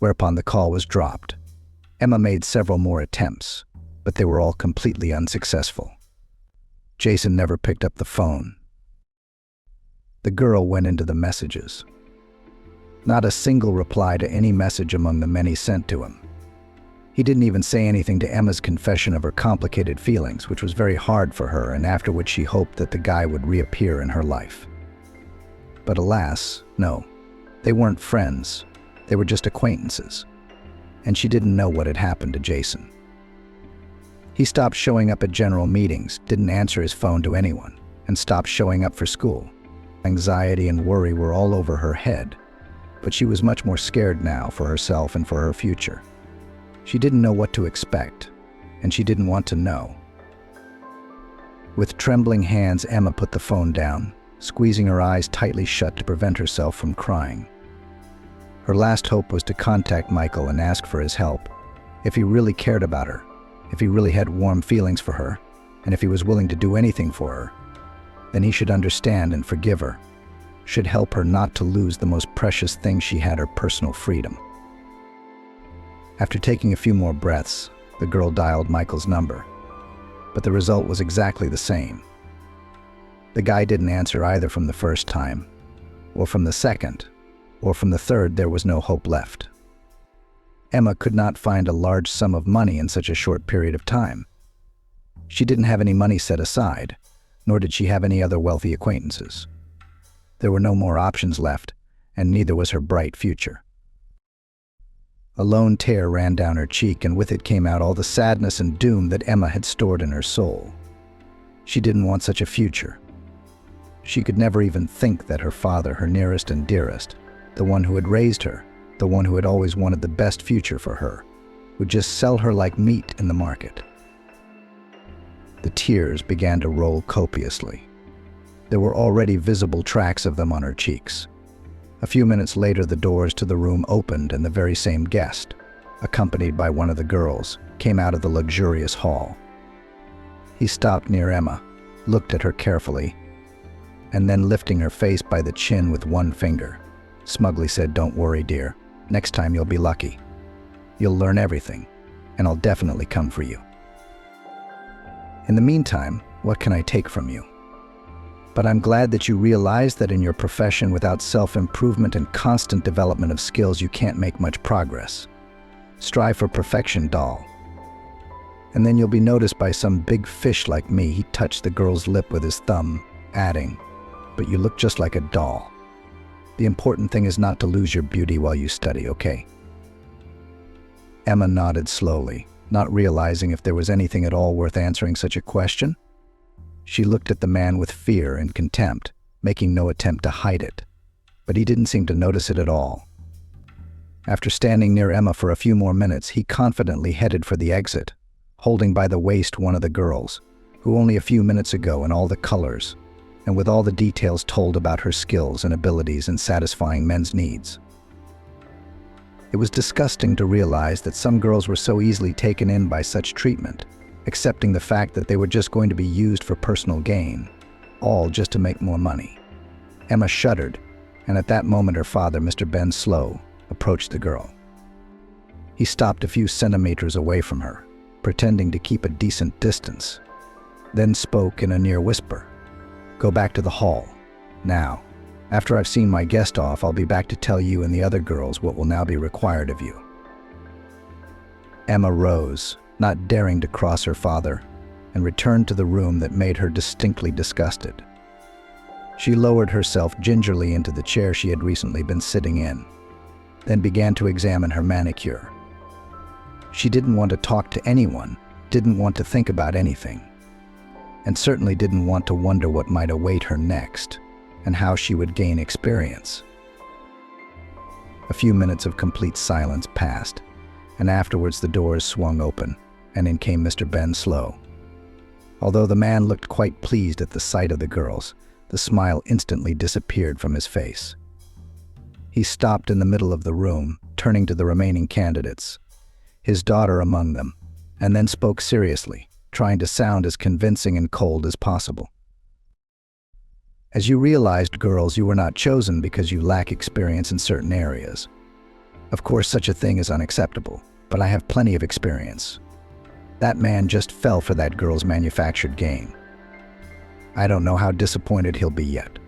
whereupon the call was dropped. Emma made several more attempts, but they were all completely unsuccessful. Jason never picked up the phone. The girl went into the messages. Not a single reply to any message among the many sent to him. He didn't even say anything to Emma's confession of her complicated feelings, which was very hard for her, and after which she hoped that the guy would reappear in her life. But alas, no. They weren't friends. They were just acquaintances. and she didn't know what had happened to Jason. He stopped showing up at general meetings, didn't answer his phone to anyone, and stopped showing up for school. Anxiety and worry were all over her head, but she was much more scared now for herself and for her future. She didn't know what to expect, and she didn't want to know. With trembling hands, Emma put the phone down, squeezing her eyes tightly shut to prevent herself from crying. Her last hope was to contact Michael and ask for his help. If he really cared about her, if he really had warm feelings for her, and if he was willing to do anything for her, then he should understand and forgive her, should help her not to lose the most precious thing she had, her personal freedom. After taking a few more breaths, the girl dialed Michael's number, but the result was exactly the same. The guy didn't answer either from the first time, or from the second, or from the third. There was no hope left. Emma could not find a large sum of money in such a short period of time. She didn't have any money set aside, nor did she have any other wealthy acquaintances. There were no more options left, and neither was her bright future. A lone tear ran down her cheek, and with it came out all the sadness and doom that Emma had stored in her soul. She didn't want such a future. She could never even think that her father, her nearest and dearest, the one who had raised her, the one who had always wanted the best future for her, would just sell her like meat in the market. The tears began to roll copiously. There were already visible tracks of them on her cheeks. A few minutes later, the doors to the room opened, and the very same guest, accompanied by one of the girls, came out of the luxurious hall. He stopped near Emma, looked at her carefully, and then, lifting her face by the chin with one finger, smugly said, "Don't worry, dear. Next time you'll be lucky. You'll learn everything, and I'll definitely come for you. In the meantime, what can I take from you? But I'm glad that you realize that in your profession, without self-improvement and constant development of skills, you can't make much progress. Strive for perfection, doll. And then you'll be noticed by some big fish like me." He touched the girl's lip with his thumb, adding, "But you look just like a doll. The important thing is not to lose your beauty while you study, okay?" Emma nodded slowly, not realizing if there was anything at all worth answering such a question. She looked at the man with fear and contempt, making no attempt to hide it, but he didn't seem to notice it at all. After standing near Emma for a few more minutes, he confidently headed for the exit, holding by the waist one of the girls, who only a few minutes ago, in all the colors, and with all the details told about her skills and abilities in satisfying men's needs. It was disgusting to realize that some girls were so easily taken in by such treatment, accepting the fact that they were just going to be used for personal gain, all just to make more money. Emma shuddered, and at that moment her father, Mr. Ben Slow, approached the girl. He stopped a few centimeters away from her, pretending to keep a decent distance, then spoke in a near whisper. "Go back to the hall. Now, after I've seen my guest off, I'll be back to tell you and the other girls what will now be required of you." Emma rose, not daring to cross her father, and returned to the room that made her distinctly disgusted. She lowered herself gingerly into the chair she had recently been sitting in, then began to examine her manicure. She didn't want to talk to anyone, didn't want to think about anything, and certainly didn't want to wonder what might await her next, and how she would gain experience. A few minutes of complete silence passed, and afterwards the doors swung open, and in came Mr. Ben Slow. Although the man looked quite pleased at the sight of the girls, the smile instantly disappeared from his face. He stopped in the middle of the room, turning to the remaining candidates, his daughter among them, and then spoke seriously, trying to sound as convincing and cold as possible. "As you realized, girls, you were not chosen because you lack experience in certain areas. Of course, such a thing is unacceptable, but I have plenty of experience. That man just fell for that girl's manufactured game. I don't know how disappointed he'll be yet.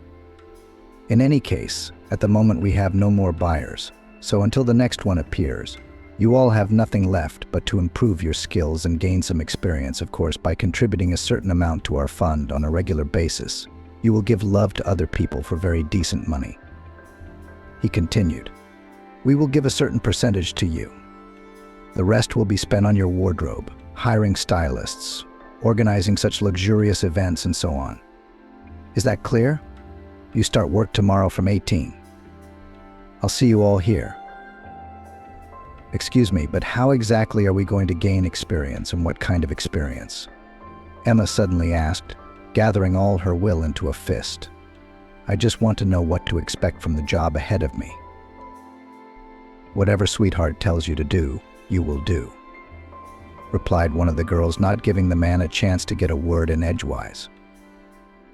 In any case, at the moment we have no more buyers, so until the next one appears, you all have nothing left but to improve your skills and gain some experience, of course, by contributing a certain amount to our fund on a regular basis. You will give love to other people for very decent money." He continued, "We will give a certain percentage to you. The rest will be spent on your wardrobe, hiring stylists, organizing such luxurious events, and so on. Is that clear? You start work tomorrow from 18. I'll see you all here. Excuse me, but how exactly are we going to gain experience, and what kind of experience? Emma suddenly asked, gathering all her will into a fist. I just want to know what to expect from the job ahead of me. Whatever sweetheart tells you to do, you will do, replied one of the girls, not giving the man a chance to get a word in edgewise.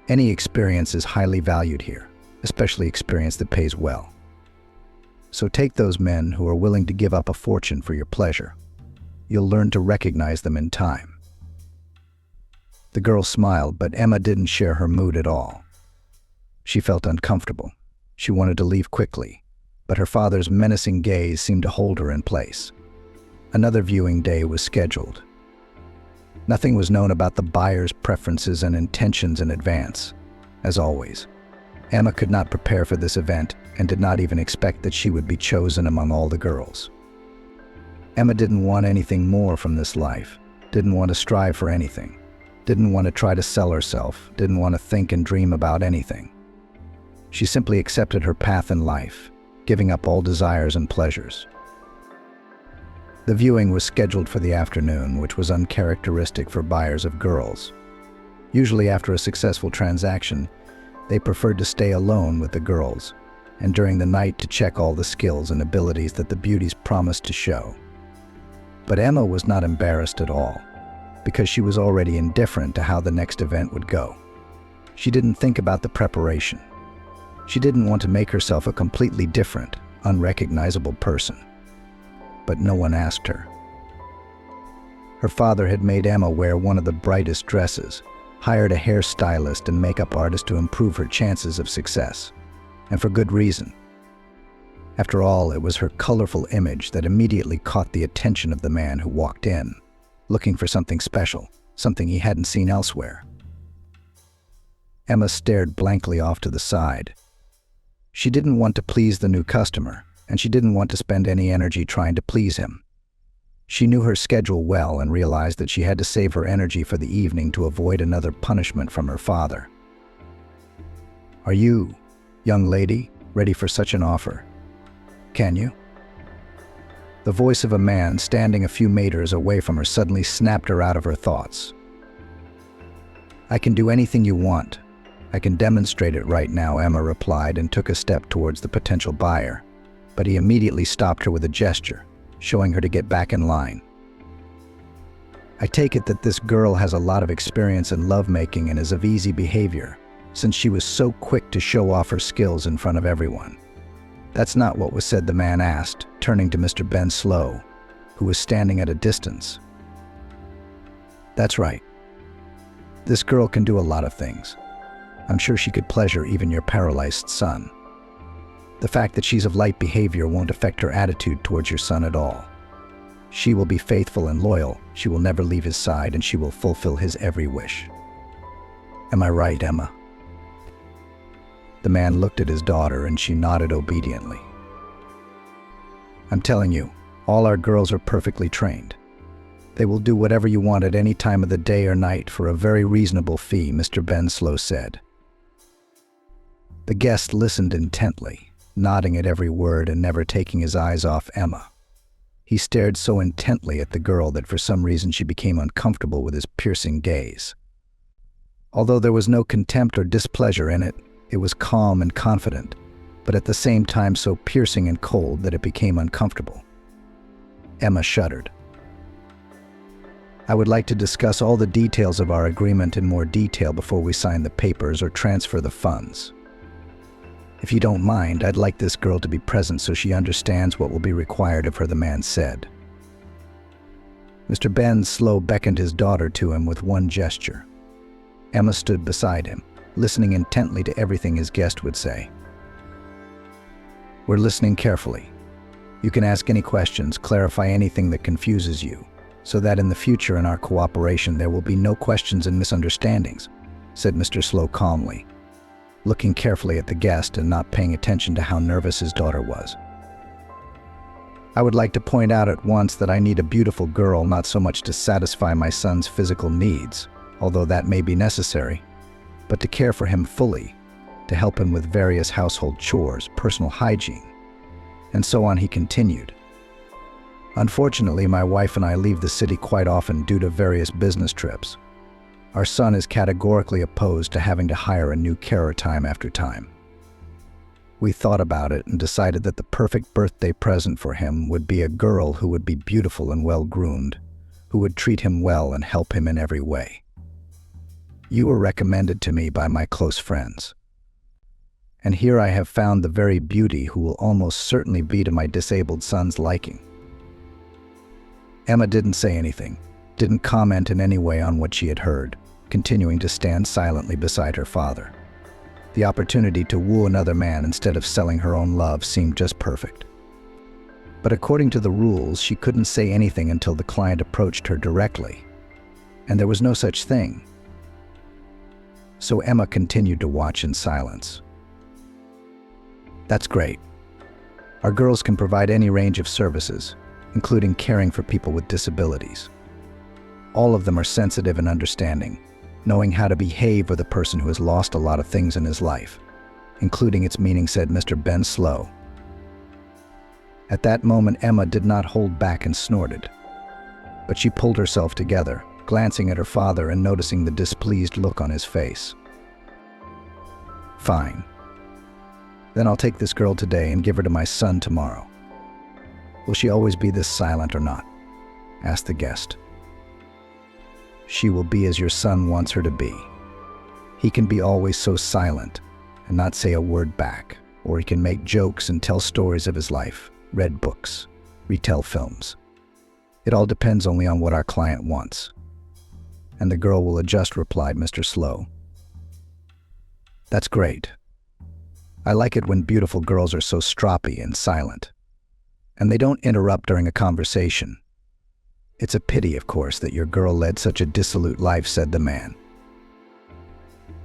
Any experience is highly valued here, especially experience that pays well. So take those men who are willing to give up a fortune for your pleasure. You'll learn to recognize them in time. The girl smiled, but Emma didn't share her mood at all. She felt uncomfortable. She wanted to leave quickly, but her father's menacing gaze seemed to hold her in place. Another viewing day was scheduled. Nothing was known about the buyer's preferences and intentions in advance. As always, Emma could not prepare for this event and did not even expect that she would be chosen among all the girls. Emma didn't want anything more from this life, didn't want to strive for anything, didn't want to try to sell herself, didn't want to think and dream about anything. She simply accepted her path in life, giving up all desires and pleasures. The viewing was scheduled for the afternoon, which was uncharacteristic for buyers of girls. Usually after a successful transaction, they preferred to stay alone with the girls, and during the night to check all the skills and abilities that the beauties promised to show. But Emma was not embarrassed at all, because she was already indifferent to how the next event would go. She didn't think about the preparation. She didn't want to make herself a completely different, unrecognizable person. But no one asked her. Her father had made Emma wear one of the brightest dresses, hired a hairstylist and makeup artist to improve her chances of success. And for good reason. After all, it was her colorful image that immediately caught the attention of the man who walked in, looking for something special, something he hadn't seen elsewhere. Emma stared blankly off to the side. She didn't want to please the new customer, and she didn't want to spend any energy trying to please him. She knew her schedule well and realized that she had to save her energy for the evening to avoid another punishment from her father. Are you, young lady, ready for such an offer? Can you? The voice of a man standing a few meters away from her suddenly snapped her out of her thoughts. I can do anything you want. I can demonstrate it right now, Emma replied and took a step towards the potential buyer, but he immediately stopped her with a gesture, showing her to get back in line. I take it that this girl has a lot of experience in lovemaking and is of easy behavior, since she was so quick to show off her skills in front of everyone. That's not what was said, the man asked, turning to Mr. Ben Slow, who was standing at a distance. That's right. This girl can do a lot of things. I'm sure she could pleasure even your paralyzed son. The fact that she's of light behavior won't affect her attitude towards your son at all. She will be faithful and loyal, she will never leave his side, and she will fulfill his every wish. Am I right, Emma? The man looked at his daughter and she nodded obediently. I'm telling you, all our girls are perfectly trained. They will do whatever you want at any time of the day or night for a very reasonable fee, Mr. Ben Slow said. The guest listened intently, nodding at every word and never taking his eyes off Emma. He stared so intently at the girl that for some reason she became uncomfortable with his piercing gaze. Although there was no contempt or displeasure in it, it was calm and confident, but at the same time so piercing and cold that it became uncomfortable. Emma shuddered. I would like to discuss all the details of our agreement in more detail before we sign the papers or transfer the funds. If you don't mind, I'd like this girl to be present so she understands what will be required of her, the man said. Mr. Ben Slow beckoned his daughter to him with one gesture. Emma stood beside him, listening intently to everything his guest would say. We're listening carefully. You can ask any questions, clarify anything that confuses you, so that in the future in our cooperation there will be no questions and misunderstandings, said Mr. Slow calmly, looking carefully at the guest and not paying attention to how nervous his daughter was. I would like to point out at once that I need a beautiful girl not so much to satisfy my son's physical needs, although that may be necessary, but to care for him fully, to help him with various household chores, personal hygiene, and so on," he continued. "Unfortunately, my wife and I leave the city quite often due to various business trips. Our son is categorically opposed to having to hire a new carer time after time. We thought about it and decided that the perfect birthday present for him would be a girl who would be beautiful and well-groomed, who would treat him well and help him in every way. You were recommended to me by my close friends. And here I have found the very beauty who will almost certainly be to my disabled son's liking." Emma didn't say anything, didn't comment in any way on what she had heard, continuing to stand silently beside her father. The opportunity to woo another man instead of selling her own love seemed just perfect. But according to the rules, she couldn't say anything until the client approached her directly, and there was no such thing. So Emma continued to watch in silence. "That's great. Our girls can provide any range of services, including caring for people with disabilities. All of them are sensitive and understanding, knowing how to behave with a person who has lost a lot of things in his life, including its meaning," said Mr. Ben Slow. At that moment, Emma did not hold back and snorted, but she pulled herself together, glancing at her father and noticing the displeased look on his face. "Fine. Then I'll take this girl today and give her to my son tomorrow." "Will she always be this silent or not?" asked the guest. "She will be as your son wants her to be. He can be always so silent and not say a word back, or he can make jokes and tell stories of his life, read books, retell films. It all depends only on what our client wants. And the girl will adjust," replied Mr. Slow. "That's great. I like it when beautiful girls are so stroppy and silent, and they don't interrupt during a conversation. It's a pity, of course, that your girl led such a dissolute life," said the man.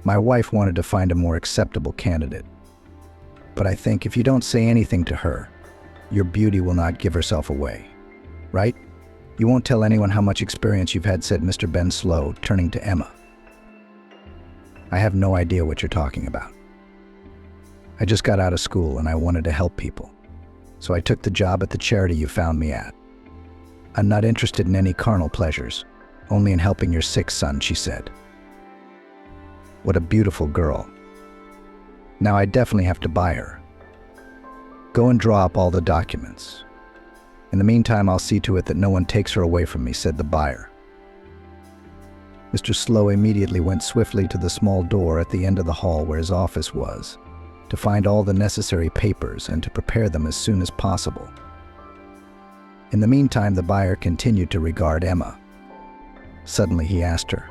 "My wife wanted to find a more acceptable candidate. But I think if you don't say anything to her, your beauty will not give herself away. Right? You won't tell anyone how much experience you've had," said Mr. Ben Slow, turning to Emma. "I have no idea what you're talking about. I just got out of school and I wanted to help people, so I took the job at the charity you found me at. I'm not interested in any carnal pleasures, only in helping your sick son," she said. "What a beautiful girl. Now I definitely have to buy her. Go and draw up all the documents. In the meantime, I'll see to it that no one takes her away from me," said the buyer. Mr. Slow immediately went swiftly to the small door at the end of the hall where his office was, to find all the necessary papers and to prepare them as soon as possible. In the meantime, the buyer continued to regard Emma. Suddenly he asked her,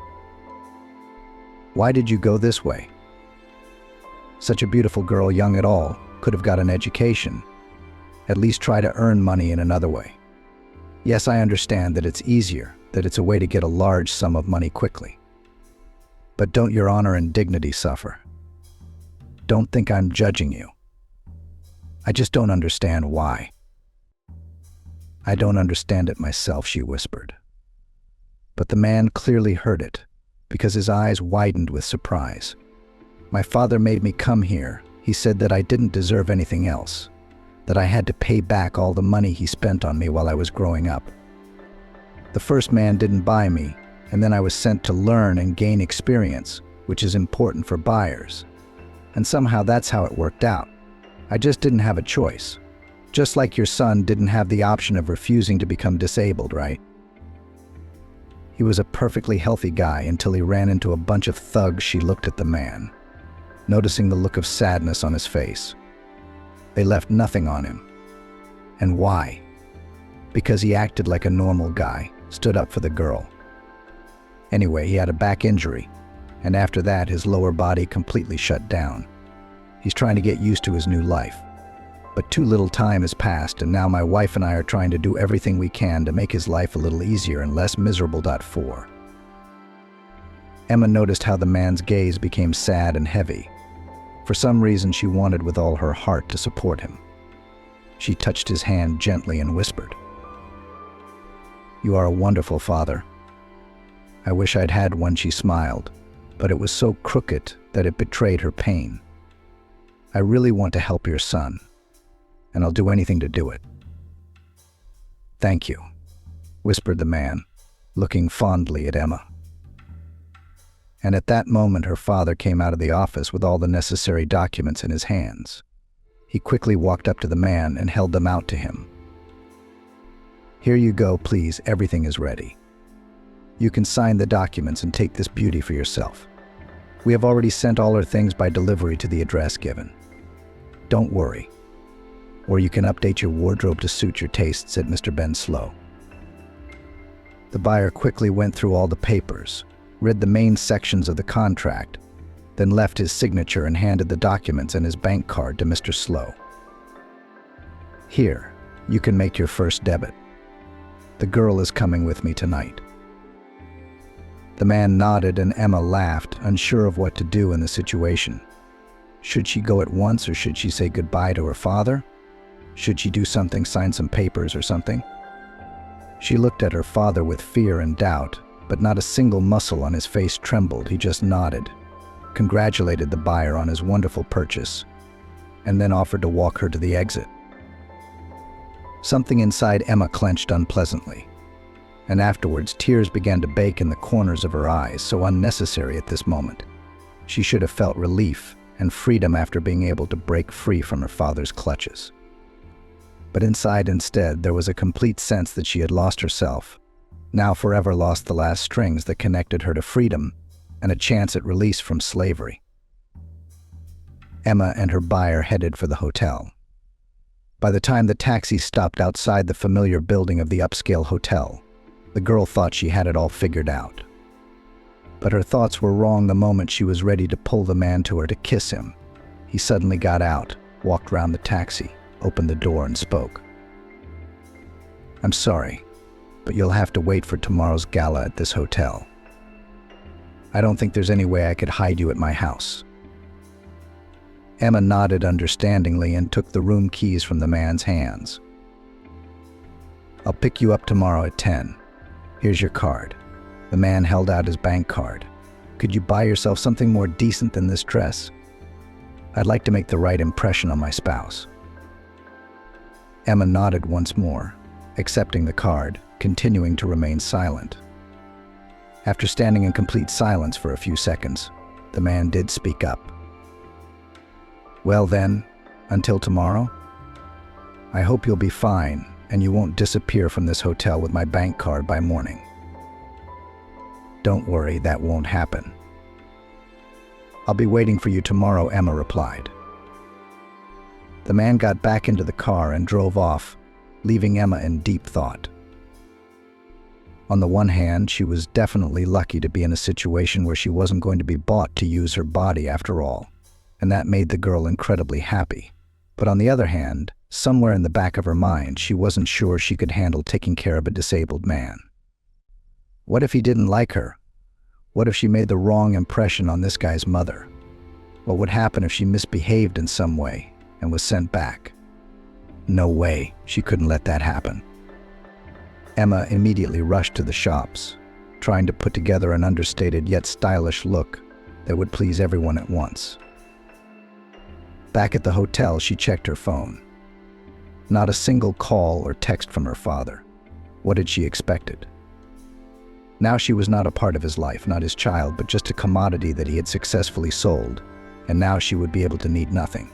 "Why did you go this way? Such a beautiful girl, young at all, could have got an education. At least try to earn money in another way. Yes, I understand that it's easier, that it's a way to get a large sum of money quickly. But don't your honor and dignity suffer? Don't think I'm judging you. I just don't understand why." "I don't understand it myself," she whispered. But the man clearly heard it, because his eyes widened with surprise. "My father made me come here. He said that I didn't deserve anything else, that I had to pay back all the money he spent on me while I was growing up. The first man didn't buy me, and then I was sent to learn and gain experience, which is important for buyers. And somehow that's how it worked out. I just didn't have a choice. Just like your son didn't have the option of refusing to become disabled, right? He was a perfectly healthy guy until he ran into a bunch of thugs." She looked at the man, noticing the look of sadness on his face. "They left nothing on him. And why? Because he acted like a normal guy, stood up for the girl. Anyway, he had a back injury, and after that his lower body completely shut down. He's trying to get used to his new life. But too little time has passed, and now my wife and I are trying to do everything we can to make his life a little easier and less miserable." 4. Emma noticed how the man's gaze became sad and heavy. For some reason, she wanted with all her heart to support him. She touched his hand gently and whispered, "You are a wonderful father." "I wish I'd had one," she smiled, but it was so crooked that it betrayed her pain. "I really want to help your son, and I'll do anything to do it." "Thank you," whispered the man, looking fondly at Emma. And at that moment her father came out of the office with all the necessary documents in his hands. He quickly walked up to the man and held them out to him. "Here you go, please, everything is ready. You can sign the documents and take this beauty for yourself. We have already sent all her things by delivery to the address given. Don't worry. Or you can update your wardrobe to suit your taste," said Mr. Ben Slow. The buyer quickly went through all the papers, read the main sections of the contract, then left his signature and handed the documents and his bank card to Mr. Slow. "Here, you can make your first debit. The girl is coming with me tonight." The man nodded and Emma laughed, unsure of what to do in the situation. Should she go at once or should she say goodbye to her father? Should she do something, sign some papers or something? She looked at her father with fear and doubt, but not a single muscle on his face trembled. He just nodded, congratulated the buyer on his wonderful purchase, and then offered to walk her to the exit. Something inside Emma clenched unpleasantly, and afterwards tears began to bake in the corners of her eyes, so unnecessary at this moment. She should have felt relief and freedom after being able to break free from her father's clutches. But inside instead, there was a complete sense that she had lost herself, now forever lost the last strings that connected her to freedom and a chance at release from slavery. Emma and her buyer headed for the hotel. By the time the taxi stopped outside the familiar building of the upscale hotel, the girl thought she had it all figured out. But her thoughts were wrong the moment she was ready to pull the man to her to kiss him. He suddenly got out, walked round the taxi, opened the door and spoke. "I'm sorry, but you'll have to wait for tomorrow's gala at this hotel. I don't think there's any way I could hide you at my house." Emma nodded understandingly and took the room keys from the man's hands. "I'll pick you up tomorrow at 10. Here's your card." The man held out his bank card. "Could you buy yourself something more decent than this dress? I'd like to make the right impression on my spouse." Emma nodded once more, accepting the card, continuing to remain silent. After standing in complete silence for a few seconds, the man did speak up. "Well then, until tomorrow? I hope you'll be fine and you won't disappear from this hotel with my bank card by morning." "Don't worry, that won't happen." "I'll be waiting for you tomorrow," Emma replied. The man got back into the car and drove off, leaving Emma in deep thought. On the one hand, she was definitely lucky to be in a situation where she wasn't going to be bought to use her body after all, and that made the girl incredibly happy. But on the other hand, somewhere in the back of her mind, she wasn't sure she could handle taking care of a disabled man. What if he didn't like her? What if she made the wrong impression on this guy's mother? What would happen if she misbehaved in some way and was sent back? No way, she couldn't let that happen. Emma immediately rushed to the shops, trying to put together an understated yet stylish look that would please everyone at once. Back at the hotel, she checked her phone. Not a single call or text from her father. What had she expected? Now she was not a part of his life, not his child, but just a commodity that he had successfully sold, and now she would be able to need nothing.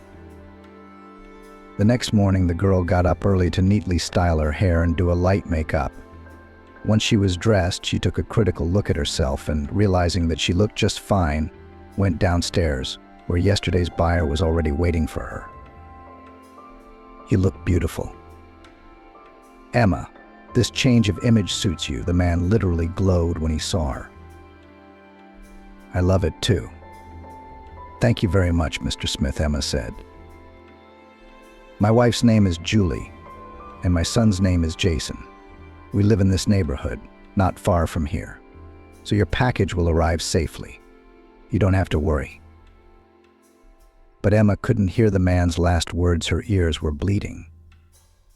The next morning, the girl got up early to neatly style her hair and do a light makeup. Once she was dressed, she took a critical look at herself and, realizing that she looked just fine, went downstairs, where yesterday's buyer was already waiting for her. "You look beautiful." "Emma, this change of image suits you," the man literally glowed when he saw her. "I love it too." "Thank you very much, Mr. Smith," Emma said. "My wife's name is Julie, and my son's name is Jason. We live in this neighborhood, not far from here, so your package will arrive safely. You don't have to worry." But Emma couldn't hear the man's last words. Her ears were bleeding.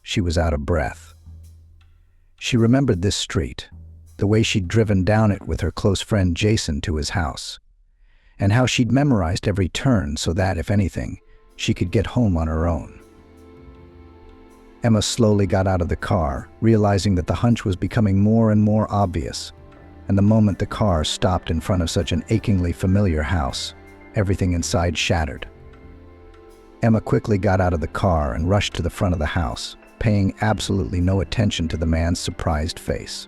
She was out of breath. She remembered this street, the way she'd driven down it with her close friend Jason to his house, and how she'd memorized every turn so that, if anything, she could get home on her own. Emma slowly got out of the car, realizing that the hunch was becoming more and more obvious, and the moment the car stopped in front of such an achingly familiar house, everything inside shattered. Emma quickly got out of the car and rushed to the front of the house, paying absolutely no attention to the man's surprised face.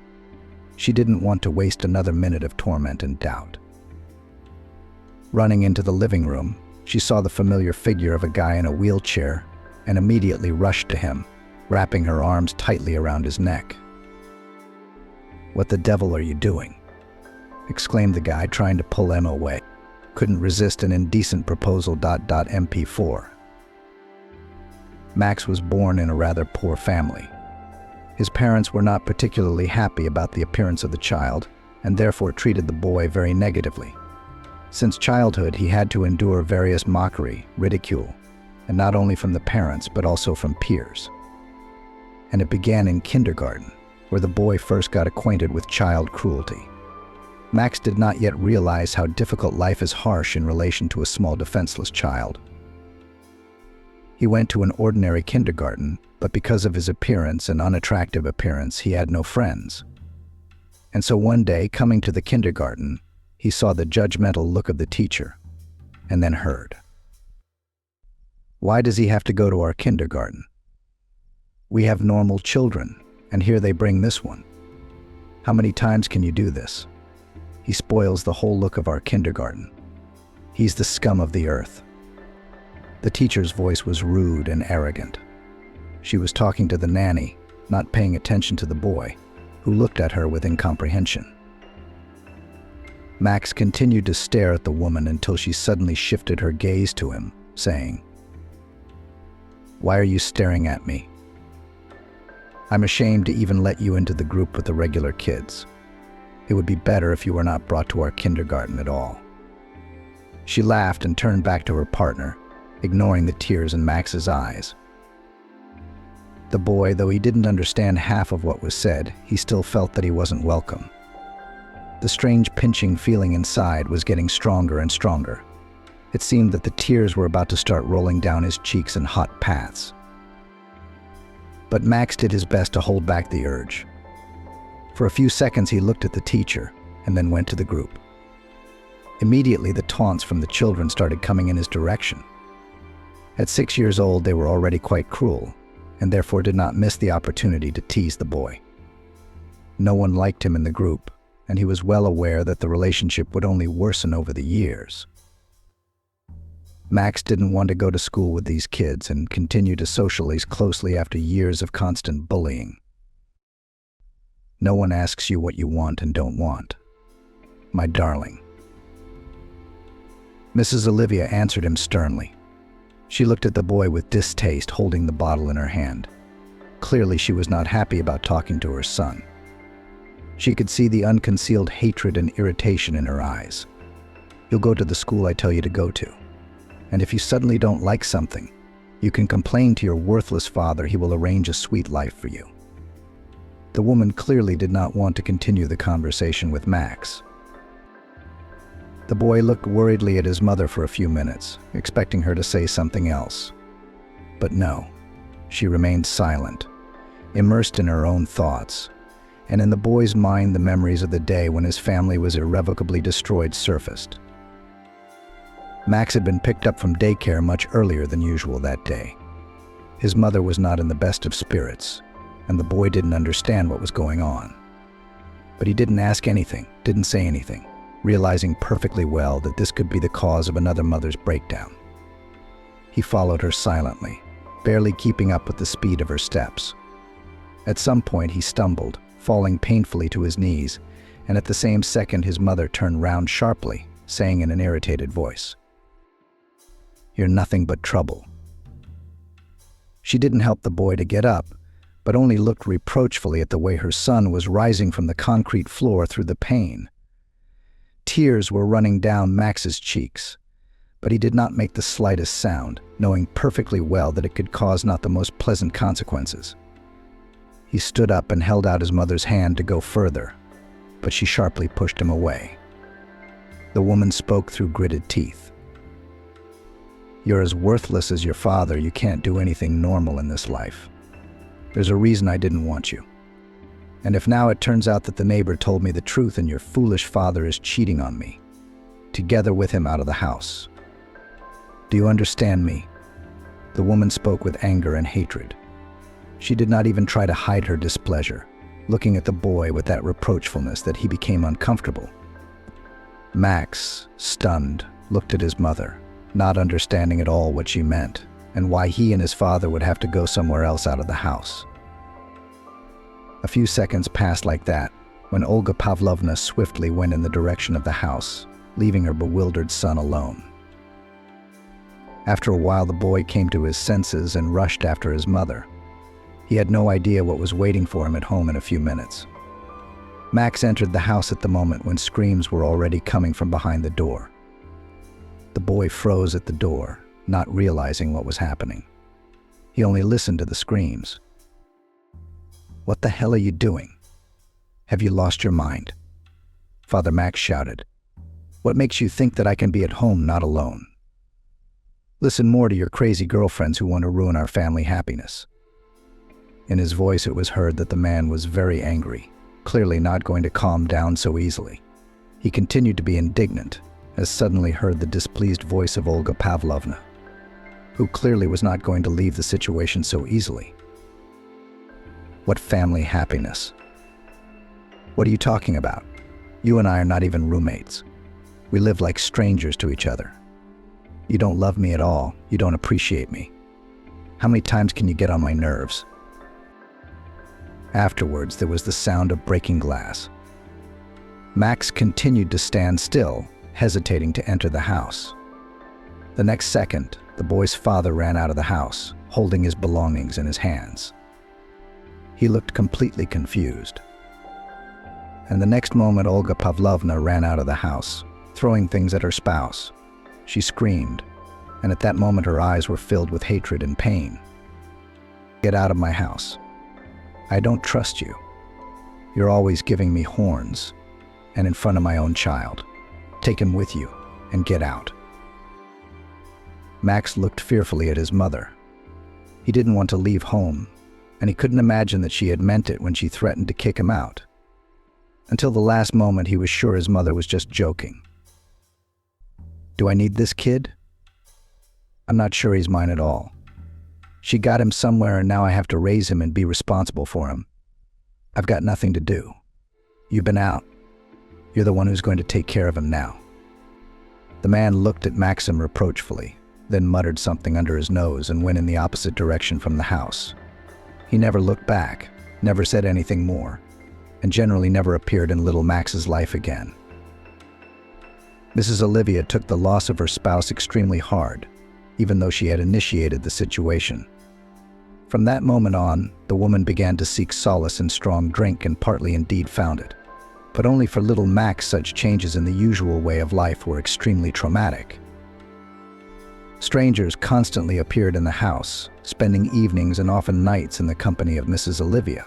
She didn't want to waste another minute of torment and doubt. Running into the living room, she saw the familiar figure of a guy in a wheelchair and immediately rushed to him, wrapping her arms tightly around his neck. "What the devil are you doing?" exclaimed the guy, trying to pull Emma away. Couldn't resist an indecent proposal. MP4. Max was born in a rather poor family. His parents were not particularly happy about the appearance of the child, and therefore treated the boy very negatively. Since childhood, he had to endure various mockery, ridicule, and not only from the parents, but also from peers. And it began in kindergarten, where the boy first got acquainted with child cruelty. Max did not yet realize how difficult life is harsh in relation to a small defenseless child. He went to an ordinary kindergarten, but because of his appearance and unattractive appearance, he had no friends. And so one day, coming to the kindergarten, he saw the judgmental look of the teacher, and then heard, "Why does he have to go to our kindergarten? We have normal children, and here they bring this one. How many times can you do this? He spoils the whole look of our kindergarten. He's the scum of the earth." The teacher's voice was rude and arrogant. She was talking to the nanny, not paying attention to the boy, who looked at her with incomprehension. Max continued to stare at the woman until she suddenly shifted her gaze to him, saying, "Why are you staring at me? I'm ashamed to even let you into the group with the regular kids. It would be better if you were not brought to our kindergarten at all." She laughed and turned back to her partner, ignoring the tears in Max's eyes. The boy, though he didn't understand half of what was said, he still felt that he wasn't welcome. The strange pinching feeling inside was getting stronger and stronger. It seemed that the tears were about to start rolling down his cheeks in hot paths. But Max did his best to hold back the urge. For a few seconds he looked at the teacher and then went to the group. Immediately the taunts from the children started coming in his direction. At 6 years old, they were already quite cruel, and therefore did not miss the opportunity to tease the boy. No one liked him in the group, and he was well aware that the relationship would only worsen over the years. Max didn't want to go to school with these kids and continue to socialize closely after years of constant bullying. No one asks you what you want and don't want, my darling. Mrs. Olivia answered him sternly. She looked at the boy with distaste, holding the bottle in her hand. Clearly, she was not happy about talking to her son. She could see the unconcealed hatred and irritation in her eyes. "You'll go to the school I tell you to go to. And if you suddenly don't like something, you can complain to your worthless father. He will arrange a sweet life for you." The woman clearly did not want to continue the conversation with Max. The boy looked worriedly at his mother for a few minutes, expecting her to say something else. But no, she remained silent, immersed in her own thoughts, and in the boy's mind the memories of the day when his family was irrevocably destroyed surfaced. Max had been picked up from daycare much earlier than usual that day. His mother was not in the best of spirits, and the boy didn't understand what was going on. But he didn't ask anything, didn't say anything, realizing perfectly well that this could be the cause of another mother's breakdown. He followed her silently, barely keeping up with the speed of her steps. At some point he stumbled, falling painfully to his knees, and at the same second his mother turned round sharply, saying in an irritated voice, "You're nothing but trouble." She didn't help the boy to get up, but only looked reproachfully at the way her son was rising from the concrete floor through the pain. Tears were running down Max's cheeks, but he did not make the slightest sound, knowing perfectly well that it could cause not the most pleasant consequences. He stood up and held out his mother's hand to go further, but she sharply pushed him away. The woman spoke through gritted teeth. "You're as worthless as your father. You can't do anything normal in this life. There's a reason I didn't want you. And if now it turns out that the neighbor told me the truth and your foolish father is cheating on me, together with him out of the house. Do you understand me?" The woman spoke with anger and hatred. She did not even try to hide her displeasure, looking at the boy with that reproachfulness that he became uncomfortable. Max, stunned, looked at his mother, not understanding at all what she meant and why he and his father would have to go somewhere else out of the house. A few seconds passed like that when Olga Pavlovna swiftly went in the direction of the house, leaving her bewildered son alone. After a while, the boy came to his senses and rushed after his mother. He had no idea what was waiting for him at home in a few minutes. Max entered the house at the moment when screams were already coming from behind the door. The boy froze at the door, not realizing what was happening. He only listened to the screams. "What the hell are you doing? Have you lost your mind?" Father Max shouted. "What makes you think that I can be at home not alone? Listen more to your crazy girlfriends who want to ruin our family happiness." In his voice it was heard that the man was very angry, clearly not going to calm down so easily. He continued to be indignant, as suddenly heard the displeased voice of Olga Pavlovna, who clearly was not going to leave the situation so easily. "What family happiness? What are you talking about? You and I are not even roommates. We live like strangers to each other. You don't love me at all. You don't appreciate me. How many times can you get on my nerves?" Afterwards, there was the sound of breaking glass. Max continued to stand still, hesitating to enter the house. The next second, the boy's father ran out of the house, holding his belongings in his hands. He looked completely confused. And the next moment, Olga Pavlovna ran out of the house, throwing things at her spouse. She screamed, and at that moment her eyes were filled with hatred and pain. "Get out of my house. I don't trust you. You're always giving me horns, and in front of my own child. Take him with you, and get out." Max looked fearfully at his mother. He didn't want to leave home, and he couldn't imagine that she had meant it when she threatened to kick him out. Until the last moment, he was sure his mother was just joking. "Do I need this kid? I'm not sure he's mine at all. She got him somewhere and now I have to raise him and be responsible for him. I've got nothing to do. You've been out. You're the one who's going to take care of him now." The man looked at Maxim reproachfully, then muttered something under his nose and went in the opposite direction from the house. He never looked back, never said anything more, and generally never appeared in little Max's life again. Mrs. Olivia took the loss of her spouse extremely hard, even though she had initiated the situation. From that moment on, the woman began to seek solace in strong drink and partly indeed found it. But only for little Max such changes in the usual way of life were extremely traumatic. Strangers constantly appeared in the house, spending evenings and often nights in the company of Mrs. Olivia.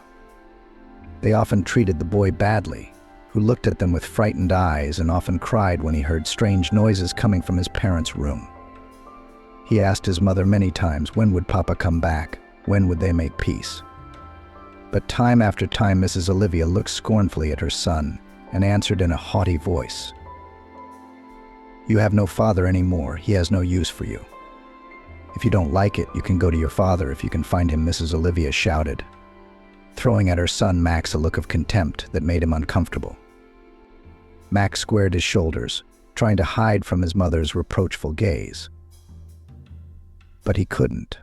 They often treated the boy badly, who looked at them with frightened eyes and often cried when he heard strange noises coming from his parents' room. He asked his mother many times when would Papa come back, when would they make peace. But time after time Mrs. Olivia looked scornfully at her son and answered in a haughty voice, "You have no father anymore. He has no use for you. If you don't like it, you can go to your father if you can find him," Mrs. Olivia shouted, throwing at her son Max a look of contempt that made him uncomfortable. Max squared his shoulders, trying to hide from his mother's reproachful gaze. But he couldn't.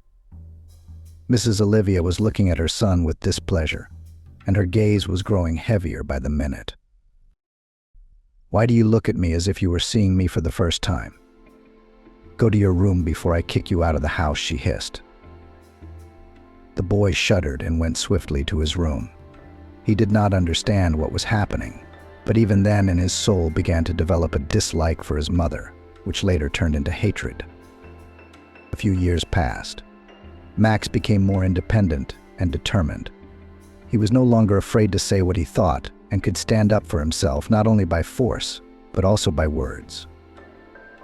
Mrs. Olivia was looking at her son with displeasure, and her gaze was growing heavier by the minute. "Why do you look at me as if you were seeing me for the first time? Go to your room before I kick you out of the house," she hissed. The boy shuddered and went swiftly to his room. He did not understand what was happening, but even then in his soul began to develop a dislike for his mother, which later turned into hatred. A few years passed. Max became more independent and determined. He was no longer afraid to say what he thought and could stand up for himself not only by force, but also by words.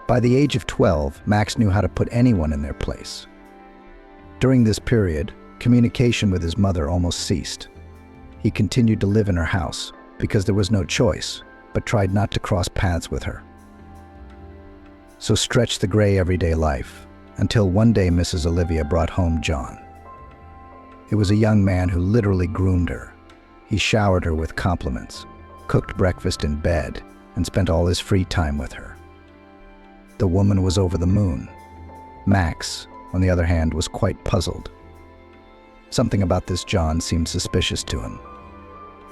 By the age of 12, Max knew how to put anyone in their place. During this period, communication with his mother almost ceased. He continued to live in her house because there was no choice, but tried not to cross paths with her. So stretched the gray everyday life, until one day Mrs. Olivia brought home John. It was a young man who literally groomed her. He showered her with compliments, cooked breakfast in bed, and spent all his free time with her. The woman was over the moon. Max, on the other hand, was quite puzzled. Something about this John seemed suspicious to him.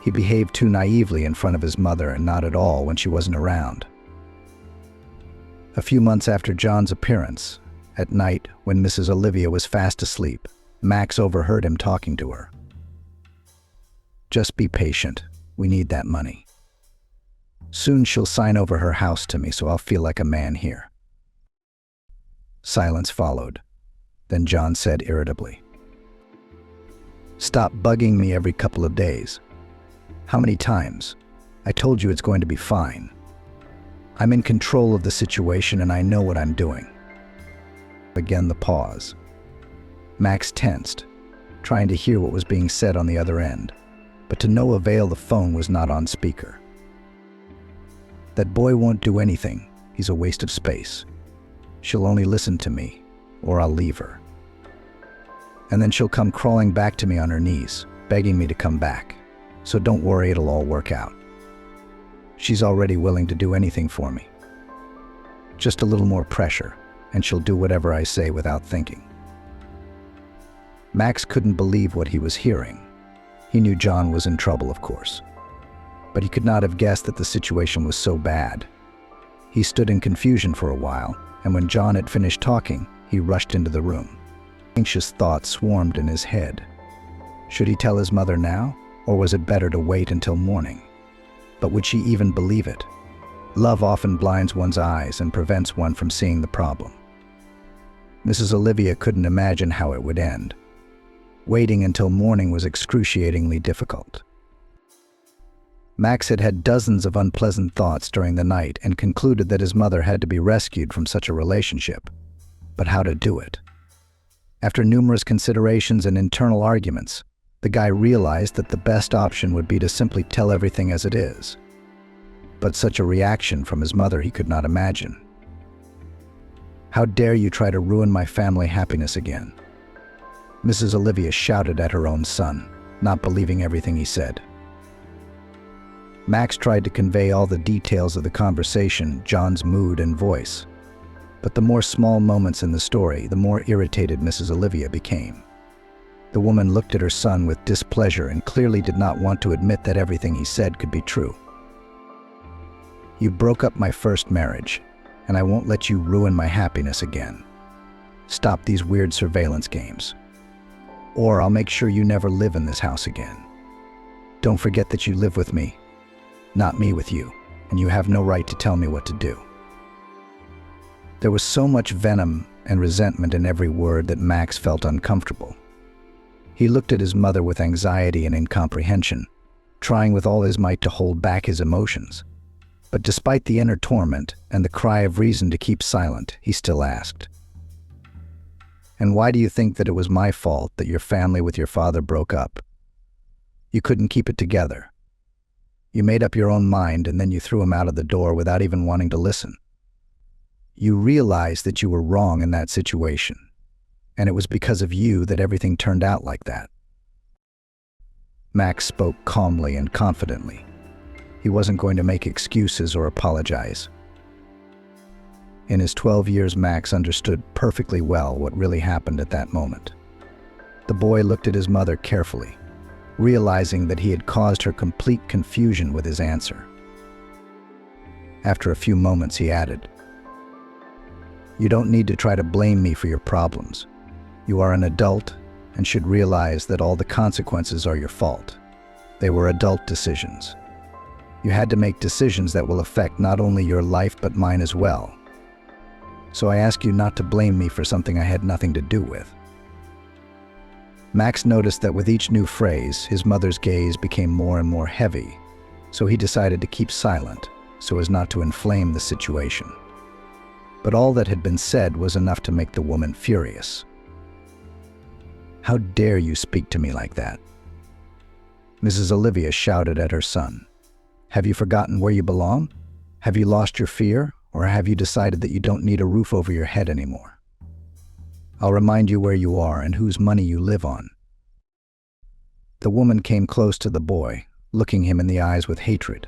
He behaved too naively in front of his mother and not at all when she wasn't around. A few months after John's appearance, at night when Mrs. Olivia was fast asleep, Max overheard him talking to her. "Just be patient. We need that money. Soon she'll sign over her house to me, so I'll feel like a man here." Silence followed. Then John said irritably, "Stop bugging me every couple of days. How many times? I told you it's going to be fine. I'm in control of the situation and I know what I'm doing." Again the pause. Max tensed, trying to hear what was being said on the other end, but to no avail. The phone was not on speaker. "That boy won't do anything. He's a waste of space. She'll only listen to me, or I'll leave her. And then she'll come crawling back to me on her knees, begging me to come back. So don't worry, it'll all work out. She's already willing to do anything for me. Just a little more pressure, and she'll do whatever I say without thinking." Max couldn't believe what he was hearing. He knew John was in trouble, of course, but he could not have guessed that the situation was so bad. He stood in confusion for a while, and when John had finished talking, he rushed into the room. Anxious thoughts swarmed in his head. Should he tell his mother now, or was it better to wait until morning? But would she even believe it? Love often blinds one's eyes and prevents one from seeing the problem. Mrs. Olivia couldn't imagine how it would end. Waiting until morning was excruciatingly difficult. Max had had dozens of unpleasant thoughts during the night and concluded that his mother had to be rescued from such a relationship. But how to do it? After numerous considerations and internal arguments, the guy realized that the best option would be to simply tell everything as it is. But such a reaction from his mother he could not imagine. "How dare you try to ruin my family happiness again?" Mrs. Olivia shouted at her own son, not believing everything he said. Max tried to convey all the details of the conversation, John's mood and voice. But the more small moments in the story, the more irritated Mrs. Olivia became. The woman looked at her son with displeasure and clearly did not want to admit that everything he said could be true. "You broke up my first marriage, and I won't let you ruin my happiness again. Stop these weird surveillance games. Or I'll make sure you never live in this house again. Don't forget that you live with me, not me with you, and you have no right to tell me what to do." There was so much venom and resentment in every word that Max felt uncomfortable. He looked at his mother with anxiety and incomprehension, trying with all his might to hold back his emotions. But despite the inner torment and the cry of reason to keep silent, he still asked, "And why do you think that it was my fault that your family with your father broke up? You couldn't keep it together. You made up your own mind and then you threw him out of the door without even wanting to listen. You realized that you were wrong in that situation, and it was because of you that everything turned out like that." Max spoke calmly and confidently. He wasn't going to make excuses or apologize. In his 12 years, Max understood perfectly well what really happened at that moment. The boy looked at his mother carefully, realizing that he had caused her complete confusion with his answer. After a few moments, he added, "You don't need to try to blame me for your problems. You are an adult and should realize that all the consequences are your fault. They were adult decisions. You had to make decisions that will affect not only your life but mine as well. So I ask you not to blame me for something I had nothing to do with." Max noticed that with each new phrase, his mother's gaze became more and more heavy, so he decided to keep silent so as not to inflame the situation. But all that had been said was enough to make the woman furious. "How dare you speak to me like that?" Mrs. Olivia shouted at her son. "Have you forgotten where you belong? Have you lost your fear, or have you decided that you don't need a roof over your head anymore? I'll remind you where you are and whose money you live on." The woman came close to the boy, looking him in the eyes with hatred.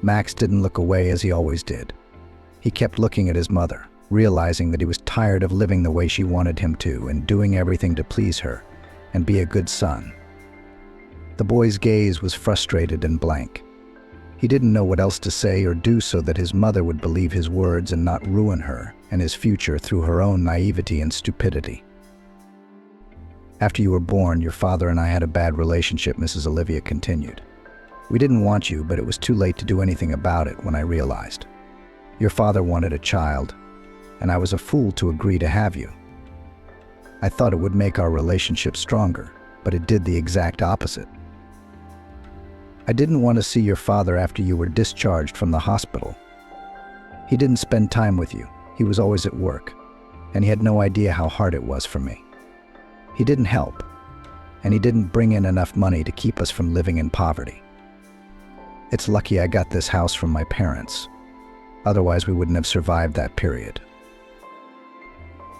Max didn't look away as he always did. He kept looking at his mother, realizing that he was tired of living the way she wanted him to and doing everything to please her and be a good son. The boy's gaze was frustrated and blank. He didn't know what else to say or do so that his mother would believe his words and not ruin her and his future through her own naivety and stupidity. "After you were born, your father and I had a bad relationship," Mrs. Olivia continued. "We didn't want you, but it was too late to do anything about it when I realized. Your father wanted a child, and I was a fool to agree to have you. I thought it would make our relationship stronger, but it did the exact opposite. I didn't want to see your father after you were discharged from the hospital. He didn't spend time with you. He was always at work, and he had no idea how hard it was for me. He didn't help, and he didn't bring in enough money to keep us from living in poverty. It's lucky I got this house from my parents. Otherwise, we wouldn't have survived that period.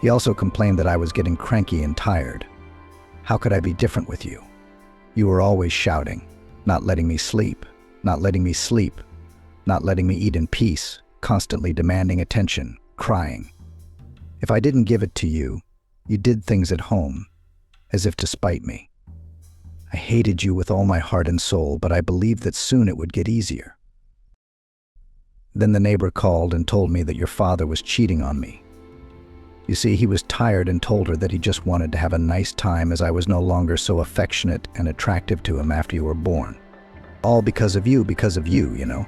He also complained that I was getting cranky and tired. How could I be different with you? You were always shouting, not letting me sleep, not letting me sleep, not letting me eat in peace, constantly demanding attention, crying. If I didn't give it to you, you did things at home, as if to spite me. I hated you with all my heart and soul, but I believed that soon it would get easier. Then the neighbor called and told me that your father was cheating on me. You see, he was tired and told her that he just wanted to have a nice time as I was no longer so affectionate and attractive to him after you were born. All because of you, you know.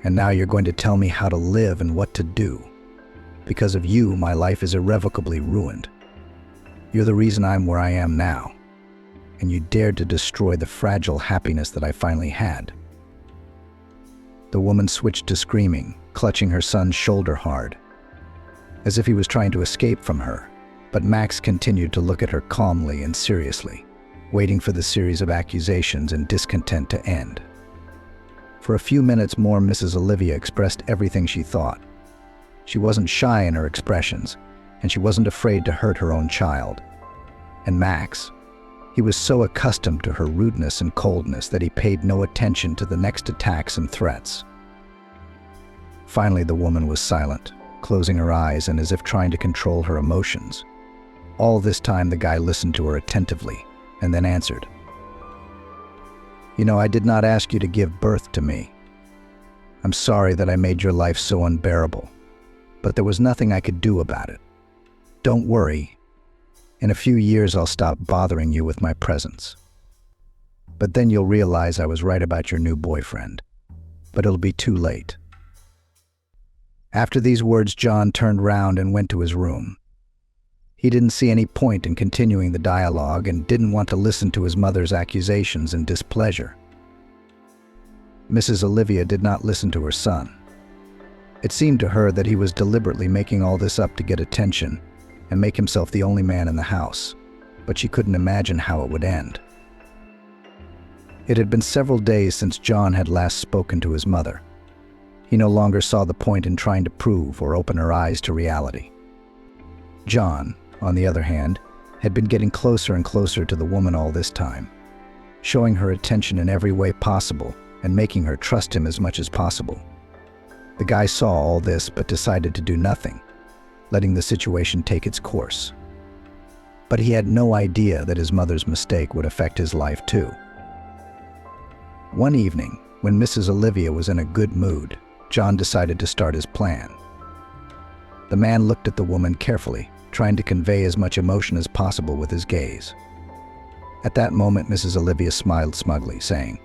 And now you're going to tell me how to live and what to do. Because of you, my life is irrevocably ruined. You're the reason I'm where I am now. And you dared to destroy the fragile happiness that I finally had." The woman switched to screaming, clutching her son's shoulder hard, as if he was trying to escape from her, but Max continued to look at her calmly and seriously, waiting for the series of accusations and discontent to end. For a few minutes more, Mrs. Olivia expressed everything she thought. She wasn't shy in her expressions, and she wasn't afraid to hurt her own child. And Max, he was so accustomed to her rudeness and coldness that he paid no attention to the next attacks and threats. Finally, the woman was silent, closing her eyes and as if trying to control her emotions. All this time, the guy listened to her attentively and then answered, "You know, I did not ask you to give birth to me. I'm sorry that I made your life so unbearable, but there was nothing I could do about it. Don't worry. In a few years, I'll stop bothering you with my presence. But then you'll realize I was right about your new boyfriend. But it'll be too late." After these words, John turned round and went to his room. He didn't see any point in continuing the dialogue and didn't want to listen to his mother's accusations and displeasure. Mrs. Olivia did not listen to her son. It seemed to her that he was deliberately making all this up to get attention and make himself the only man in the house, but she couldn't imagine how it would end. It had been several days since John had last spoken to his mother. He no longer saw the point in trying to prove or open her eyes to reality. John, on the other hand, had been getting closer and closer to the woman all this time, showing her attention in every way possible and making her trust him as much as possible. The guy saw all this but decided to do nothing, letting the situation take its course. But he had no idea that his mother's mistake would affect his life too. One evening, when Mrs. Olivia was in a good mood, John decided to start his plan. The man looked at the woman carefully, trying to convey as much emotion as possible with his gaze. At that moment, Mrs. Olivia smiled smugly, saying,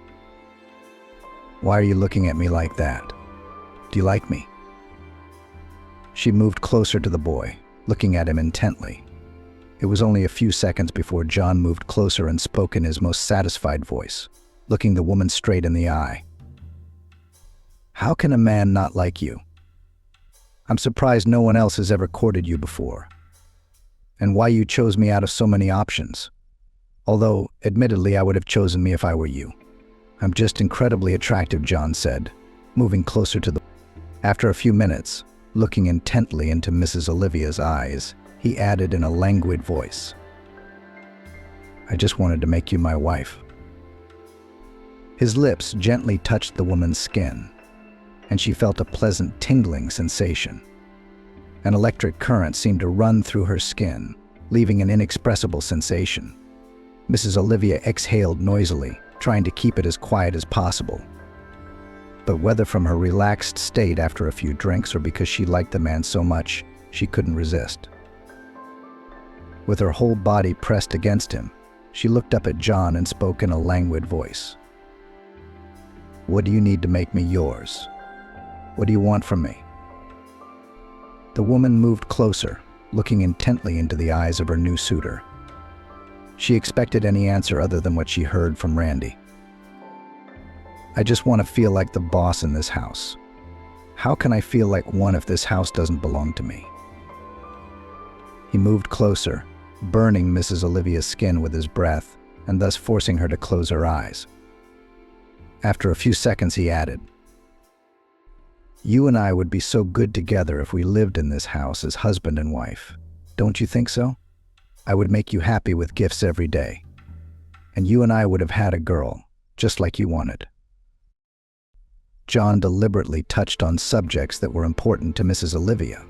"Why are you looking at me like that? Do you like me?" She moved closer to the boy, looking at him intently. It was only a few seconds before John moved closer and spoke in his most satisfied voice, looking the woman straight in the eye. "How can a man not like you? I'm surprised no one else has ever courted you before. And why you chose me out of so many options. Although, admittedly, I would have chosen me if I were you. I'm just incredibly attractive," John said, moving closer to the... After a few minutes, looking intently into Mrs. Olivia's eyes, he added in a languid voice, "I just wanted to make you my wife." His lips gently touched the woman's skin, and she felt a pleasant tingling sensation. An electric current seemed to run through her skin, leaving an inexpressible sensation. Mrs. Olivia exhaled noisily, trying to keep it as quiet as possible. But whether from her relaxed state after a few drinks or because she liked the man so much, she couldn't resist. With her whole body pressed against him, she looked up at John and spoke in a languid voice. "What do you need to make me yours? What do you want from me?" The woman moved closer, looking intently into the eyes of her new suitor. She expected any answer other than what she heard from Randy. "I just want to feel like the boss in this house. How can I feel like one if this house doesn't belong to me?" He moved closer, burning Mrs. Olivia's skin with his breath and thus forcing her to close her eyes. After a few seconds, he added, "You and I would be so good together if we lived in this house as husband and wife. Don't you think so? I would make you happy with gifts every day. And you and I would have had a girl, just like you wanted." John deliberately touched on subjects that were important to Mrs. Olivia.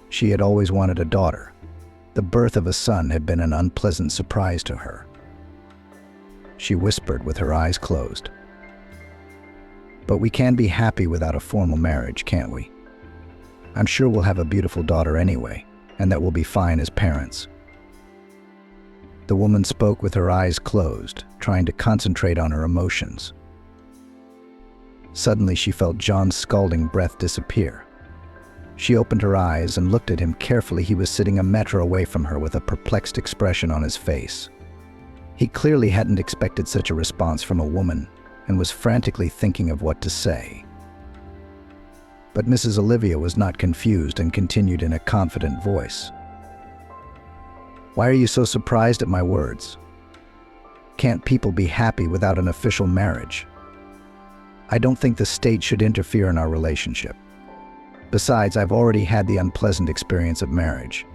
She had always wanted a daughter. The birth of a son had been an unpleasant surprise to her. She whispered with her eyes closed, "But we can be happy without a formal marriage, can't we? I'm sure we'll have a beautiful daughter anyway, and that we'll be fine as parents." The woman spoke with her eyes closed, trying to concentrate on her emotions. Suddenly, she felt John's scalding breath disappear. She opened her eyes and looked at him carefully. He was sitting a meter away from her with a perplexed expression on his face. He clearly hadn't expected such a response from a woman and was frantically thinking of what to say. But Mrs. Olivia was not confused and continued in a confident voice. "Why are you so surprised at my words? Can't people be happy without an official marriage? I don't think the state should interfere in our relationship. Besides, I've already had the unpleasant experience of marriage,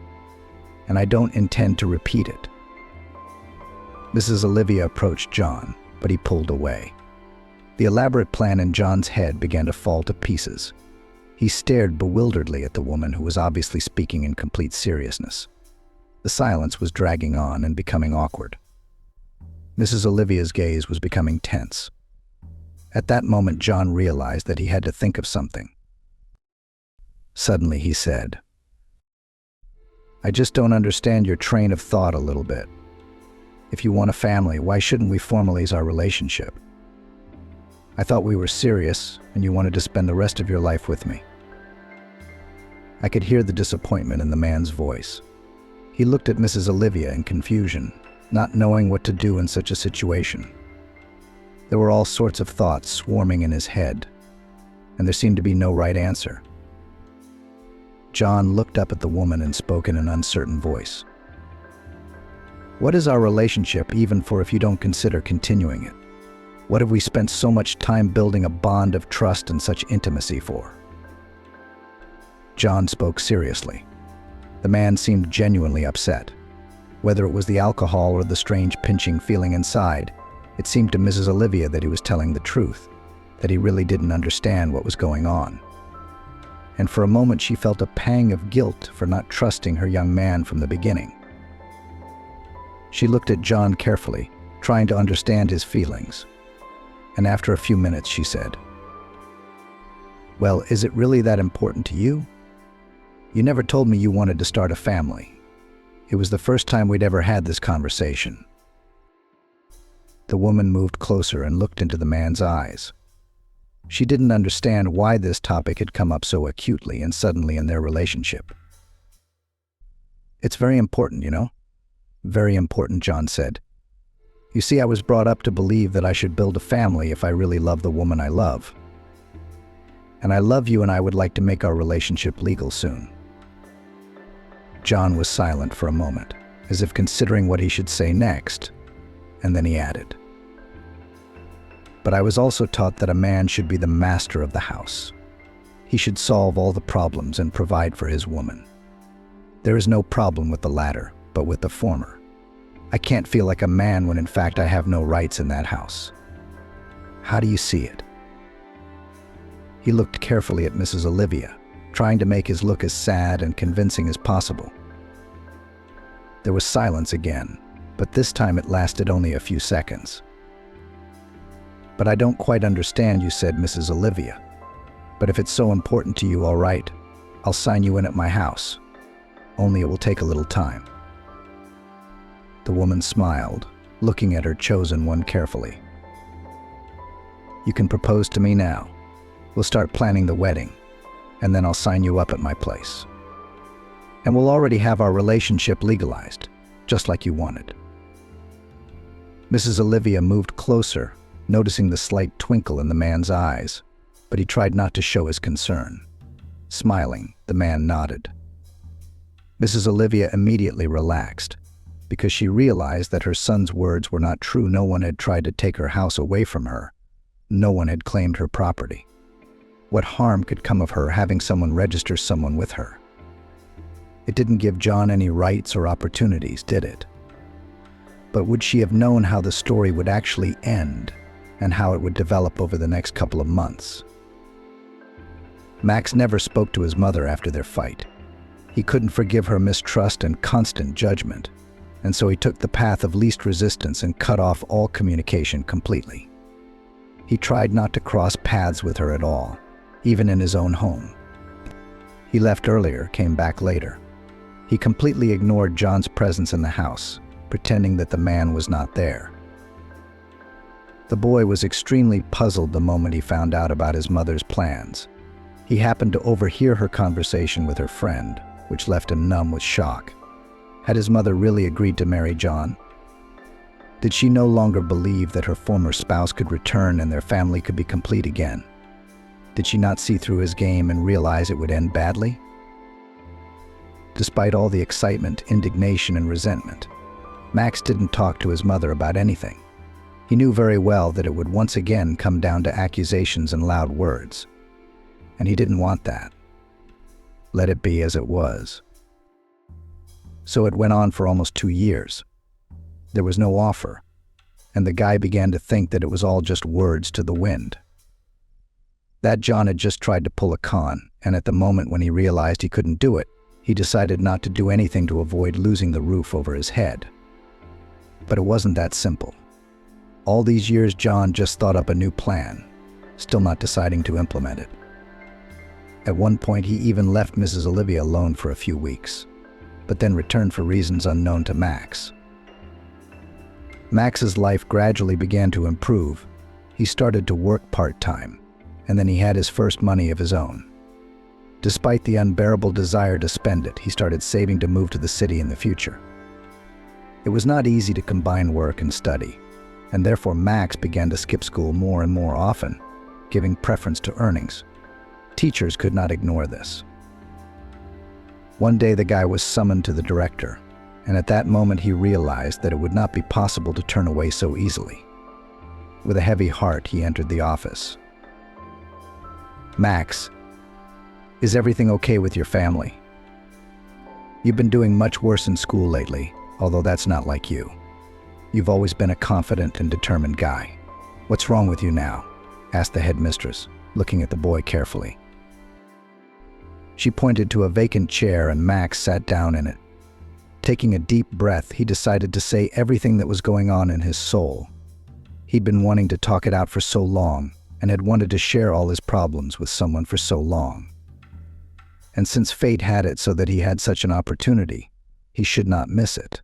and I don't intend to repeat it." Mrs. Olivia approached John, but he pulled away. The elaborate plan in John's head began to fall to pieces. He stared bewilderedly at the woman who was obviously speaking in complete seriousness. The silence was dragging on and becoming awkward. Mrs. Olivia's gaze was becoming tense. At that moment, John realized that he had to think of something. Suddenly, he said, "I just don't understand your train of thought a little bit. If you want a family, why shouldn't we formalize our relationship? I thought we were serious, and you wanted to spend the rest of your life with me." I could hear the disappointment in the man's voice. He looked at Mrs. Olivia in confusion, not knowing what to do in such a situation. There were all sorts of thoughts swarming in his head, and there seemed to be no right answer. John looked up at the woman and spoke in an uncertain voice. "What is our relationship even for if you don't consider continuing it? What have we spent so much time building a bond of trust and such intimacy for?" John spoke seriously. The man seemed genuinely upset. Whether it was the alcohol or the strange pinching feeling inside, it seemed to Mrs. Olivia that he was telling the truth, that he really didn't understand what was going on. And for a moment she felt a pang of guilt for not trusting her young man from the beginning. She looked at John carefully, trying to understand his feelings. And after a few minutes she said, "Well, is it really that important to you? You never told me you wanted to start a family. It was the first time we'd ever had this conversation." The woman moved closer and looked into the man's eyes. She didn't understand why this topic had come up so acutely and suddenly in their relationship. "It's very important, you know. Very important, John said. You see, I was brought up to believe that I should build a family if I really love the woman I love. And I love you, and I would like to make our relationship legal soon. John was silent for a moment, as if considering what he should say next, and then he added, "But I was also taught that a man should be the master of the house. He should solve all the problems and provide for his woman. There is no problem with the latter, but with the former. I can't feel like a man when in fact I have no rights in that house. How do you see it?" He looked carefully at Mrs. Olivia, trying to make his look as sad and convincing as possible. There was silence again, but this time it lasted only a few seconds. "But I don't quite understand you," said Mrs. Olivia. "But if it's so important to you, all right, I'll sign you in at my house. Only it will take a little time." The woman smiled, looking at her chosen one carefully. "You can propose to me now. We'll start planning the wedding, and then I'll sign you up at my place. And we'll already have our relationship legalized, just like you wanted." Mrs. Olivia moved closer, noticing the slight twinkle in the man's eyes, but he tried not to show his concern. Smiling, the man nodded. Mrs. Olivia immediately relaxed, because she realized that her son's words were not true. No one had tried to take her house away from her. No one had claimed her property. What harm could come of her having someone register someone with her? It didn't give John any rights or opportunities, did it? But would she have known how the story would actually end and how it would develop over the next couple of months? Max never spoke to his mother after their fight. He couldn't forgive her mistrust and constant judgment, and so he took the path of least resistance and cut off all communication completely. He tried not to cross paths with her at all, even in his own home. He left earlier, came back later. He completely ignored John's presence in the house, pretending that the man was not there. The boy was extremely puzzled the moment he found out about his mother's plans. He happened to overhear her conversation with her friend, which left him numb with shock. Had his mother really agreed to marry John? Did she no longer believe that her former spouse could return and their family could be complete again? Did she not see through his game and realize it would end badly? Despite all the excitement, indignation, and resentment, Max didn't talk to his mother about anything. He knew very well that it would once again come down to accusations and loud words. And he didn't want that. Let it be as it was. So it went on for almost 2 years. There was no offer, and the guy began to think that it was all just words to the wind. That John had just tried to pull a con, and at the moment when he realized he couldn't do it, he decided not to do anything to avoid losing the roof over his head. But it wasn't that simple. All these years, John just thought up a new plan, still not deciding to implement it. At one point, he even left Mrs. Olivia alone for a few weeks, but then returned for reasons unknown to Max. Max's life gradually began to improve. He started to work part-time, and then he had his first money of his own. Despite the unbearable desire to spend it, he started saving to move to the city in the future. It was not easy to combine work and study, and therefore Max began to skip school more and more often, giving preference to earnings. Teachers could not ignore this. One day the guy was summoned to the director, and at that moment he realized that it would not be possible to turn away so easily. With a heavy heart, he entered the office. "Max, is everything okay with your family? You've been doing much worse in school lately, although that's not like you. You've always been a confident and determined guy. What's wrong with you now?" asked the headmistress, looking at the boy carefully. She pointed to a vacant chair and Max sat down in it. Taking a deep breath, he decided to say everything that was going on in his soul. He'd been wanting to talk it out for so long and had wanted to share all his problems with someone for so long. And since fate had it so that he had such an opportunity, he should not miss it.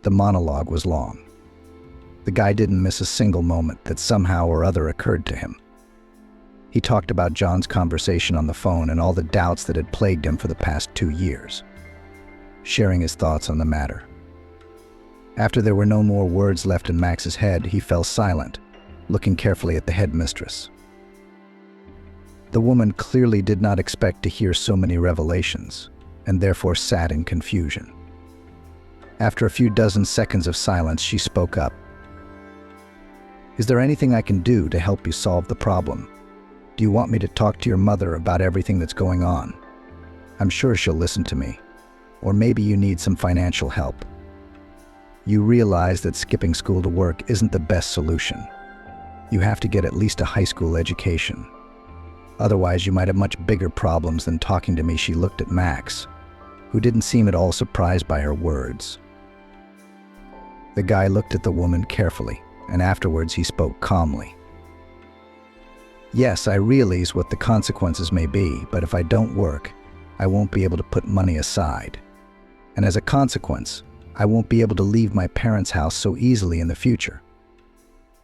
The monologue was long. The guy didn't miss a single moment that somehow or other occurred to him. He talked about John's conversation on the phone and all the doubts that had plagued him for the past 2 years. sharing his thoughts on the matter. After there were no more words left in Max's head, he fell silent, looking carefully at the headmistress. The woman clearly did not expect to hear so many revelations, and therefore sat in confusion. After a few dozen seconds of silence, she spoke up. "Is there anything I can do to help you solve the problem? Do you want me to talk to your mother about everything that's going on? I'm sure she'll listen to me. Or maybe you need some financial help. You realize that skipping school to work isn't the best solution. You have to get at least a high school education. Otherwise, you might have much bigger problems than talking to me." She looked at Max, who didn't seem at all surprised by her words. The guy looked at the woman carefully, and afterwards he spoke calmly. "Yes, I realize what the consequences may be, but if I don't work, I won't be able to put money aside. And as a consequence, I won't be able to leave my parents' house so easily in the future.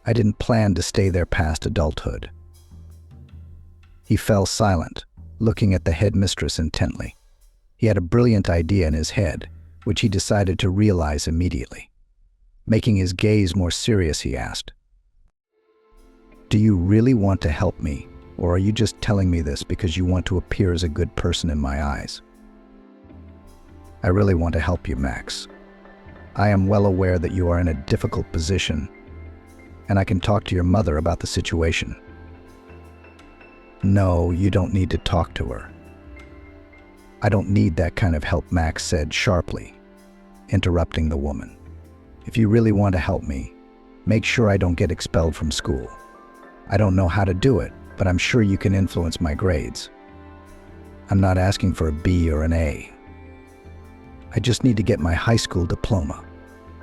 I didn't plan to stay there past adulthood." He fell silent, looking at the headmistress intently. He had a brilliant idea in his head, which he decided to realize immediately. Making his gaze more serious, he asked, "Do you really want to help me, or are you just telling me this because you want to appear as a good person in my eyes?" "I really want to help you, Max. I am well aware that you are in a difficult position, and I can talk to your mother about the situation." "No, you don't need to talk to her." "I don't need that kind of help," Max said sharply, interrupting the woman. "If you really want to help me, make sure I don't get expelled from school. I don't know how to do it, but I'm sure you can influence my grades. I'm not asking for a B or an A. I just need to get my high school diploma.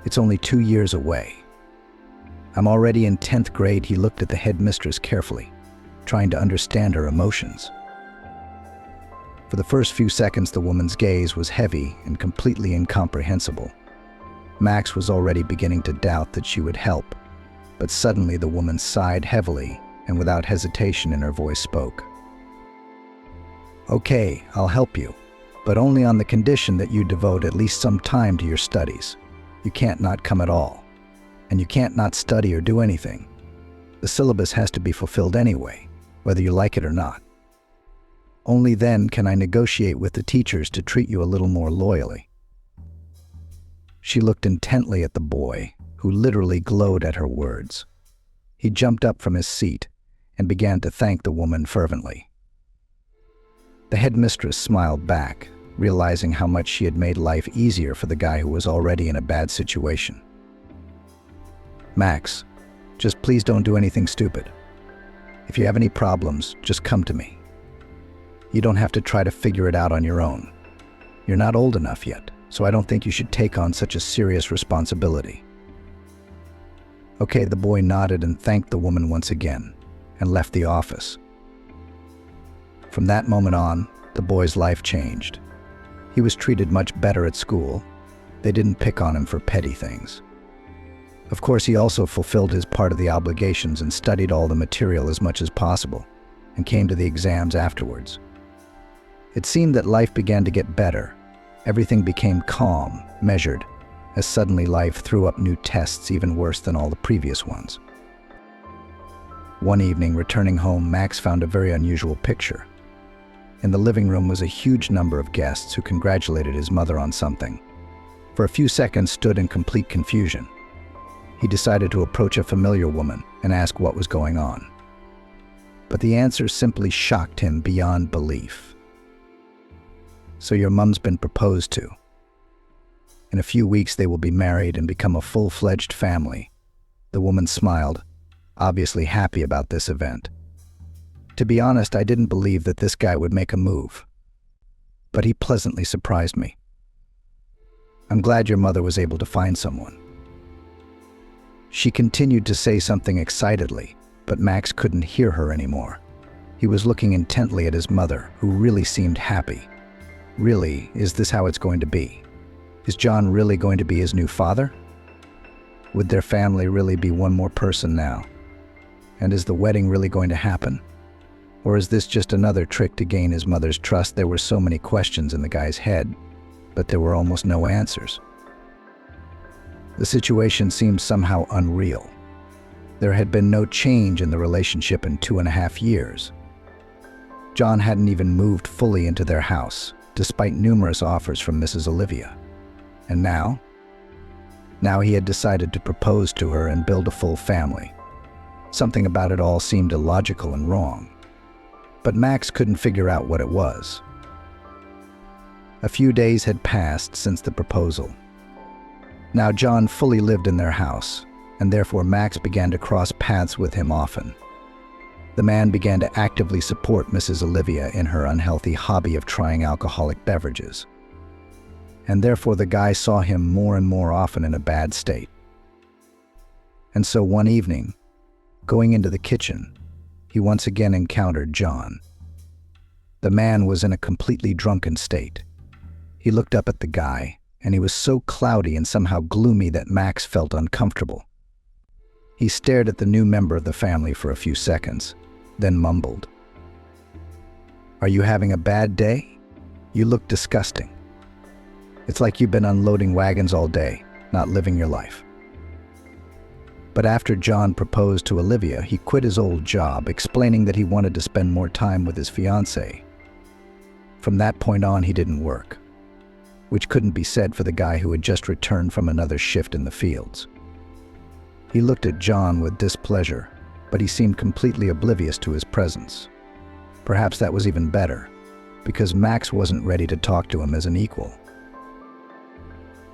It's only 2 years away. I'm already in 10th grade." He looked at the headmistress carefully, trying to understand her emotions. For the first few seconds, the woman's gaze was heavy and completely incomprehensible. Max was already beginning to doubt that she would help, but suddenly the woman sighed heavily and without hesitation in her voice spoke. "Okay, I'll help you, but only on the condition that you devote at least some time to your studies. You can't not come at all, and you can't not study or do anything. The syllabus has to be fulfilled anyway, whether you like it or not. Only then can I negotiate with the teachers to treat you a little more loyally." She looked intently at the boy, who literally glowed at her words. He jumped up from his seat and began to thank the woman fervently. The headmistress smiled back, realizing how much she had made life easier for the guy who was already in a bad situation. "Max, just please don't do anything stupid. If you have any problems, just come to me. You don't have to try to figure it out on your own. You're not old enough yet, so I don't think you should take on such a serious responsibility." "Okay," the boy nodded and thanked the woman once again, and left the office. From that moment on, the boy's life changed. He was treated much better at school. They didn't pick on him for petty things. Of course, he also fulfilled his part of the obligations and studied all the material as much as possible, and came to the exams afterwards. It seemed that life began to get better. Everything became calm, measured, as suddenly life threw up new tests even worse than all the previous ones. One evening, returning home, Max found a very unusual picture. In the living room was a huge number of guests who congratulated his mother on something. For a few seconds, stood in complete confusion. He decided to approach a familiar woman and ask what was going on. But the answer simply shocked him beyond belief. "So your mom's been proposed to. In a few weeks they will be married and become a full-fledged family." The woman smiled, obviously happy about this event. "To be honest, I didn't believe that this guy would make a move. But he pleasantly surprised me. I'm glad your mother was able to find someone." She continued to say something excitedly, but Max couldn't hear her anymore. He was looking intently at his mother, who really seemed happy. Really, is this how it's going to be? Is John really going to be his new father? Would their family really be one more person now? And is the wedding really going to happen? Or is this just another trick to gain his mother's trust? There were so many questions in the guy's head. but there were almost no answers. The situation seemed somehow unreal. There had been no change in the relationship in 2.5 years. John hadn't even moved fully into their house, despite numerous offers from Mrs. Olivia. And now? Now he had decided to propose to her and build a full family. Something about it all seemed illogical and wrong. But Max couldn't figure out what it was. A few days had passed since the proposal. Now John fully lived in their house, and therefore Max began to cross paths with him often. The man began to actively support Mrs. Olivia in her unhealthy hobby of trying alcoholic beverages. And therefore the guy saw him more and more often in a bad state. And so one evening, going into the kitchen, he once again encountered John. The man was in a completely drunken state. He looked up at the guy, and he was so cloudy and somehow gloomy that Max felt uncomfortable. He stared at the new member of the family for a few seconds, then mumbled, "Are you having a bad day? You look disgusting. It's like you've been unloading wagons all day, not living your life." But after John proposed to Olivia, he quit his old job, explaining that he wanted to spend more time with his fiancée. From that point on, he didn't work, which couldn't be said for the guy who had just returned from another shift in the fields. He looked at John with displeasure, but he seemed completely oblivious to his presence. Perhaps that was even better, because Max wasn't ready to talk to him as an equal.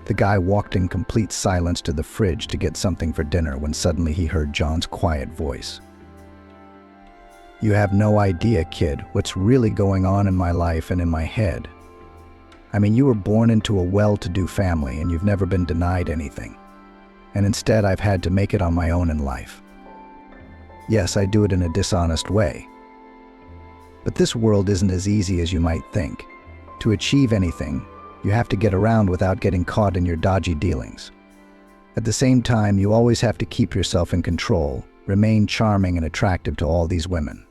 The guy walked in complete silence to the fridge to get something for dinner when suddenly he heard John's quiet voice. "You have no idea, kid, what's really going on in my life and in my head. I mean, you were born into a well-to-do family and you've never been denied anything. And instead I've had to make it on my own in life. Yes, I do it in a dishonest way. But this world isn't as easy as you might think. To achieve anything, you have to get around without getting caught in your dodgy dealings. At the same time, you always have to keep yourself in control, remain charming and attractive to all these women."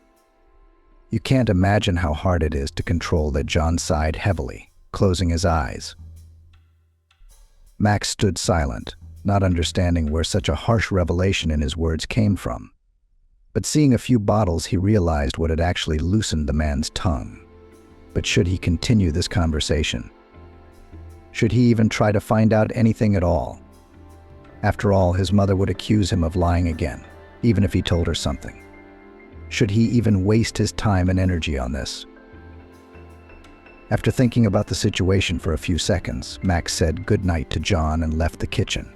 You can't imagine how hard it is to control that. John sighed heavily, closing his eyes. Max stood silent, not understanding where such a harsh revelation in his words came from. But seeing a few bottles, he realized what had actually loosened the man's tongue. But should he continue this conversation? Should he even try to find out anything at all? After all, his mother would accuse him of lying again, even if he told her something. Should he even waste his time and energy on this? After thinking about the situation for a few seconds, Max said goodnight to John and left the kitchen.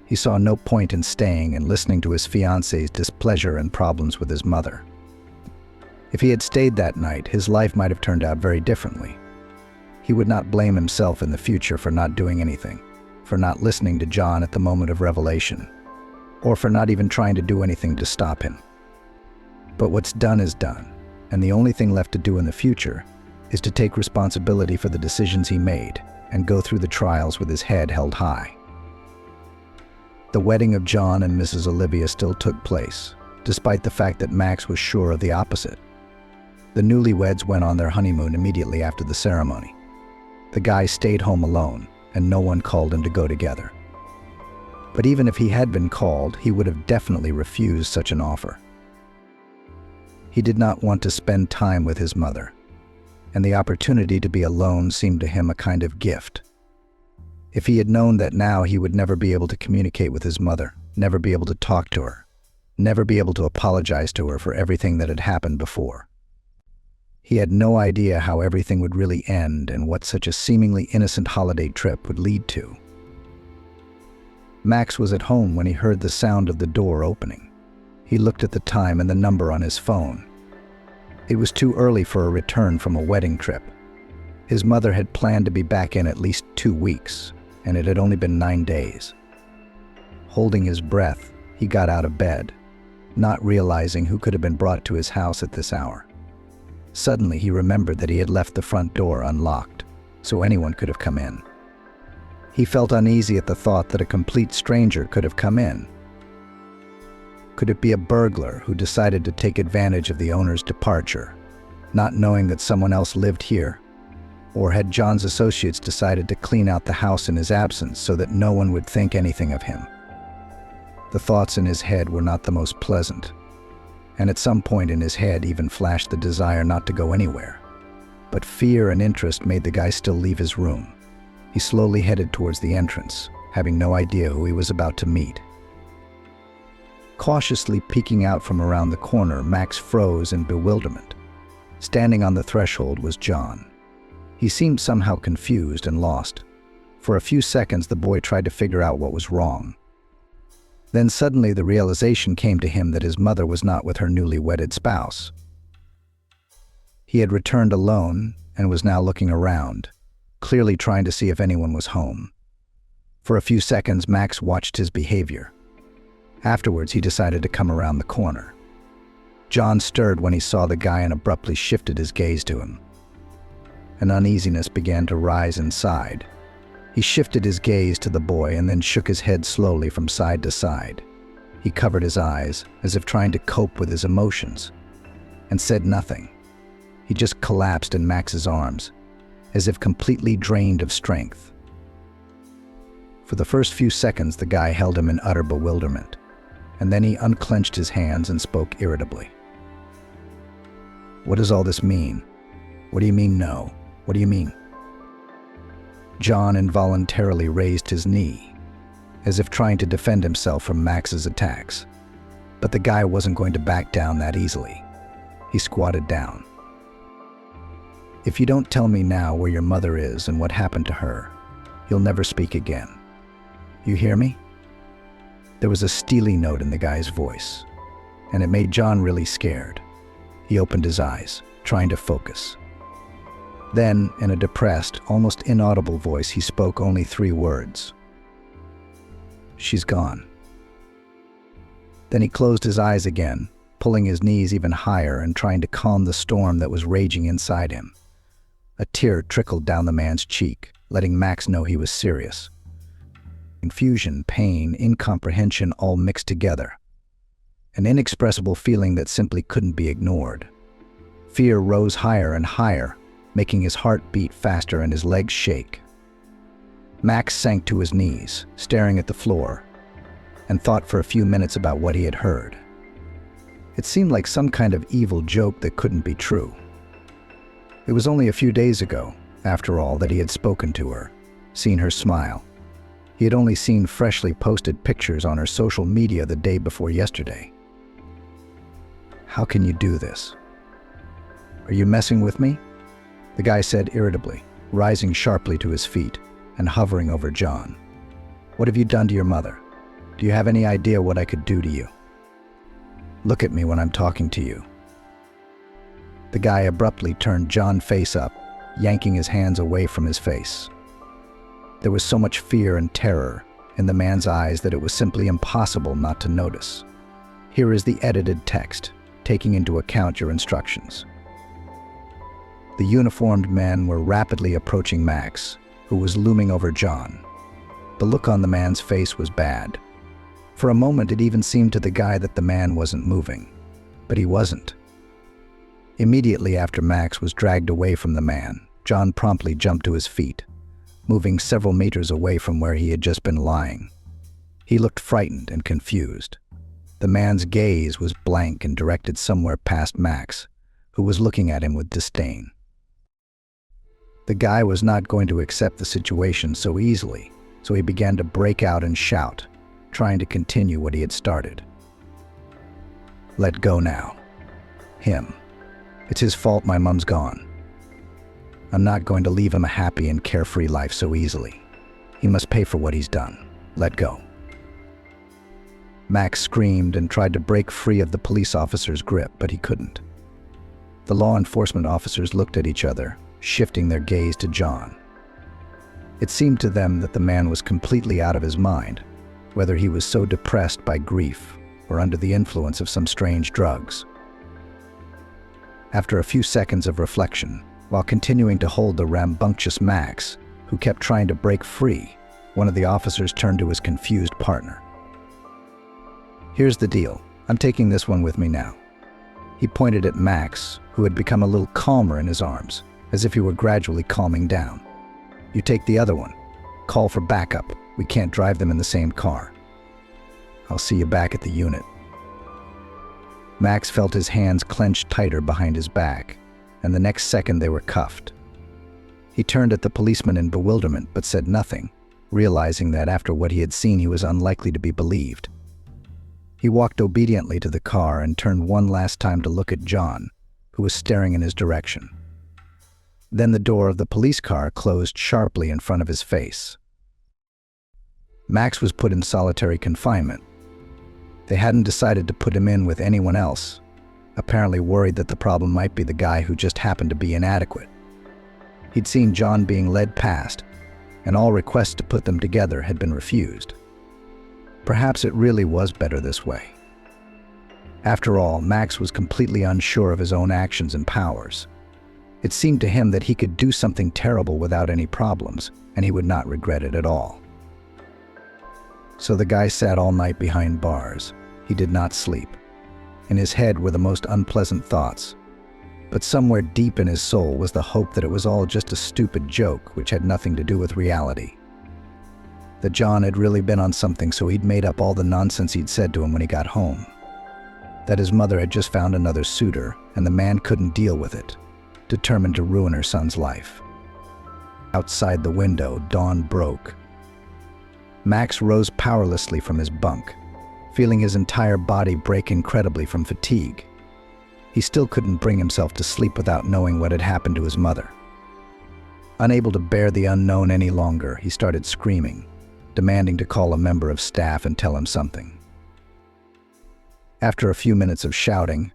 He saw no point in staying and listening to his fiancée's displeasure and problems with his mother. If he had stayed that night, his life might have turned out very differently. He would not blame himself in the future for not doing anything, for not listening to John at the moment of revelation, or for not even trying to do anything to stop him. But what's done is done, and the only thing left to do in the future is to take responsibility for the decisions he made and go through the trials with his head held high. The wedding of John and Mrs. Olivia still took place, despite the fact that Max was sure of the opposite. The newlyweds went on their honeymoon immediately after the ceremony. The guy stayed home alone, and no one called him to go together. But even if he had been called, he would have definitely refused such an offer. He did not want to spend time with his mother, and the opportunity to be alone seemed to him a kind of gift. If he had known that now he would never be able to communicate with his mother, never be able to talk to her, never be able to apologize to her for everything that had happened before. He had no idea how everything would really end and what such a seemingly innocent holiday trip would lead to. Max was at home when he heard the sound of the door opening. He looked at the time and the number on his phone. It was too early for a return from a wedding trip. His mother had planned to be back in at least 2 weeks, and it had only been 9 days. Holding his breath, he got out of bed, not realizing who could have been brought to his house at this hour. Suddenly, he remembered that he had left the front door unlocked, so anyone could have come in. He felt uneasy at the thought that a complete stranger could have come in. Could it be a burglar who decided to take advantage of the owner's departure, not knowing that someone else lived here? Or had John's associates decided to clean out the house in his absence so that no one would think anything of him? The thoughts in his head were not the most pleasant, and at some point in his head even flashed the desire not to go anywhere. But fear and interest made the guy still leave his room. He slowly headed towards the entrance, having no idea who he was about to meet. Cautiously peeking out from around the corner, Max froze in bewilderment. Standing on the threshold was John. He seemed somehow confused and lost. For a few seconds, the boy tried to figure out what was wrong. Then suddenly the realization came to him that his mother was not with her newly wedded spouse. He had returned alone and was now looking around, clearly trying to see if anyone was home. For a few seconds, Max watched his behavior. Afterwards, he decided to come around the corner. John stirred when he saw the guy and abruptly shifted his gaze to him. An uneasiness began to rise inside. He shifted his gaze to the boy and then shook his head slowly from side to side. He covered his eyes, as if trying to cope with his emotions, and said nothing. He just collapsed in Max's arms, as if completely drained of strength. For the first few seconds, the guy held him in utter bewilderment, and then he unclenched his hands and spoke irritably. "What does all this mean? What do you mean, no? What do you mean?" John involuntarily raised his knee, as if trying to defend himself from Max's attacks. But the guy wasn't going to back down that easily. He squatted down. "If you don't tell me now where your mother is and what happened to her, you'll never speak again. You hear me?" There was a steely note in the guy's voice, and it made John really scared. He opened his eyes, trying to focus. Then, in a depressed, almost inaudible voice, he spoke only 3 words. "She's gone." Then he closed his eyes again, pulling his knees even higher and trying to calm the storm that was raging inside him. A tear trickled down the man's cheek, letting Max know he was serious. Confusion, pain, incomprehension all mixed together. An inexpressible feeling that simply couldn't be ignored. Fear rose higher and higher, making his heart beat faster and his legs shake. Max sank to his knees, staring at the floor, and thought for a few minutes about what he had heard. It seemed like some kind of evil joke that couldn't be true. It was only a few days ago, after all, that he had spoken to her, seen her smile. He had only seen freshly posted pictures on her social media the day before yesterday. "How can you do this? Are you messing with me?" the guy said irritably, rising sharply to his feet and hovering over John. "What have you done to your mother? Do you have any idea what I could do to you? Look at me when I'm talking to you." The guy abruptly turned John face up, yanking his hands away from his face. There was so much fear and terror in the man's eyes that it was simply impossible not to notice. Here is the edited text, taking into account your instructions. The uniformed men were rapidly approaching Max, who was looming over John. The look on the man's face was bad. For a moment, it even seemed to the guy that the man wasn't moving, but he wasn't. Immediately after Max was dragged away from the man, John promptly jumped to his feet, moving several meters away from where he had just been lying. He looked frightened and confused. The man's gaze was blank and directed somewhere past Max, who was looking at him with disdain. The guy was not going to accept the situation so easily, so he began to break out and shout, trying to continue what he had started. "Let go now. Him. It's his fault my mom's gone. I'm not going to leave him a happy and carefree life so easily. He must pay for what he's done. Let go." Max screamed and tried to break free of the police officer's grip, but he couldn't. The law enforcement officers looked at each other, shifting their gaze to John. It seemed to them that the man was completely out of his mind, whether he was so depressed by grief or under the influence of some strange drugs. After a few seconds of reflection, while continuing to hold the rambunctious Max, who kept trying to break free, one of the officers turned to his confused partner. "Here's the deal. I'm taking this one with me now." He pointed at Max, who had become a little calmer in his arms. as if he were gradually calming down. "You take the other one. Call for backup. We can't drive them in the same car. I'll see you back at the unit." Max felt his hands clenched tighter behind his back, and the next second they were cuffed. He turned at the policeman in bewilderment but said nothing, realizing that after what he had seen he was unlikely to be believed. He walked obediently to the car and turned one last time to look at John, who was staring in his direction. Then the door of the police car closed sharply in front of his face. Max was put in solitary confinement. They hadn't decided to put him in with anyone else, apparently worried that the problem might be the guy who just happened to be inadequate. He'd seen John being led past, and all requests to put them together had been refused. Perhaps it really was better this way. After all, Max was completely unsure of his own actions and powers. It seemed to him that he could do something terrible without any problems, and he would not regret it at all. So the guy sat all night behind bars. He did not sleep. In his head were the most unpleasant thoughts. But somewhere deep in his soul was the hope that it was all just a stupid joke which had nothing to do with reality. That John had really been on something, so he'd made up all the nonsense he'd said to him when he got home. That his mother had just found another suitor, and the man couldn't deal with it, determined to ruin her son's life. Outside the window, dawn broke. Max rose powerlessly from his bunk, feeling his entire body break incredibly from fatigue. He still couldn't bring himself to sleep without knowing what had happened to his mother. Unable to bear the unknown any longer, he started screaming, demanding to call a member of staff and tell him something. After a few minutes of shouting,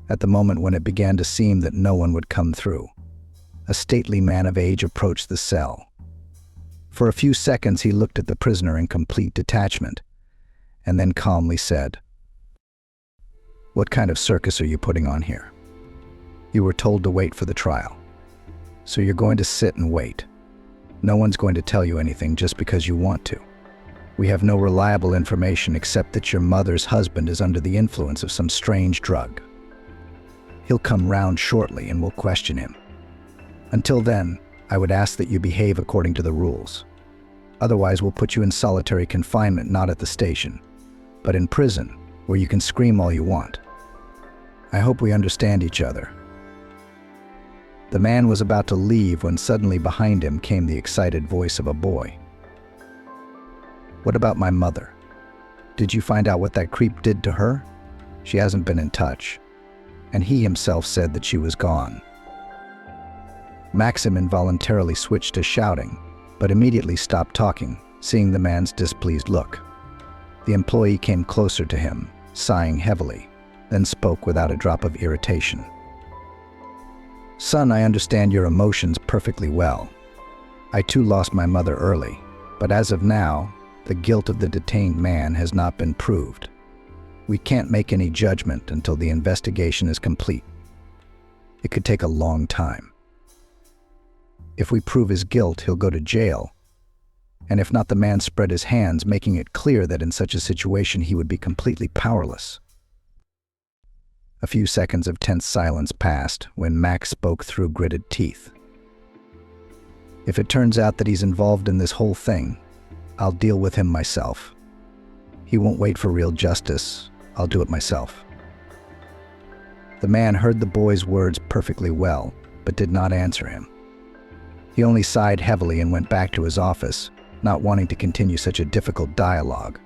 at the moment when it began to seem that no one would come through, a stately man of age approached the cell. For a few seconds he looked at the prisoner in complete detachment, and then calmly said, "What kind of circus are you putting on here? You were told to wait for the trial. So you're going to sit and wait. No one's going to tell you anything just because you want to. We have no reliable information except that your mother's husband is under the influence of some strange drug. He'll come round shortly and we'll question him. Until then, I would ask that you behave according to the rules. Otherwise, we'll put you in solitary confinement, not at the station, but in prison, where you can scream all you want. I hope we understand each other." The man was about to leave when suddenly behind him came the excited voice of a boy. "What about my mother? Did you find out what that creep did to her? She hasn't been in touch. And he himself said that she was gone." Maxim involuntarily switched to shouting, but immediately stopped talking, seeing the man's displeased look. The employee came closer to him, sighing heavily, then spoke without a drop of irritation. "Son, I understand your emotions perfectly well. I too lost my mother early, but as of now, the guilt of the detained man has not been proved. We can't make any judgment until the investigation is complete. It could take a long time. If we prove his guilt, he'll go to jail. And if not, the man spread his hands, making it clear that in such a situation he would be completely powerless." A few seconds of tense silence passed when Max spoke through gritted teeth. "If it turns out that he's involved in this whole thing, I'll deal with him myself. He won't wait for real justice. I'll do it myself." The man heard the boy's words perfectly well, but did not answer him. He only sighed heavily and went back to his office, not wanting to continue such a difficult dialogue.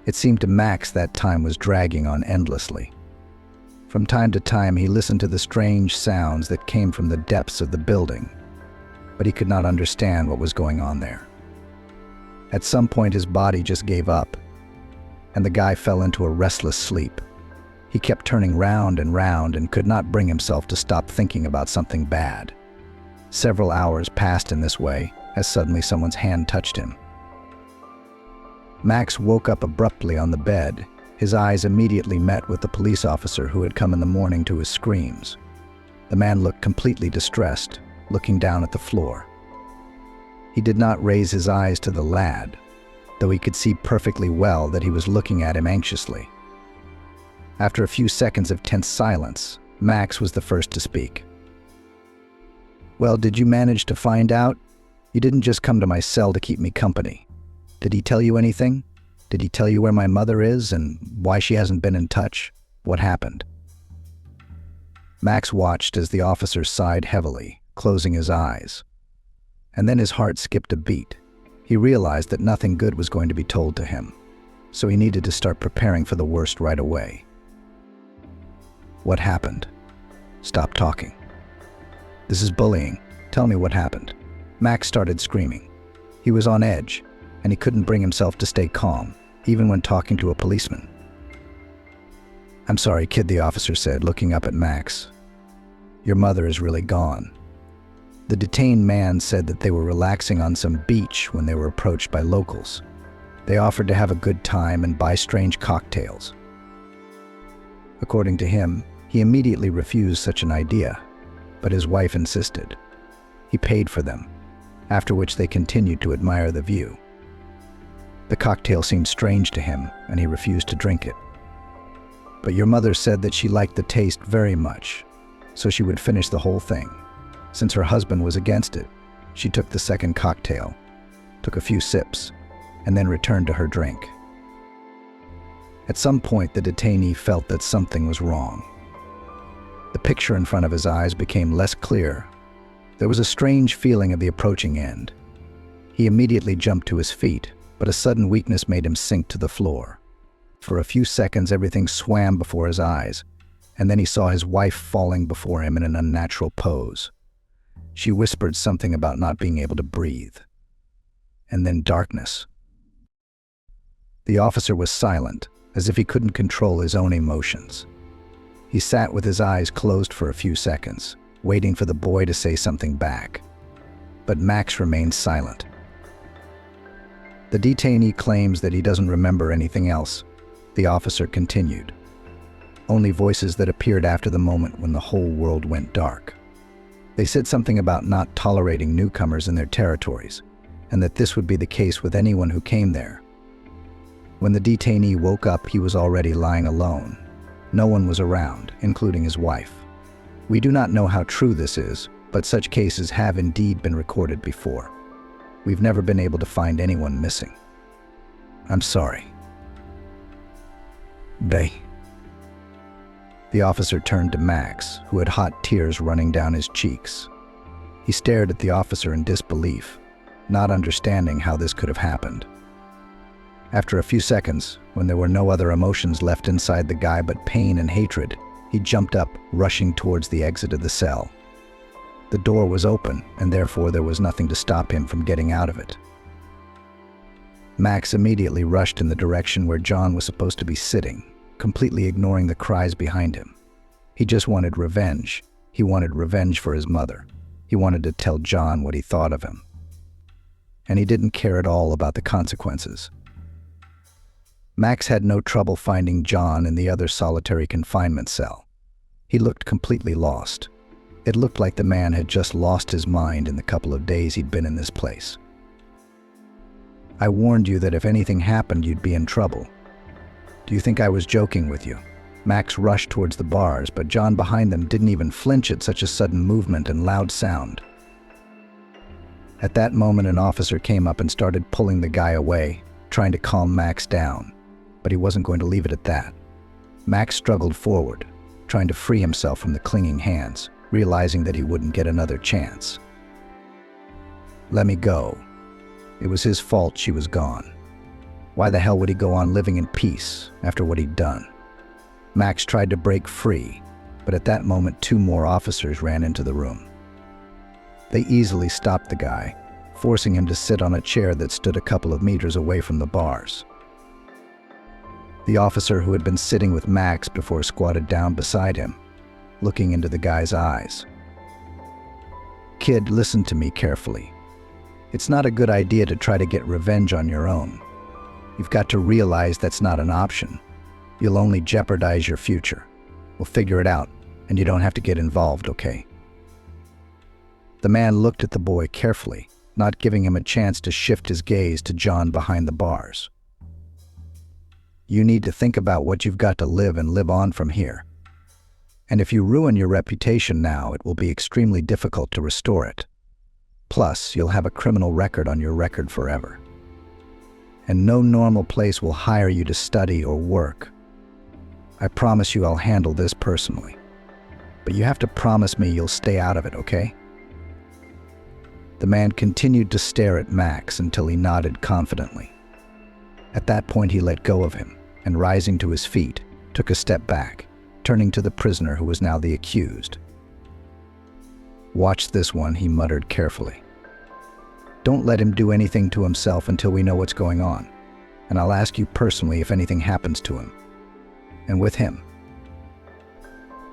It seemed to Max that time was dragging on endlessly. From time to time he listened to the strange sounds that came from the depths of the building, but he could not understand what was going on there. At some point his body just gave up, and the guy fell into a restless sleep. He kept turning round and could not bring himself to stop thinking about something bad. Several hours passed in this way, as suddenly someone's hand touched him. Max woke up abruptly on the bed. His eyes immediately met with the police officer who had come in the morning to his screams. The man looked completely distressed, looking down at the floor. He did not raise his eyes to the lad, though he could see perfectly well that he was looking at him anxiously. After a few seconds of tense silence, Max was the first to speak. Well, did you manage to find out? You didn't just come to my cell to keep me company. Did he tell you anything? Did he tell you where my mother is and why she hasn't been in touch? What happened?" Max watched as the officer sighed heavily, closing his eyes. And then his heart skipped a beat. He realized that nothing good was going to be told to him, so he needed to start preparing for the worst right away. "What happened? Stop talking. This is bullying. Tell me what happened." Max started screaming. He was on edge, and he couldn't bring himself to stay calm, even when talking to a policeman. "I'm sorry, kid," the officer said, looking up at Max. "Your mother is really gone." The detained man said that they were relaxing on some beach when they were approached by locals. They offered to have a good time and buy strange cocktails. According to him, he immediately refused such an idea, but his wife insisted. He paid for them, after which they continued to admire the view. The cocktail seemed strange to him, and he refused to drink it. But your mother said that she liked the taste very much, so she would finish the whole thing. Since her husband was against it, she took the second cocktail, took a few sips, and then returned to her drink. At some point, the detainee felt that something was wrong. The picture in front of his eyes became less clear. There was a strange feeling of the approaching end. He immediately jumped to his feet, but a sudden weakness made him sink to the floor. For a few seconds, everything swam before his eyes, and then he saw his wife falling before him in an unnatural pose. She whispered something about not being able to breathe. And then darkness. The officer was silent, as if he couldn't control his own emotions. He sat with his eyes closed for a few seconds, waiting for the boy to say something back. But Max remained silent. The detainee claims that he doesn't remember anything else. The officer continued. Only voices that appeared after the moment when the whole world went dark. They said something about not tolerating newcomers in their territories, and that this would be the case with anyone who came there. When the detainee woke up, he was already lying alone. No one was around, including his wife. We do not know how true this is, but such cases have indeed been recorded before. We've never been able to find anyone missing. I'm sorry. The officer turned to Max, who had hot tears running down his cheeks. He stared at the officer in disbelief, not understanding how this could have happened. After a few seconds, when there were no other emotions left inside the guy but pain and hatred, he jumped up, rushing towards the exit of the cell. The door was open, and therefore there was nothing to stop him from getting out of it. Max immediately rushed in the direction where John was supposed to be sitting, completely ignoring the cries behind him. He just wanted revenge. He wanted revenge for his mother. He wanted to tell John what he thought of him. And he didn't care at all about the consequences. Max had no trouble finding John in the other solitary confinement cell. He looked completely lost. It looked like the man had just lost his mind in the couple of days he'd been in this place. "I warned you that if anything happened, you'd be in trouble. Do you think I was joking with you?" Max rushed towards the bars, but John behind them didn't even flinch at such a sudden movement and loud sound. At that moment, an officer came up and started pulling the guy away, trying to calm Max down. But he wasn't going to leave it at that. Max struggled forward, trying to free himself from the clinging hands, realizing that he wouldn't get another chance. "Let me go." It was his fault she was gone. Why the hell would he go on living in peace after what he'd done? Max tried to break free, but at that moment 2 more officers ran into the room. They easily stopped the guy, forcing him to sit on a chair that stood a couple of meters away from the bars. The officer who had been sitting with Max before squatted down beside him, looking into the guy's eyes. "Kid, listen to me carefully. It's not a good idea to try to get revenge on your own. You've got to realize that's not an option. You'll only jeopardize your future. We'll figure it out, and you don't have to get involved, okay?" The man looked at the boy carefully, not giving him a chance to shift his gaze to John behind the bars. "You need to think about what you've got to live and live on from here. And if you ruin your reputation now, it will be extremely difficult to restore it. Plus, you'll have a criminal record on your record forever. And no normal place will hire you to study or work. I promise you I'll handle this personally. But you have to promise me you'll stay out of it, okay? The man continued to stare at Max until he nodded confidently. At that point, he let go of him and, rising to his feet, took a step back, turning to the prisoner who was now the accused. "Watch this one," he muttered carefully. "Don't let him do anything to himself until we know what's going on, and I'll ask you personally if anything happens to him. And with him."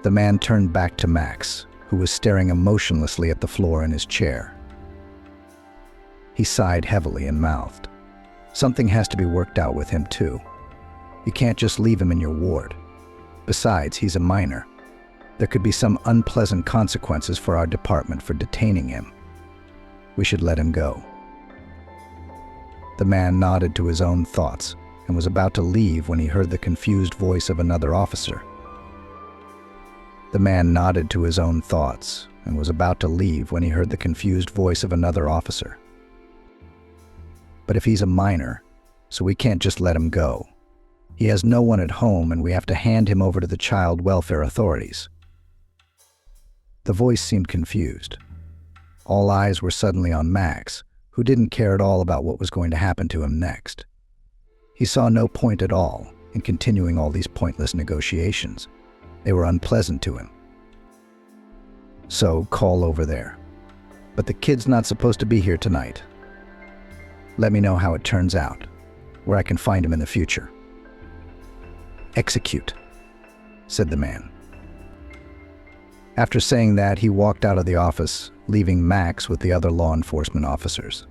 The man turned back to Max, who was staring emotionlessly at the floor in his chair. He sighed heavily and mouthed, "Something has to be worked out with him too. You can't just leave him in your ward. Besides, he's a minor. There could be some unpleasant consequences for our department for detaining him. We should let him go." The man nodded to his own thoughts and was about to leave when he heard the confused voice of another officer. The man nodded to his own thoughts and was about to leave when he heard the confused voice of another officer. "But if he's a minor, so we can't just let him go. He has no one at home and we have to hand him over to the child welfare authorities." The voice seemed confused. All eyes were suddenly on Max, who didn't care at all about what was going to happen to him next. He saw no point at all in continuing all these pointless negotiations. They were unpleasant to him. "So, call over there. But the kid's not supposed to be here tonight. Let me know how it turns out, where I can find him in the future." "Execute," said the man. After saying that, he walked out of the office, leaving Max with the other law enforcement officers.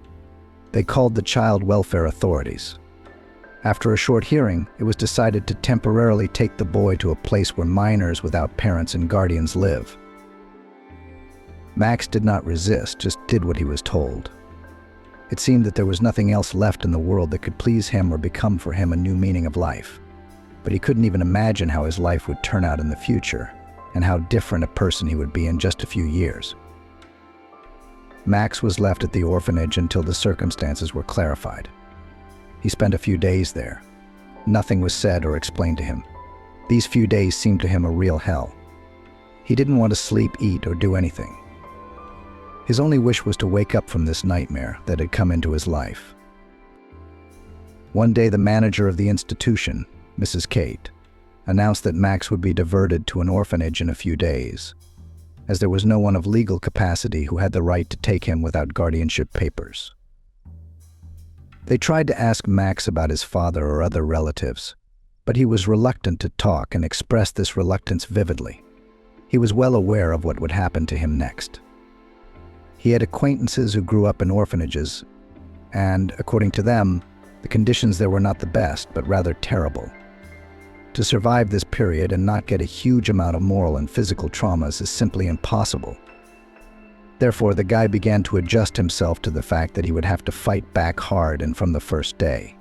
They called the child welfare authorities. After a short hearing, it was decided to temporarily take the boy to a place where minors without parents and guardians live. Max did not resist, just did what he was told. It seemed that there was nothing else left in the world that could please him or become for him a new meaning of life. But he couldn't even imagine how his life would turn out in the future, and how different a person he would be in just a few years. Max was left at the orphanage until the circumstances were clarified. He spent a few days there. Nothing was said or explained to him. These few days seemed to him a real hell. He didn't want to sleep, eat, or do anything. His only wish was to wake up from this nightmare that had come into his life. One day, the manager of the institution, Mrs. Kate, announced that Max would be diverted to an orphanage in a few days, as there was no one of legal capacity who had the right to take him without guardianship papers. They tried to ask Max about his father or other relatives, but he was reluctant to talk and expressed this reluctance vividly. He was well aware of what would happen to him next. He had acquaintances who grew up in orphanages, and, according to them, the conditions there were not the best, but rather terrible. To survive this period and not get a huge amount of moral and physical traumas is simply impossible. Therefore, the guy began to adjust himself to the fact that he would have to fight back hard and from the first day.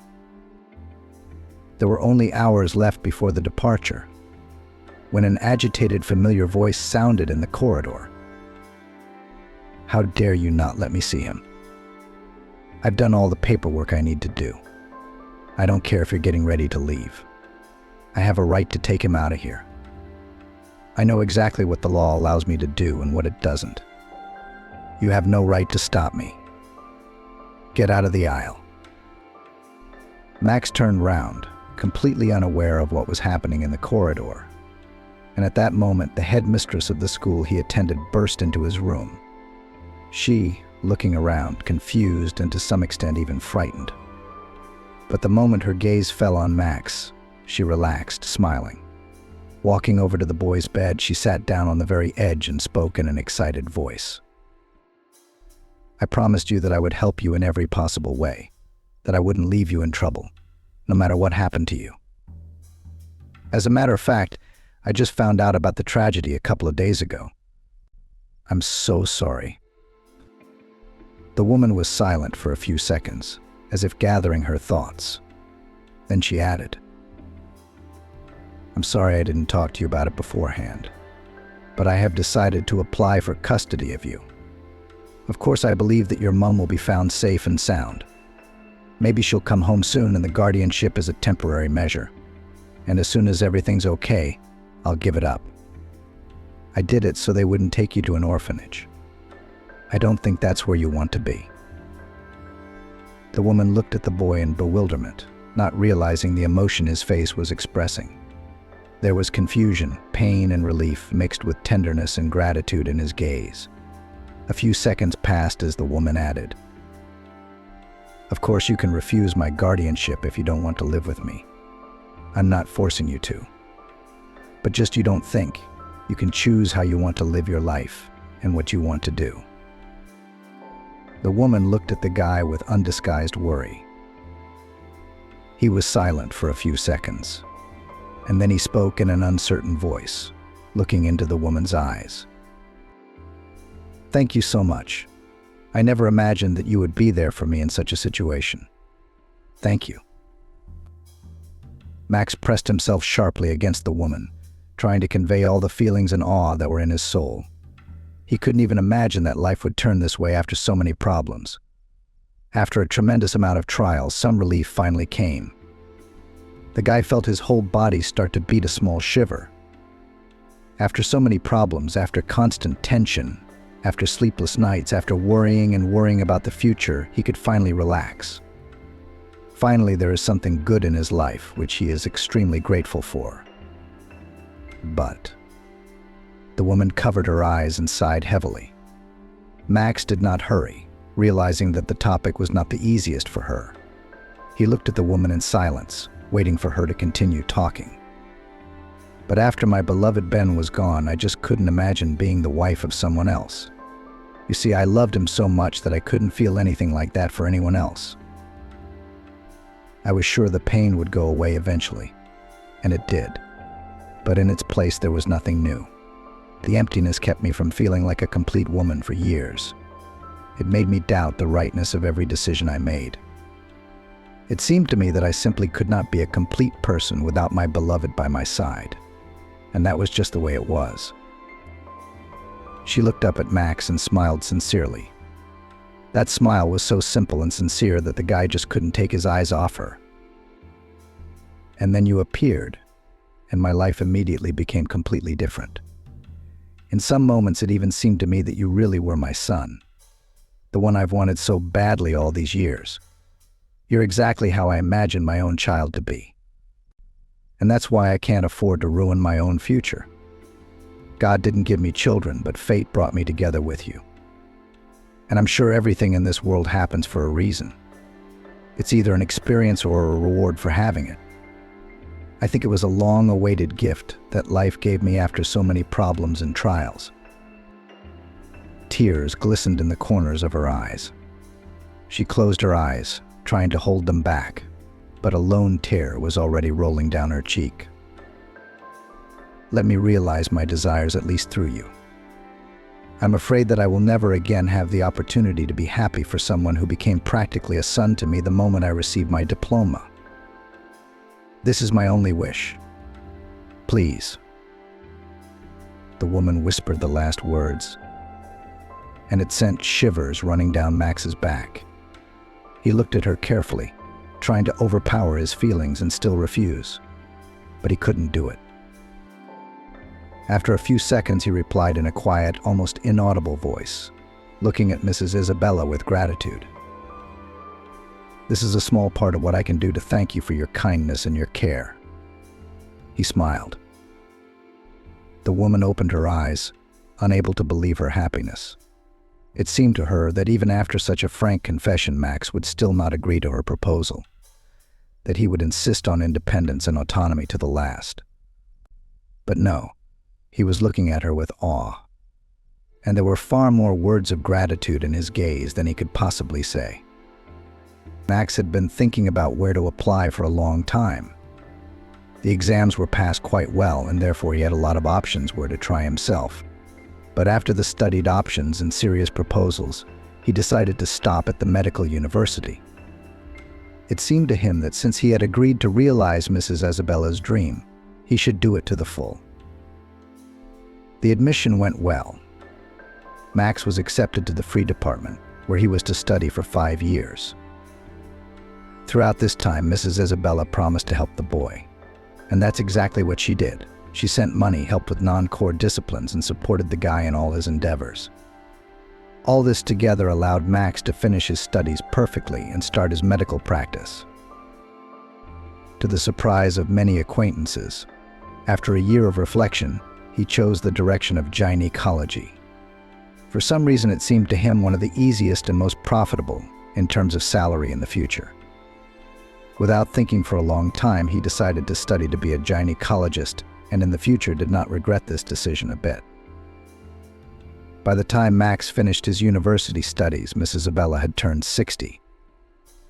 There were only hours left before the departure, when an agitated, familiar voice sounded in the corridor. "How dare you not let me see him? I've done all the paperwork I need to do. I don't care if you're getting ready to leave. I have a right to take him out of here. I know exactly what the law allows me to do and what it doesn't. You have no right to stop me. Get out of the aisle." Max turned round, completely unaware of what was happening in the corridor. And at that moment, the headmistress of the school he attended burst into his room. She, looking around, confused and to some extent even frightened. But the moment her gaze fell on Max, she relaxed, smiling. Walking over to the boy's bed, she sat down on the very edge and spoke in an excited voice. "I promised you that I would help you in every possible way, that I wouldn't leave you in trouble, no matter what happened to you. As a matter of fact, I just found out about the tragedy a couple of days ago. I'm so sorry." The woman was silent for a few seconds, as if gathering her thoughts. Then she added, "I'm sorry I didn't talk to you about it beforehand. but I have decided to apply for custody of you. Of course, I believe that your mom will be found safe and sound. Maybe she'll come home soon and the guardianship is a temporary measure. And as soon as everything's okay, I'll give it up. I did it so they wouldn't take you to an orphanage. I don't think that's where you want to be." The woman looked at the boy in bewilderment, not realizing the emotion his face was expressing. There was confusion, pain, and relief mixed with tenderness and gratitude in his gaze. A few seconds passed as the woman added, "Of course, you can refuse my guardianship if you don't want to live with me. I'm not forcing you to. But just you don't think. You can choose how you want to live your life and what you want to do." The woman looked at the guy with undisguised worry. He was silent for a few seconds, and then he spoke in an uncertain voice, looking into the woman's eyes. "Thank you so much. I never imagined that you would be there for me in such a situation. Thank you." Max pressed himself sharply against the woman, trying to convey all the feelings and awe that were in his soul. He couldn't even imagine that life would turn this way after so many problems. After a tremendous amount of trials, some relief finally came. The guy felt his whole body start to beat a small shiver. After so many problems, after constant tension, after sleepless nights, after worrying about the future, he could finally relax. Finally, there is something good in his life, which he is extremely grateful for. But the woman covered her eyes and sighed heavily. Max did not hurry, realizing that the topic was not the easiest for her. He looked at the woman in silence, waiting for her to continue talking. "But after my beloved Ben was gone, I just couldn't imagine being the wife of someone else. You see, I loved him so much that I couldn't feel anything like that for anyone else. I was sure the pain would go away eventually, and it did. But in its place, there was nothing new. The emptiness kept me from feeling like a complete woman for years. It made me doubt the rightness of every decision I made. It seemed to me that I simply could not be a complete person without my beloved by my side. And that was just the way it was." She looked up at Max and smiled sincerely. That smile was so simple and sincere that the guy just couldn't take his eyes off her. "And then you appeared, and my life immediately became completely different. In some moments, it even seemed to me that you really were my son, the one I've wanted so badly all these years. You're exactly how I imagined my own child to be. And that's why I can't afford to ruin my own future. God didn't give me children, but fate brought me together with you. And I'm sure everything in this world happens for a reason. It's either an experience or a reward for having it. I think it was a long-awaited gift that life gave me after so many problems and trials." Tears glistened in the corners of her eyes. She closed her eyes, trying to hold them back, but a lone tear was already rolling down her cheek. "Let me realize my desires at least through you. I'm afraid that I will never again have the opportunity to be happy for someone who became practically a son to me the moment I received my diploma. This is my only wish. Please." The woman whispered the last words, and it sent shivers running down Max's back. He looked at her carefully, trying to overpower his feelings and still refuse, but he couldn't do it. After a few seconds, he replied in a quiet, almost inaudible voice, looking at Mrs. Isabella with gratitude. "This is a small part of what I can do to thank you for your kindness and your care." He smiled. The woman opened her eyes, unable to believe her happiness. It seemed to her that even after such a frank confession, Max would still not agree to her proposal, that he would insist on independence and autonomy to the last. But no, he was looking at her with awe, and there were far more words of gratitude in his gaze than he could possibly say. Max had been thinking about where to apply for a long time. The exams were passed quite well, and therefore he had a lot of options where to try himself. But after the studied options and serious proposals, he decided to stop at the medical university. It seemed to him that since he had agreed to realize Mrs. Isabella's dream, he should do it to the full. The admission went well. Max was accepted to the free department, where he was to study for 5 years. Throughout this time, Mrs. Isabella promised to help the boy. And that's exactly what she did. She sent money, helped with non-core disciplines, and supported the guy in all his endeavors. All this together allowed Max to finish his studies perfectly and start his medical practice. To the surprise of many acquaintances, after a year of reflection, he chose the direction of gynecology. For some reason, it seemed to him one of the easiest and most profitable in terms of salary in the future. Without thinking for a long time, he decided to study to be a gynecologist, and in the future did not regret this decision a bit. By the time Max finished his university studies, Miss Isabella had turned 60.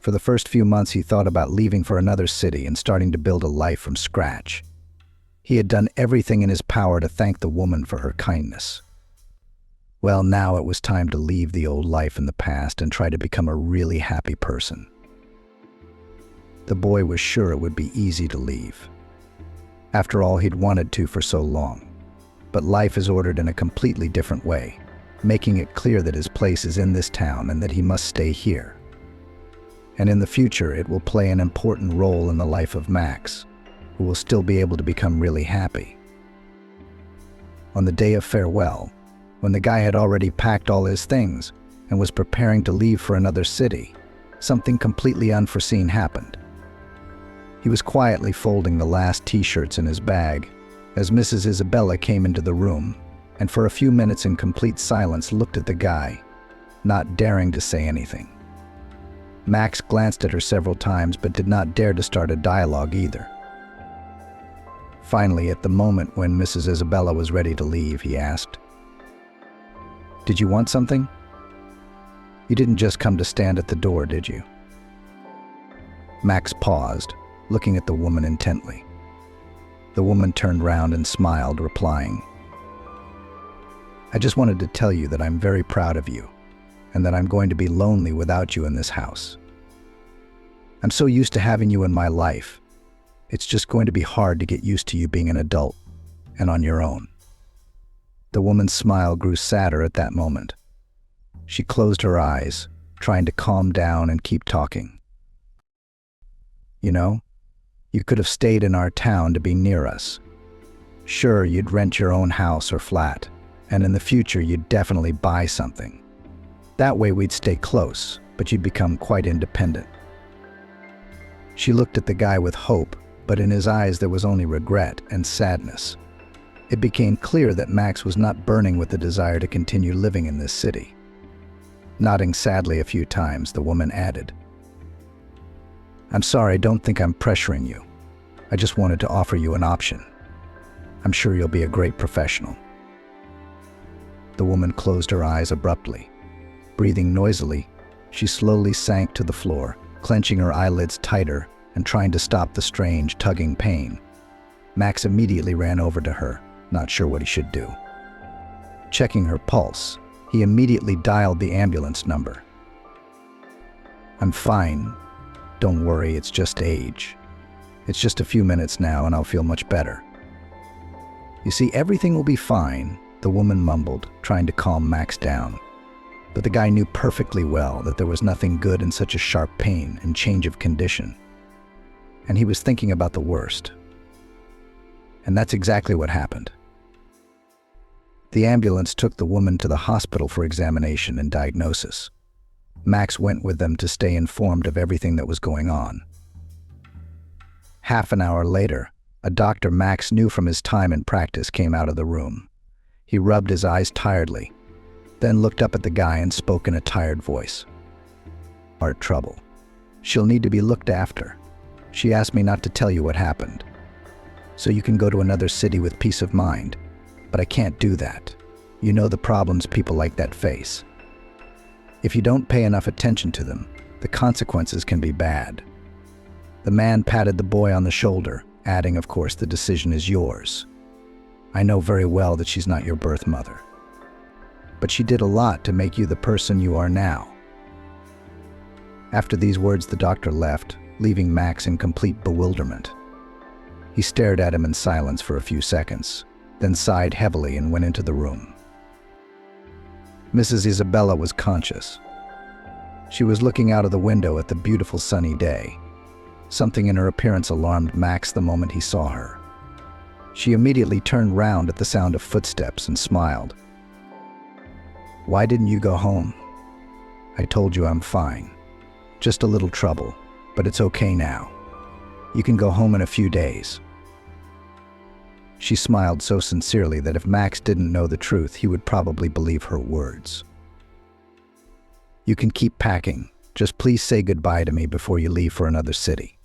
For the first few months, he thought about leaving for another city and starting to build a life from scratch. He had done everything in his power to thank the woman for her kindness. Well, now it was time to leave the old life in the past and try to become a really happy person. The boy was sure it would be easy to leave. After all, he'd wanted to for so long. But life is ordered in a completely different way, making it clear that his place is in this town and that he must stay here. And in the future, it will play an important role in the life of Max, who will still be able to become really happy. On the day of farewell, when the guy had already packed all his things and was preparing to leave for another city, something completely unforeseen happened. He was quietly folding the last t-shirts in his bag as Mrs. Isabella came into the room and for a few minutes in complete silence looked at the guy, not daring to say anything. Max glanced at her several times but did not dare to start a dialogue either. Finally, at the moment when Mrs. Isabella was ready to leave, he asked, "Did you want something? You didn't just come to stand at the door, did you?" Max paused, looking at the woman intently. The woman turned round and smiled, replying, "I just wanted to tell you that I'm very proud of you, and that I'm going to be lonely without you in this house. I'm so used to having you in my life. It's just going to be hard to get used to you being an adult and on your own." The woman's smile grew sadder at that moment. She closed her eyes, trying to calm down and keep talking. "You know, you could have stayed in our town to be near us. Sure, you'd rent your own house or flat, and in the future you'd definitely buy something. That way we'd stay close, but you'd become quite independent." She looked at the guy with hope, but in his eyes there was only regret and sadness. It became clear that Max was not burning with the desire to continue living in this city. Nodding sadly a few times, the woman added, "I'm sorry, don't think I'm pressuring you. I just wanted to offer you an option. I'm sure you'll be a great professional." The woman closed her eyes abruptly. Breathing noisily, she slowly sank to the floor, clenching her eyelids tighter and trying to stop the strange, tugging pain. Max immediately ran over to her, not sure what he should do. Checking her pulse, he immediately dialed the ambulance number. "I'm fine. Don't worry, it's just age. It's just a few minutes now and I'll feel much better." "You see, everything will be fine," the woman mumbled, trying to calm Max down. But the guy knew perfectly well that there was nothing good in such a sharp pain and change of condition. And he was thinking about the worst. And that's exactly what happened. The ambulance took the woman to the hospital for examination and diagnosis. Max went with them to stay informed of everything that was going on. Half an hour later, a doctor Max knew from his time in practice came out of the room. He rubbed his eyes tiredly, then looked up at the guy and spoke in a tired voice. "Heart trouble. She'll need to be looked after. She asked me not to tell you what happened. So you can go to another city with peace of mind. But I can't do that. You know the problems people like that face. If you don't pay enough attention to them, the consequences can be bad." The man patted the boy on the shoulder, adding, "Of course, the decision is yours. I know very well that she's not your birth mother. But she did a lot to make you the person you are now." After these words, the doctor left, leaving Max in complete bewilderment. He stared at him in silence for a few seconds, then sighed heavily and went into the room. Mrs. Isabella was conscious. She was looking out of the window at the beautiful sunny day. Something in her appearance alarmed Max the moment he saw her. She immediately turned round at the sound of footsteps and smiled. "Why didn't you go home? I told you I'm fine. Just a little trouble, but it's okay now. You can go home in a few days." She smiled so sincerely that if Max didn't know the truth, he would probably believe her words. "You can keep packing. Just please say goodbye to me before you leave for another city.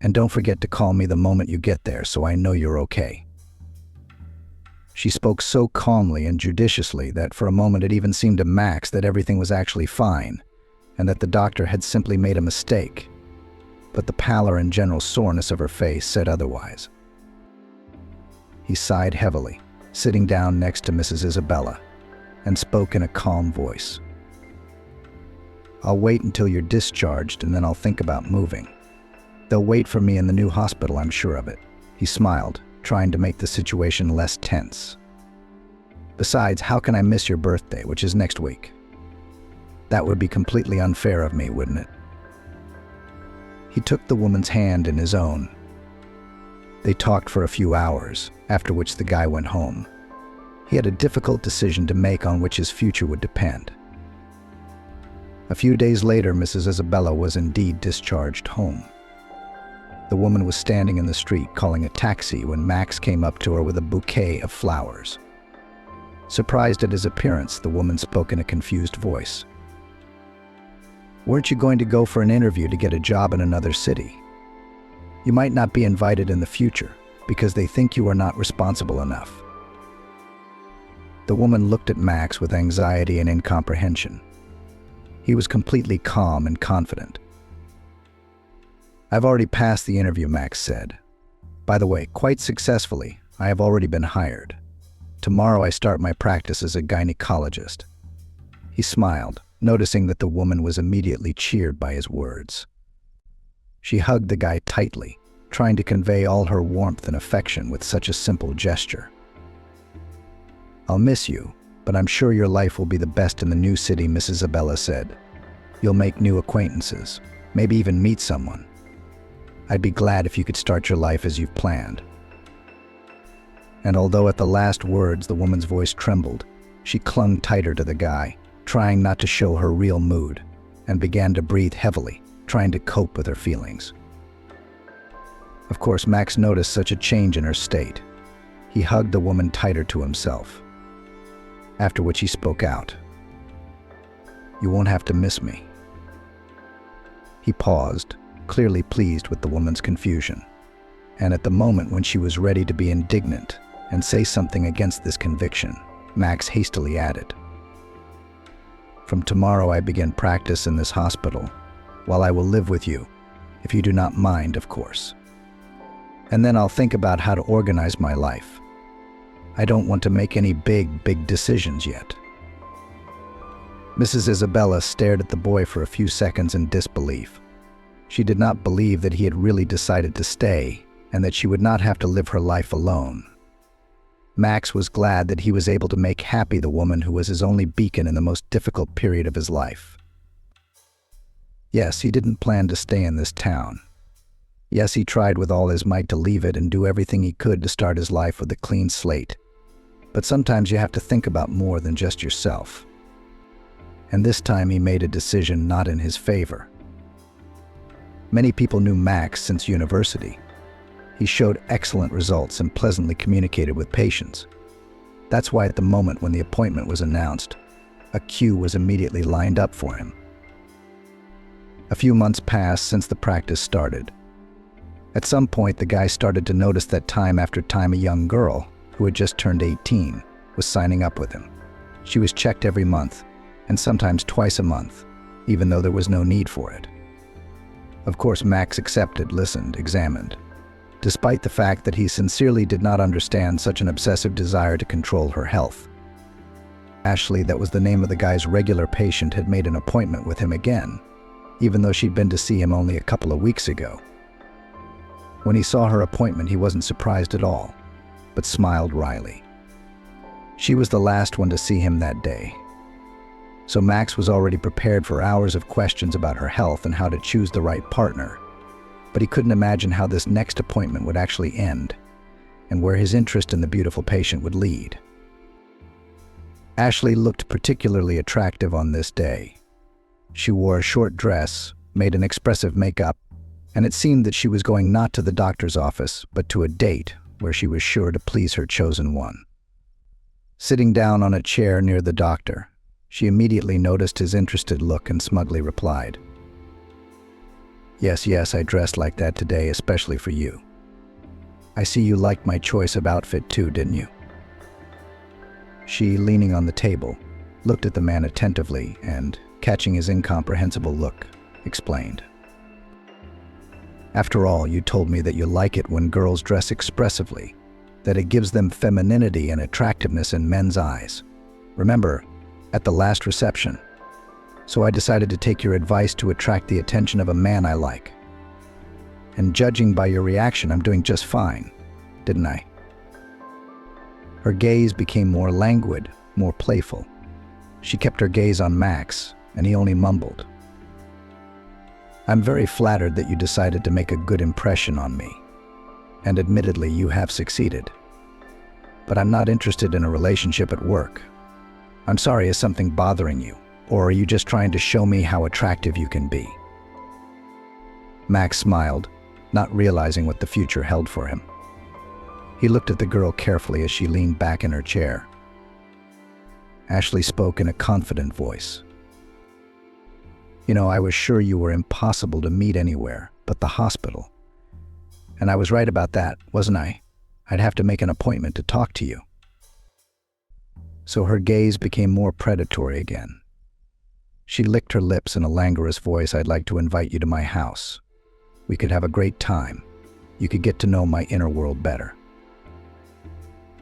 And don't forget to call me the moment you get there so I know you're okay." She spoke so calmly and judiciously that for a moment it even seemed to Max that everything was actually fine, and that the doctor had simply made a mistake. But the pallor and general soreness of her face said otherwise. He sighed heavily, sitting down next to Mrs. Isabella, and spoke in a calm voice. "I'll wait until you're discharged and then I'll think about moving. They'll wait for me in the new hospital, I'm sure of it." He smiled, trying to make the situation less tense. "Besides, how can I miss your birthday, which is next week? That would be completely unfair of me, wouldn't it?" He took the woman's hand in his own. They talked for a few hours, after which the guy went home. He had a difficult decision to make on which his future would depend. A few days later, Mrs. Isabella was indeed discharged home. The woman was standing in the street calling a taxi when Max came up to her with a bouquet of flowers. Surprised at his appearance, the woman spoke in a confused voice. "Weren't you going to go for an interview to get a job in another city? You might not be invited in the future because they think you are not responsible enough." The woman looked at Max with anxiety and incomprehension. He was completely calm and confident. "I've already passed the interview," Max said. "By the way, quite successfully. I have already been hired. Tomorrow I start my practice as a gynecologist." He smiled, noticing that the woman was immediately cheered by his words. She hugged the guy tightly, trying to convey all her warmth and affection with such a simple gesture. "I'll miss you, but I'm sure your life will be the best in the new city," Mrs. Isabella said. "You'll make new acquaintances, maybe even meet someone. I'd be glad if you could start your life as you've planned." And although at the last words the woman's voice trembled, she clung tighter to the guy, trying not to show her real mood, and began to breathe heavily, trying to cope with her feelings. Of course, Max noticed such a change in her state. He hugged the woman tighter to himself, after which he spoke out. "You won't have to miss me." He paused, clearly pleased with the woman's confusion, and at the moment when she was ready to be indignant and say something against this conviction, Max hastily added, "From tomorrow I begin practice in this hospital, while I will live with you, if you do not mind, of course. And then I'll think about how to organize my life. I don't want to make any big decisions yet." Mrs. Isabella stared at the boy for a few seconds in disbelief. She did not believe that he had really decided to stay, and that she would not have to live her life alone. Max was glad that he was able to make happy the woman who was his only beacon in the most difficult period of his life. Yes, he didn't plan to stay in this town. Yes, he tried with all his might to leave it and do everything he could to start his life with a clean slate. But sometimes you have to think about more than just yourself. And this time he made a decision not in his favor. Many people knew Max since university. He showed excellent results and pleasantly communicated with patients. That's why at the moment when the appointment was announced, a queue was immediately lined up for him. A few months passed since the practice started. At some point, the guy started to notice that time after time a young girl, who had just turned 18, was signing up with him. She was checked every month, and sometimes twice a month, even though there was no need for it. Of course, Max accepted, listened, examined, despite the fact that he sincerely did not understand such an obsessive desire to control her health. Ashley, that was the name of the guy's regular patient, had made an appointment with him again, even though she'd been to see him only a couple of weeks ago. When he saw her appointment, he wasn't surprised at all. but smiled wryly. She was the last one to see him that day. So Max was already prepared for hours of questions about her health and how to choose the right partner. But he couldn't imagine how this next appointment would actually end, and where his interest in the beautiful patient would lead. Ashley looked particularly attractive on this day. She wore a short dress, made an expressive makeup, and it seemed that she was going not to the doctor's office, but to a date where she was sure to please her chosen one. Sitting down on a chair near the doctor, she immediately noticed his interested look and smugly replied, Yes, I dressed like that today, especially for you. I see you liked my choice of outfit too, didn't you?" She, leaning on the table, looked at the man attentively and, catching his incomprehensible look, explained, "After all, you told me that you like it when girls dress expressively, that it gives them femininity and attractiveness in men's eyes. Remember, at the last reception. So I decided to take your advice to attract the attention of a man I like. And judging by your reaction, I'm doing just fine, didn't I?" Her gaze became more languid, more playful. She kept her gaze on Max, and he only mumbled, "I'm very flattered that you decided to make a good impression on me. And admittedly, you have succeeded. But I'm not interested in a relationship at work. I'm sorry, is something bothering you? Or are you just trying to show me how attractive you can be?" Max smiled, not realizing what the future held for him. He looked at the girl carefully as she leaned back in her chair. Ashley spoke in a confident voice. "You know, I was sure you were impossible to meet anywhere but the hospital. And I was right about that, wasn't I? I'd have to make an appointment to talk to you." So her gaze became more predatory again. She licked her lips in a languorous voice. "I'd like to invite you to my house. We could have a great time. You could get to know my inner world better."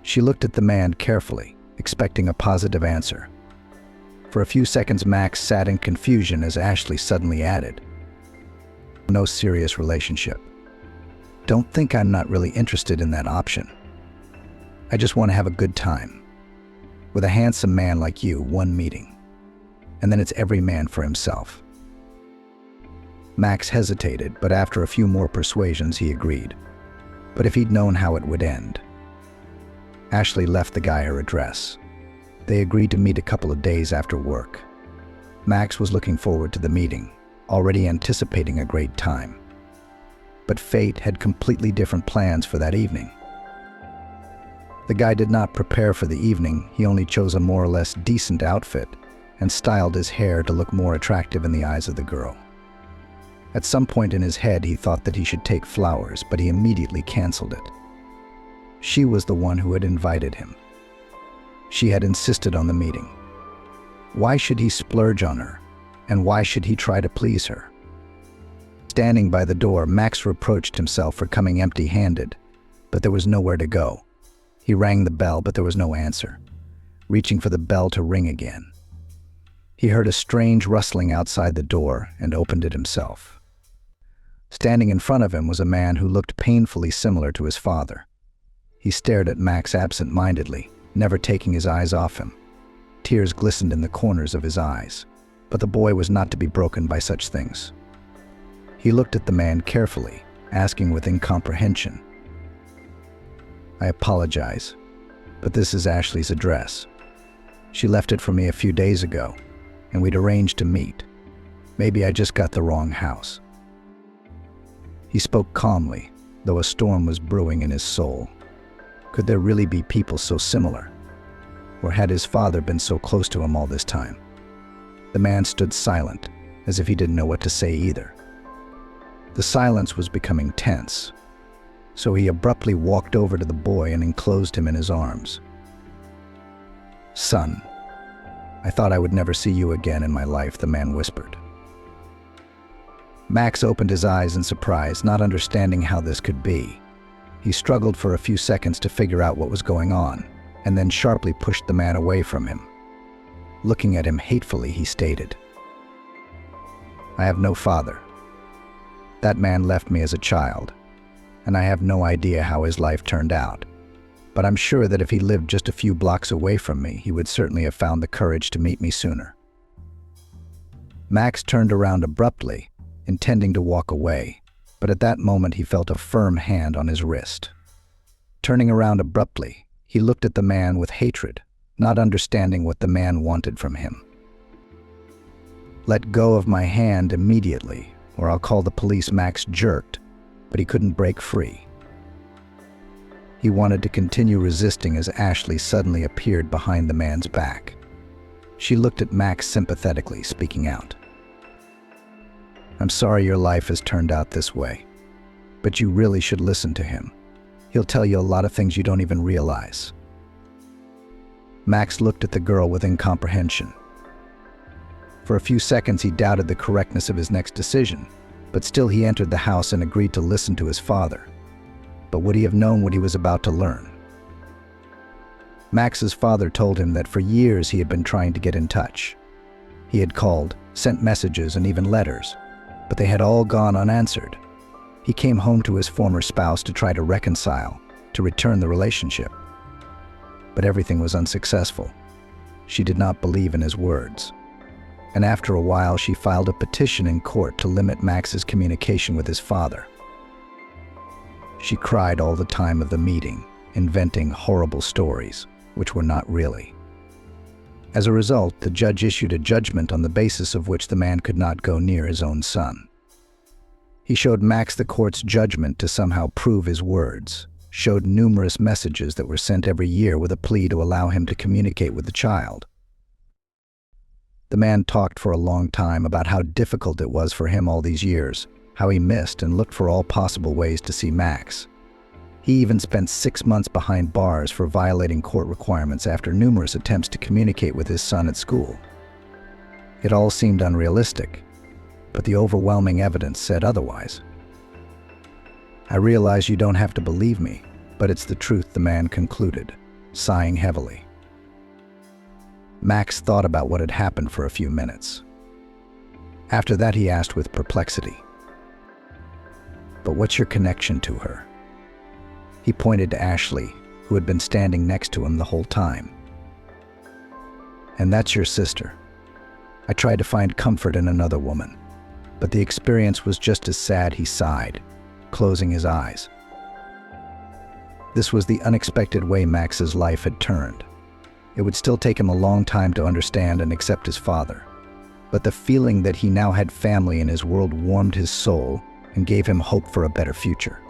She looked at the man carefully, expecting a positive answer. For a few seconds, Max sat in confusion as Ashley suddenly added, "No serious relationship. Don't think I'm not really interested in that option. I just want to have a good time. With a handsome man like you, one meeting. And then it's every man for himself." Max hesitated, but after a few more persuasions, he agreed. But if he'd known how it would end. Ashley left the guy her address. They agreed to meet a couple of days after work. Max was looking forward to the meeting, already anticipating a great time. But fate had completely different plans for that evening. The guy did not prepare for the evening. He only chose a more or less decent outfit and styled his hair to look more attractive in the eyes of the girl. At some point in his head, he thought that he should take flowers, but he immediately canceled it. She was the one who had invited him. She had insisted on the meeting. Why should he splurge on her? And why should he try to please her? Standing by the door, Max reproached himself for coming empty-handed, but there was nowhere to go. He rang the bell, but there was no answer, reaching for the bell to ring again. He heard a strange rustling outside the door and opened it himself. Standing in front of him was a man who looked painfully similar to his father. He stared at Max absent-mindedly, never taking his eyes off him. Tears glistened in the corners of his eyes, but the boy was not to be broken by such things. He looked at the man carefully, asking with incomprehension, "I apologize, but this is Ashley's address. She left it for me a few days ago, and we'd arranged to meet. Maybe I just got the wrong house." He spoke calmly, though a storm was brewing in his soul. Could there really be people so similar? Or had his father been so close to him all this time? The man stood silent, as if he didn't know what to say either. The silence was becoming tense, so he abruptly walked over to the boy and enclosed him in his arms. "Son, I thought I would never see you again in my life," the man whispered. Max opened his eyes in surprise, not understanding how this could be. He struggled for a few seconds to figure out what was going on, and then sharply pushed the man away from him. Looking at him hatefully, he stated, "I have no father. That man left me as a child, and I have no idea how his life turned out. but I'm sure that if he lived just a few blocks away from me, he would certainly have found the courage to meet me sooner. Max turned around abruptly, intending to walk away, but at that moment he felt a firm hand on his wrist. Turning around abruptly, he looked at the man with hatred, not understanding what the man wanted from him. "Let go of my hand immediately, or I'll call the police," Max jerked, but he couldn't break free. He wanted to continue resisting as Ashley suddenly appeared behind the man's back. She looked at Max sympathetically, speaking out. "I'm sorry your life has turned out this way, but you really should listen to him. He'll tell you a lot of things you don't even realize." Max looked at the girl with incomprehension. For a few seconds he doubted the correctness of his next decision, but still he entered the house and agreed to listen to his father. But would he have known what he was about to learn? Max's father told him that for years he had been trying to get in touch. He had called, sent messages, and even letters, but they had all gone unanswered. He came home to his former spouse to try to reconcile, to return the relationship. But everything was unsuccessful. She did not believe in his words. And after a while, she filed a petition in court to limit Max's communication with his father. She cried all the time of the meeting, inventing horrible stories, which were not really. As a result, the judge issued a judgment on the basis of which the man could not go near his own son. He showed Max the court's judgment to somehow prove his words, showed numerous messages that were sent every year with a plea to allow him to communicate with the child. The man talked for a long time about how difficult it was for him all these years, how he missed and looked for all possible ways to see Max. He even spent 6 months behind bars for violating court requirements after numerous attempts to communicate with his son at school. It all seemed unrealistic, but the overwhelming evidence said otherwise. "I realize you don't have to believe me, but it's the truth," the man concluded, sighing heavily. Max thought about what had happened for a few minutes. After that, he asked with perplexity, "But what's your connection to her?" He pointed to Ashley, who had been standing next to him the whole time. "And that's your sister. I tried to find comfort in another woman, but the experience was just as sad," he sighed, closing his eyes. This was the unexpected way Max's life had turned. It would still take him a long time to understand and accept his father, but the feeling that he now had family in his world warmed his soul and gave him hope for a better future.